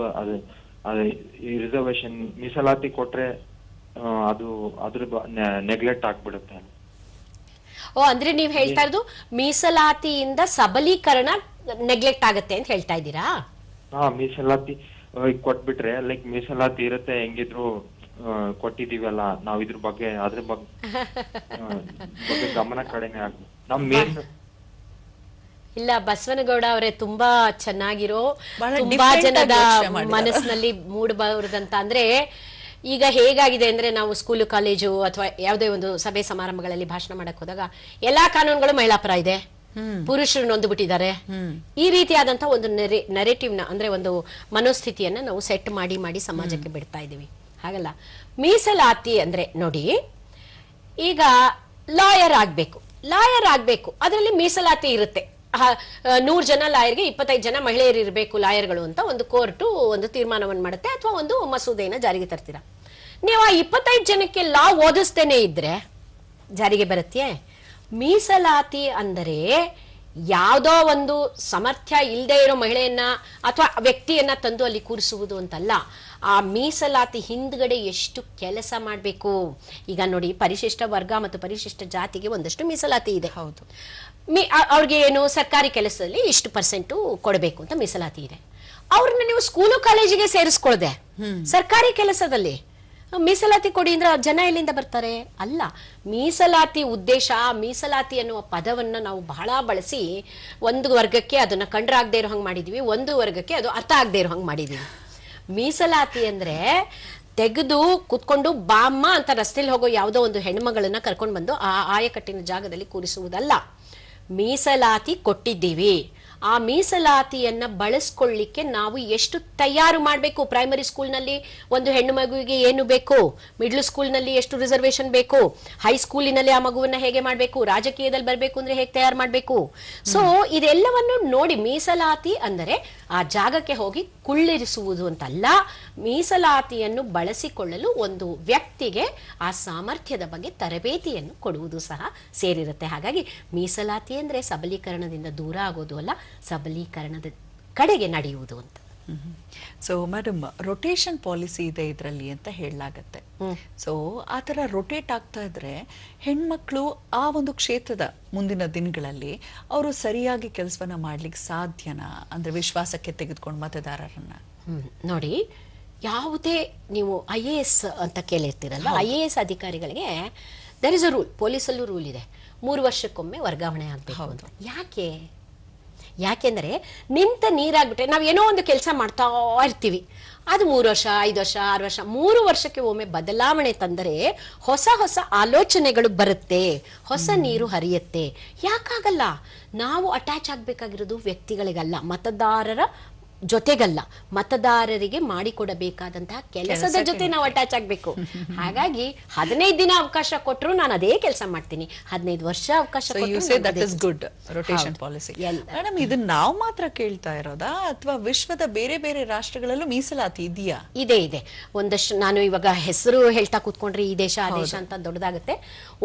ರಿಸರ್ವೇಶನ್ ಮೀಸಲಾತಿ ಕೊಟ್ರೆ ಅದ್ರ ನೆಗ್ಲೆಕ್ಟ್ ಆಗ್ಬಿಡುತ್ತೆ. ಅಂದ್ರೆ ನೀವ್ ಹೇಳ್ತಾ ಇರೋದು ಮೀಸಲಾತಿಯಿಂದ ಸಬಲೀಕರಣ ನೆಗ್ಲೆಕ್ಟ್ ಆಗತ್ತೆ ಅಂತ ಹೇಳ್ತಾ ಇದ್ದೀರಾ? ಮೀಸಲಾತಿ ಕೊಟ್ಬಿಟ್ರೆ, ಲೈಕ್ ಮೀಸಲಾತಿ ಇರುತ್ತೆ, ಹೆಂಗಿದ್ರು ಕೊಟ್ಟಿದೀವಲ್ಲ ನಾವು, ಅದ್ರ ಬಗ್ಗೆ ಗಮನ ಕಡಿಮೆ ಆಗ್ಬೋದು. ಇಲ್ಲ, ಬಸವನಗೌಡ ಅವರೇ, ತುಂಬಾ ಚೆನ್ನಾಗಿರೋ, ತುಂಬಾ ಜನದ ಮನಸ್ಸಿನಲ್ಲಿ ಮೂಡಬಾರದಂತ. ಅಂದ್ರೆ ಈಗ ಹೇಗಾಗಿದೆ ಅಂದ್ರೆ, ನಾವು ಸ್ಕೂಲು, ಕಾಲೇಜು ಅಥವಾ ಯಾವುದೇ ಒಂದು ಸಭೆ ಸಮಾರಂಭಗಳಲ್ಲಿ ಭಾಷಣ ಮಾಡಕ್ ಹೋದಾಗ ಎಲ್ಲಾ ಕಾನೂನುಗಳು ಮಹಿಳಾ ಪರ ಇದೆ, ಪುರುಷರು ನೊಂದು ಬಿಟ್ಟಿದ್ದಾರೆ, ಈ ರೀತಿಯಾದಂತ ಒಂದು ನೆರೇಟಿವ್ ನ, ಅಂದ್ರೆ ಒಂದು ಮನೋಸ್ಥಿತಿಯನ್ನ ನಾವು ಸೆಟ್ ಮಾಡಿ ಸಮಾಜಕ್ಕೆ ಬಿಡ್ತಾ ಇದೀವಿ. ಹಾಗಲ್ಲ, ಮೀಸಲಾತಿ ಅಂದ್ರೆ ನೋಡಿ, ಈಗ ಲಾಯರ್ ಆಗ್ಬೇಕು, ಅದರಲ್ಲಿ ಮೀಸಲಾತಿ ಇರುತ್ತೆ. 100 ಜನ ಲಾಯರ್ಗೆ 25 ಜನ ಮಹಿಳೆಯರು ಇರಬೇಕು ಲಾಯರ್ಗಳು ಅಂತ ಒಂದು ಕೋರ್ಟು ಒಂದು ತೀರ್ಮಾನವನ್ನು ಮಾಡುತ್ತೆ, ಅಥವಾ ಒಂದು ಮಸೂದೆಯನ್ನು ಜಾರಿಗೆ ತರ್ತೀರಾ. ನೀವು ಆ 25 ಜನಕ್ಕೆ ಲಾ ಓದಿಸ್ತೇನೆ ಇದ್ರೆ ಜಾರಿಗೆ ಬರುತ್ತೆ. ಮೀಸಲಾತಿ ಅಂದರೆ ಯಾವುದೋ ಒಂದು ಸಾಮರ್ಥ್ಯ ಇಲ್ಲದೆ ಇರೋ ಮಹಿಳೆಯನ್ನ ಅಥವಾ ವ್ಯಕ್ತಿಯನ್ನ ತಂದು ಅಲ್ಲಿ ಕೂರಿಸುವುದು ಅಂತಲ್ಲ. ಆ ಮೀಸಲಾತಿ ಹಿಂದ್ಗಡೆ ಎಷ್ಟು ಕೆಲಸ ಮಾಡಬೇಕು. ಈಗ ನೋಡಿ, ಪರಿಶಿಷ್ಟ ವರ್ಗ ಮತ್ತು ಪರಿಶಿಷ್ಟ ಜಾತಿಗೆ ಒಂದಷ್ಟು ಮೀಸಲಾತಿ ಇದೆ. ಹೌದು. ಅವ್ರಿಗೆ ಏನು ಸರ್ಕಾರಿ ಕೆಲಸದಲ್ಲಿ ಇಷ್ಟು % ಕೊಡಬೇಕು ಅಂತ ಮೀಸಲಾತಿ ಇದೆ. ಅವ್ರನ್ನ ನೀವು ಸ್ಕೂಲು ಕಾಲೇಜಿಗೆ ಸೇರಿಸ್ಕೊಳ್ದೆ ಸರ್ಕಾರಿ ಕೆಲಸದಲ್ಲಿ ಮೀಸಲಾತಿ ಕೊಡಿ ಅಂದ್ರೆ ಜನ ಎಲ್ಲಿಂದ ಬರ್ತಾರೆ? ಅಲ್ಲ, ಮೀಸಲಾತಿ ಉದ್ದೇಶ, ಮೀಸಲಾತಿ ಅನ್ನುವ ಪದವನ್ನ ನಾವು ಬಹಳ ಬಳಸಿ ಒಂದು ವರ್ಗಕ್ಕೆ ಅದನ್ನ ಕಂಡ್ರಾಗದೆ ಇರೋ ಹಂಗೆ ಮಾಡಿದೀವಿ, ಒಂದು ವರ್ಗಕ್ಕೆ ಅದು ಅರ್ಥ ಆಗದೆ ಇರೋ ಹಂಗೆ ಮಾಡಿದೀವಿ. ಮೀಸಲಾತಿ ಅಂದ್ರೆ ತೆಗೆದು ಕುತ್ಕೊಂಡು ಬಾಮ್ಮ ಅಂತ ರಸ್ತೆಯಲ್ಲಿ ಹೋಗೋ ಯಾವುದೋ ಒಂದು ಹೆಣ್ಮಗಳನ್ನ ಕರ್ಕೊಂಡು ಬಂದು ಆ ಆಯಕಟ್ಟಿನ ಜಾಗದಲ್ಲಿ ಕೂರಿಸುವುದಲ್ಲ. ಮೀಸಲಾತಿ ಕೊಟ್ಟಿದ್ದೀವಿ, ಆ ಮೀಸಲಾತಿಯನ್ನ ಬಳಸ್ಕೊಳ್ಳಿಕ್ಕೆ ನಾವು ಎಷ್ಟು ತಯಾರು ಮಾಡಬೇಕು. ಪ್ರೈಮರಿ ಸ್ಕೂಲ್ನಲ್ಲಿ ಒಂದು ಹೆಣ್ಣು ಮಗುವಿಗೆ ಏನು ಬೇಕು, ಮಿಡ್ಲ್ ಸ್ಕೂಲ್ನಲ್ಲಿ ಎಷ್ಟು ರಿಸರ್ವೇಶನ್ ಬೇಕು, ಹೈಸ್ಕೂಲಿನಲ್ಲಿ ಆ ಮಗುವನ್ನ ಹೇಗೆ ಮಾಡಬೇಕು, ರಾಜಕೀಯದಲ್ಲಿ ಬರಬೇಕು ಅಂದ್ರೆ ಹೇಗೆ ತಯಾರು ಮಾಡಬೇಕು. ಸೊ ಇದೆಲ್ಲವನ್ನು ನೋಡಿ, ಮೀಸಲಾತಿ ಅಂದರೆ ಆ ಜಾಗಕ್ಕೆ ಹೋಗಿ ಕುಳ್ಳಿರಿಸುವುದು ಅಂತಲ್ಲ. ಮೀಸಲಾತಿಯನ್ನು ಬಳಸಿಕೊಳ್ಳಲು ಒಂದು ವ್ಯಕ್ತಿಗೆ ಆ ಸಾಮರ್ಥ್ಯದ ಬಗ್ಗೆ ತರಬೇತಿಯನ್ನು ಕೊಡುವುದು ಸಹ ಸೇರಿರುತ್ತೆ. ಹಾಗಾಗಿ ಮೀಸಲಾತಿ ಅಂದ್ರೆ ಸಬಲೀಕರಣದಿಂದ ದೂರ ಆಗೋದು ಅಲ್ಲ, ಸಬಲೀಕರಣದ ಕಡೆಗೆ ನಡೆಯುವುದು ಅಂತ. ಸೊ ಮೇಡಮ್, ರೊಟೇಷನ್ ಪಾಲಿಸಿ ಇದೆ ಇದರಲ್ಲಿ ಅಂತ ಹೇಳಲಾಗತ್ತೆ. ಸೊ ಆ ಥರ ರೊಟೇಟ್ ಆಗ್ತಾ ಇದ್ರೆ ಹೆಣ್ಮಕ್ಳು ಆ ಒಂದು ಕ್ಷೇತ್ರದ ಮುಂದಿನ ದಿನಗಳಲ್ಲಿ ಅವರು ಸರಿಯಾಗಿ ಕೆಲಸವನ್ನ ಮಾಡ್ಲಿಕ್ಕೆ ಸಾಧ್ಯನಾ? ಅಂದ್ರೆ ವಿಶ್ವಾಸಕ್ಕೆ ತೆಗೆದುಕೊಂಡು ಮತದಾರರನ್ನ ನೋಡಿ, ಯಾವುದೇ ನೀವು IAS ಅಂತ ಕೇಳಿರ್ತೀರಲ್ಲ, IAS ಅಧಿಕಾರಿಗಳಿಗೆ ದರ್ ಇಸ್ ಅ ರೂಲ್, ಪೊಲೀಸಲ್ಲೂ ರೂಲ್ ಇದೆ, 3 ವರ್ಷಕ್ಕೊಮ್ಮೆ ವರ್ಗಾವಣೆ ಆಗಬೇಕು ಅಂತ. ಯಾಕೆಂದ್ರೆ ನಿಂತ ನೀರಾಗ್ಬಿಟ್ರೆ ನಾವು ಏನೋ ಒಂದು ಕೆಲಸ ಮಾಡ್ತಾ ಇರ್ತೀವಿ, ಅದು 3 ವರ್ಷ 5 ವರ್ಷ 6 ವರ್ಷ 3 ವರ್ಷಕ್ಕೆ ಒಮ್ಮೆ ಬದಲಾವಣೆ ತಂದರೆ ಹೊಸ ಹೊಸ ಆಲೋಚನೆಗಳು ಬರುತ್ತೆ, ಹೊಸ ನೀರು ಹರಿಯುತ್ತೆ. ಯಾಕಾಗಲ್ಲ? ನಾವು ಅಟ್ಯಾಚ್ ಆಗ್ಬೇಕಾಗಿರೋದು ವ್ಯಕ್ತಿಗಳಿಗಲ್ಲ, ಮತದಾರರ ಜೊತೆಗಲ್ಲ, ಮತದಾರರಿಗೆ ಮಾಡಿಕೊಡಬೇಕಾದಂತಹ ಕೆಲಸದ ಜೊತೆ ನಾವು ಅಟ್ಯಾಚ್ ಆಗ್ಬೇಕು. ಹಾಗಾಗಿ 15 ದಿನ ಅವಕಾಶ ಕೊಟ್ಟರು ನಾನು ಅದೇ ಕೆಲಸ ಮಾಡ್ತೀನಿ, 15 ವರ್ಷ ಅವಕಾಶ ರೊಟೇಷನ್ ಪಾಲಿಸಿ. ಮೇಡಮ್, ಇದನ್ನ ನಾವು ಮಾತ್ರ ಕೇಳ್ತಾ ಇರೋದಾ ಅಥವಾ ವಿಶ್ವದ ಬೇರೆ ಬೇರೆ ರಾಷ್ಟ್ರಗಳಲ್ಲೂ ಮೀಸಲಾತಿ ಇದೆಯಾ? ಇದೆ. ಒಂದಷ್ಟು ನಾನು ಇವಾಗ ಹೆಸರು ಹೇಳ್ತಾ ಕೂತ್ಕೊಂಡ್ರೆ ಈ ದೇಶ ಆ ದೇಶ ಅಂತ ದೊಡ್ಡದಾಗುತ್ತೆ.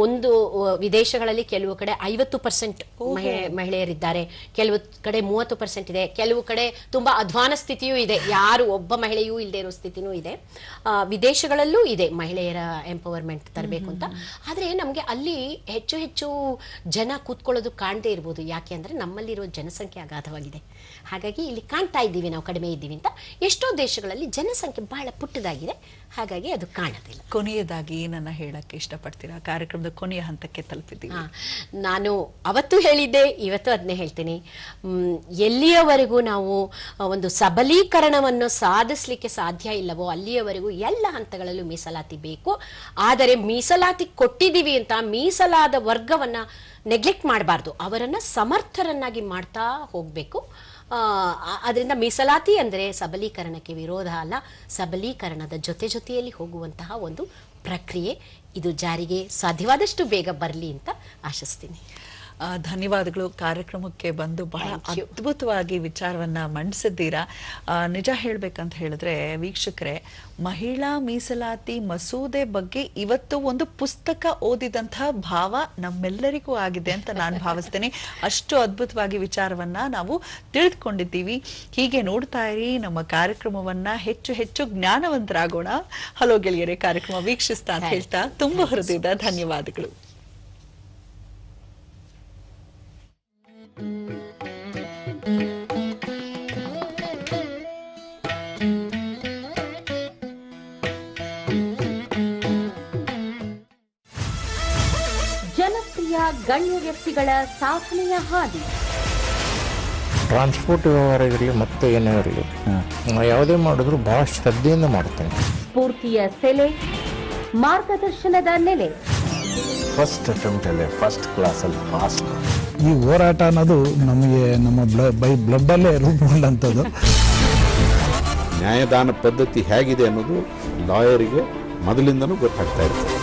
ಒಂದು ವಿದೇಶಗಳಲ್ಲಿ ಕೆಲವು ಕಡೆ 50% ಮಹಿಳೆಯರಿದ್ದಾರೆ, ಕೆಲವು ಕಡೆ 30% ಇದೆ, ಕೆಲವು ಕಡೆ ತುಂಬಾ ಅಧ್ವಾನ ಸ್ಥಿತಿಯೂ ಇದೆ, ಯಾರು ಒಬ್ಬ ಮಹಿಳೆಯೂ ಇಲ್ಲದೆ ಇರೋ ಸ್ಥಿತಿನೂ ಇದೆ. ವಿದೇಶಗಳಲ್ಲೂ ಇದೆ ಮಹಿಳೆಯರ ಎಂಪವರ್ಮೆಂಟ್ ತರಬೇಕು ಅಂತ. ಆದ್ರೆ ನಮ್ಗೆ ಅಲ್ಲಿ ಹೆಚ್ಚು ಹೆಚ್ಚು ಜನ ಕೂತ್ಕೊಳ್ಳೋದು ಕಾಣದೇ ಇರ್ಬೋದು. ಯಾಕೆ ಅಂದ್ರೆ ನಮ್ಮಲ್ಲಿರೋ ಜನಸಂಖ್ಯೆ ಅಗಾಧವಾಗಿದೆ. ಹಾಗಾಗಿ ಇಲ್ಲಿ ಕಾಣ್ತಾ ಇದ್ದೀವಿ ನಾವು ಕಡಿಮೆ ಇದ್ದೀವಿ ಅಂತ. ಎಷ್ಟೋ ದೇಶಗಳಲ್ಲಿ ಜನಸಂಖ್ಯೆ ಬಹಳ ಪುಟ್ಟದಾಗಿದೆ, ಹಾಗಾಗಿ ಅದು ಕಾಣೋದಿಲ್ಲ. ಕೊನೆಯದಾಗಿ ನನ್ನ ಹೇಳಕ್ಕೆ ಇಷ್ಟಪಡ್ತೀರಾ? ಕಾರ್ಯಕ್ರಮದ ಕೊನೆಯ ಹಂತಕ್ಕೆ ತಲುಪಿದ್ದೀವಿ. ನಾನು ಅವತ್ತು ಹೇಳಿದ್ದೆ, ಇವತ್ತು ಅದನ್ನೇ ಹೇಳ್ತೀನಿ. ಎಲ್ಲಿಯವರೆಗೂ ನಾವು ಒಂದು ಸಬಲೀಕರಣವನ್ನು ಸಾಧಿಸಲಿಕ್ಕೆ ಸಾಧ್ಯ ಇಲ್ಲವೋ ಅಲ್ಲಿಯವರೆಗೂ ಎಲ್ಲ ಹಂತಗಳಲ್ಲೂ ಮೀಸಲಾತಿ ಬೇಕು. ಆದರೆ ಮೀಸಲಾತಿ ಕೊಟ್ಟಿದ್ದೀವಿ ಅಂತ ಮೀಸಲಾದ ವರ್ಗವನ್ನ ನೆಗ್ಲೆಕ್ಟ್ ಮಾಡಬಾರ್ದು, ಅವರನ್ನ ಸಮರ್ಥರನ್ನಾಗಿ ಮಾಡ್ತಾ ಹೋಗ್ಬೇಕು. ಅದರಿಂದ ಮೀಸಲಾತಿ ಅಂದ್ರೆ ಸಬಲೀಕರಣಕ್ಕೆ ವಿರೋಧ ಅಲ್ಲ, ಸಬಲೀಕರಣದ ಜೊತೆಯಲ್ಲಿ ಹೋಗುವಂತಹ ಒಂದು ಪ್ರಕ್ರಿಯೆ. ಇದು ಜಾರಿಗೆ ಸಾಧ್ಯವಾದಷ್ಟು ಬೇಗ ಬರಲಿ ಅಂತ ಆಶಿಸ್ತೀನಿ. ಧನ್ಯವಾದಗಳು. ಕಾರ್ಯಕ್ರಮಕ್ಕೆ ಬಂದು ಬಹಳ ಅದ್ಭುತವಾಗಿ ವಿಚಾರವನ್ನ ಮಂಡಿಸಿದ್ದೀರಾ. ನಿಜ ಹೇಳ್ಬೇಕಂತ ಹೇಳಿದ್ರೆ ವೀಕ್ಷಕರೇ, ಮಹಿಳಾ ಮೀಸಲಾತಿ ಮಸೂದೆ ಬಗ್ಗೆ ಇವತ್ತು ಒಂದು ಪುಸ್ತಕ ಓದಿದಂತಹ ಭಾವ ನಮ್ಮೆಲ್ಲರಿಗೂ ಆಗಿದೆ ಅಂತ ನಾನು ಭಾವಿಸ್ತೇನೆ. ಅಷ್ಟು ಅದ್ಭುತವಾಗಿ ವಿಚಾರವನ್ನ ನಾವು ತಿಳಿದುಕೊಂಡಿದ್ದೀವಿ. ಹೀಗೆ ನೋಡ್ತಾ ಇರಿ ನಮ್ಮ ಕಾರ್ಯಕ್ರಮವನ್ನ, ಹೆಚ್ಚು ಹೆಚ್ಚು ಜ್ಞಾನವಂತರಾಗೋಣ. ಹಲೋ ಗೆಳೆಯರೇ ಕಾರ್ಯಕ್ರಮ ವೀಕ್ಷಿಸ್ತಾ ಅಂತ ಹೇಳ್ತಾ ತುಂಬ ಹೃದಯದ ಧನ್ಯವಾದಗಳು. ಜನಪ್ರಿಯ ಗಣ್ಯ ವ್ಯಕ್ತಿಗಳ ಸಾಧನೆಯ ಹಾದಿ. ಟ್ರಾನ್ಸ್ಪೋರ್ಟ್ ವ್ಯವಹಾರ ಇರಲಿ ಮತ್ತೆ ಏನೇ ಇರಲಿ, ಯಾವುದೇ ಮಾಡಿದ್ರು ಬಹಳ ಶ್ರದ್ಧೆಯಿಂದ ಮಾಡ್ತೇನೆ. ಸ್ಫೂರ್ತಿಯ ಸೆಲೆ, ಮಾರ್ಗದರ್ಶನದ ನೆಲೆ. ಫಸ್ಟ್ ಅಟೆಂಪ್ಟ್ ಅಲ್ಲೇ ಫಸ್ಟ್ ಕ್ಲಾಸ್ ಅಲ್ಲಿ ಪಾಸ್. ಈ ಹೋರಾಟ ಅನ್ನೋದು ನಮಗೆ ನಮ್ಮ ಬ್ಲಡ್ ಅಲ್ಲೇ ರೂಪುಗೊಂಡಂಥದ್ದು. ನ್ಯಾಯದಾನ ಪದ್ಧತಿ ಹೇಗಿದೆ ಅನ್ನೋದು ಲಾಯರಿಗೆ ಮೊದಲಿಂದನೂ ಗೊತ್ತಾಗ್ತಾ ಇರ್ತದೆ.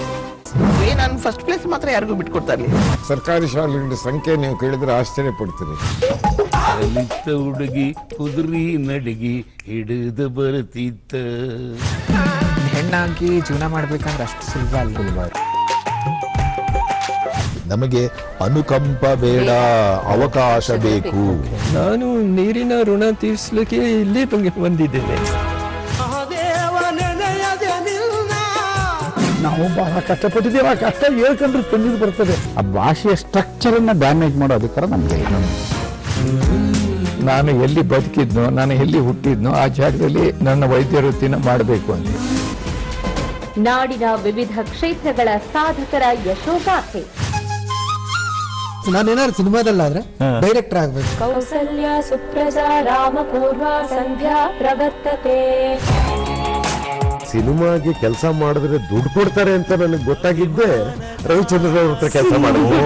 ನಾನು ಫಸ್ಟ್ ಪ್ಲೇಸ್ ಮಾತ್ರ ಯಾರಿಗೂ ಬಿಟ್ಕೊಡ್ತಾ ಇರಲಿಲ್ಲ. ಸರ್ಕಾರಿ ಶಾಲೆಗಳ ಸಂಖ್ಯೆ ನೀವು ಕೇಳಿದ್ರೆ ಆಶ್ಚರ್ಯ ಪಡ್ತೀರಿ. ಹುಡುಗಿ ಕುದುರಿ ನಡಿಗಿ ಹಿಡಿದು ಬರುತ್ತಿತ್ತ. ಹೆಣ್ಣಾಗಿ ಜೀವನ ಮಾಡ್ಬೇಕಂದ್ರೆ ಅಷ್ಟು ಸುಲಭ ಅಲ್ಲ. ನಮಗೆ ಅನುಕಂಪ ಬೇಡ, ಅವಕಾಶ ಬೇಕು. ನಾನು ನೀರಿನ ಋಣ ತೀರಿಸಲಿಕ್ಕೆ ಇಲ್ಲಿ ಬಂದಿದ್ದೇನೆ. ನಾವು ಬಹಳ ಕಷ್ಟಪಟ್ಟಿದ್ದೇವೆ. ಆ ಕಷ್ಟ ಹೇಳ್ಕೊಂಡ್ರೆ ತಂದಿದ್ದು ಬರ್ತದೆ. ಆ ಭಾಷೆಯ ಸ್ಟ್ರಕ್ಚರ್ ಅನ್ನ ಡ್ಯಾಮೇಜ್ ಮಾಡೋ ಅಧಿಕಾರ ನಮಗೆ. ನಾನು ಎಲ್ಲಿ ಬದುಕಿದ್ನೋ, ನಾನು ಎಲ್ಲಿ ಹುಟ್ಟಿದ್ನೋ ಆ ಜಾಗದಲ್ಲಿ ನನ್ನ ವೈದ್ಯ ವೃತ್ತಿನ ಮಾಡಬೇಕು ಅಂತ. ನಾಡಿನ ವಿವಿಧ ಕ್ಷೇತ್ರಗಳ ಸಾಧಕರ ಯಶೋಗಾಥೆ. ನಾನೇನಾದ್ರು ಸಿನಿಮಾದಲ್ಲಾದ್ರೆ ಡೈರೆಕ್ಟರ್ ಆಗ್ಬೇಕು. ಕೌಸಲ್ಯ ಸುಪ್ರಜಾ ರಾಮಪೂರ್ವ ಸಂಧ್ಯಾ ಪ್ರವರ್ತತೆ. ಸಿನಿಮಾಗೆ ಕೆಲಸ ಮಾಡಿದ್ರೆ ದುಡ್ಡು ಕೊಡ್ತಾರೆ ಅಂತ ನನಗೆ ಗೊತ್ತಾಗಿದ್ದೆ ರವಿಚಂದ್ರ ಅವ್ರ ಹತ್ರ ಕೆಲಸ ಮಾಡಿದ್ರು.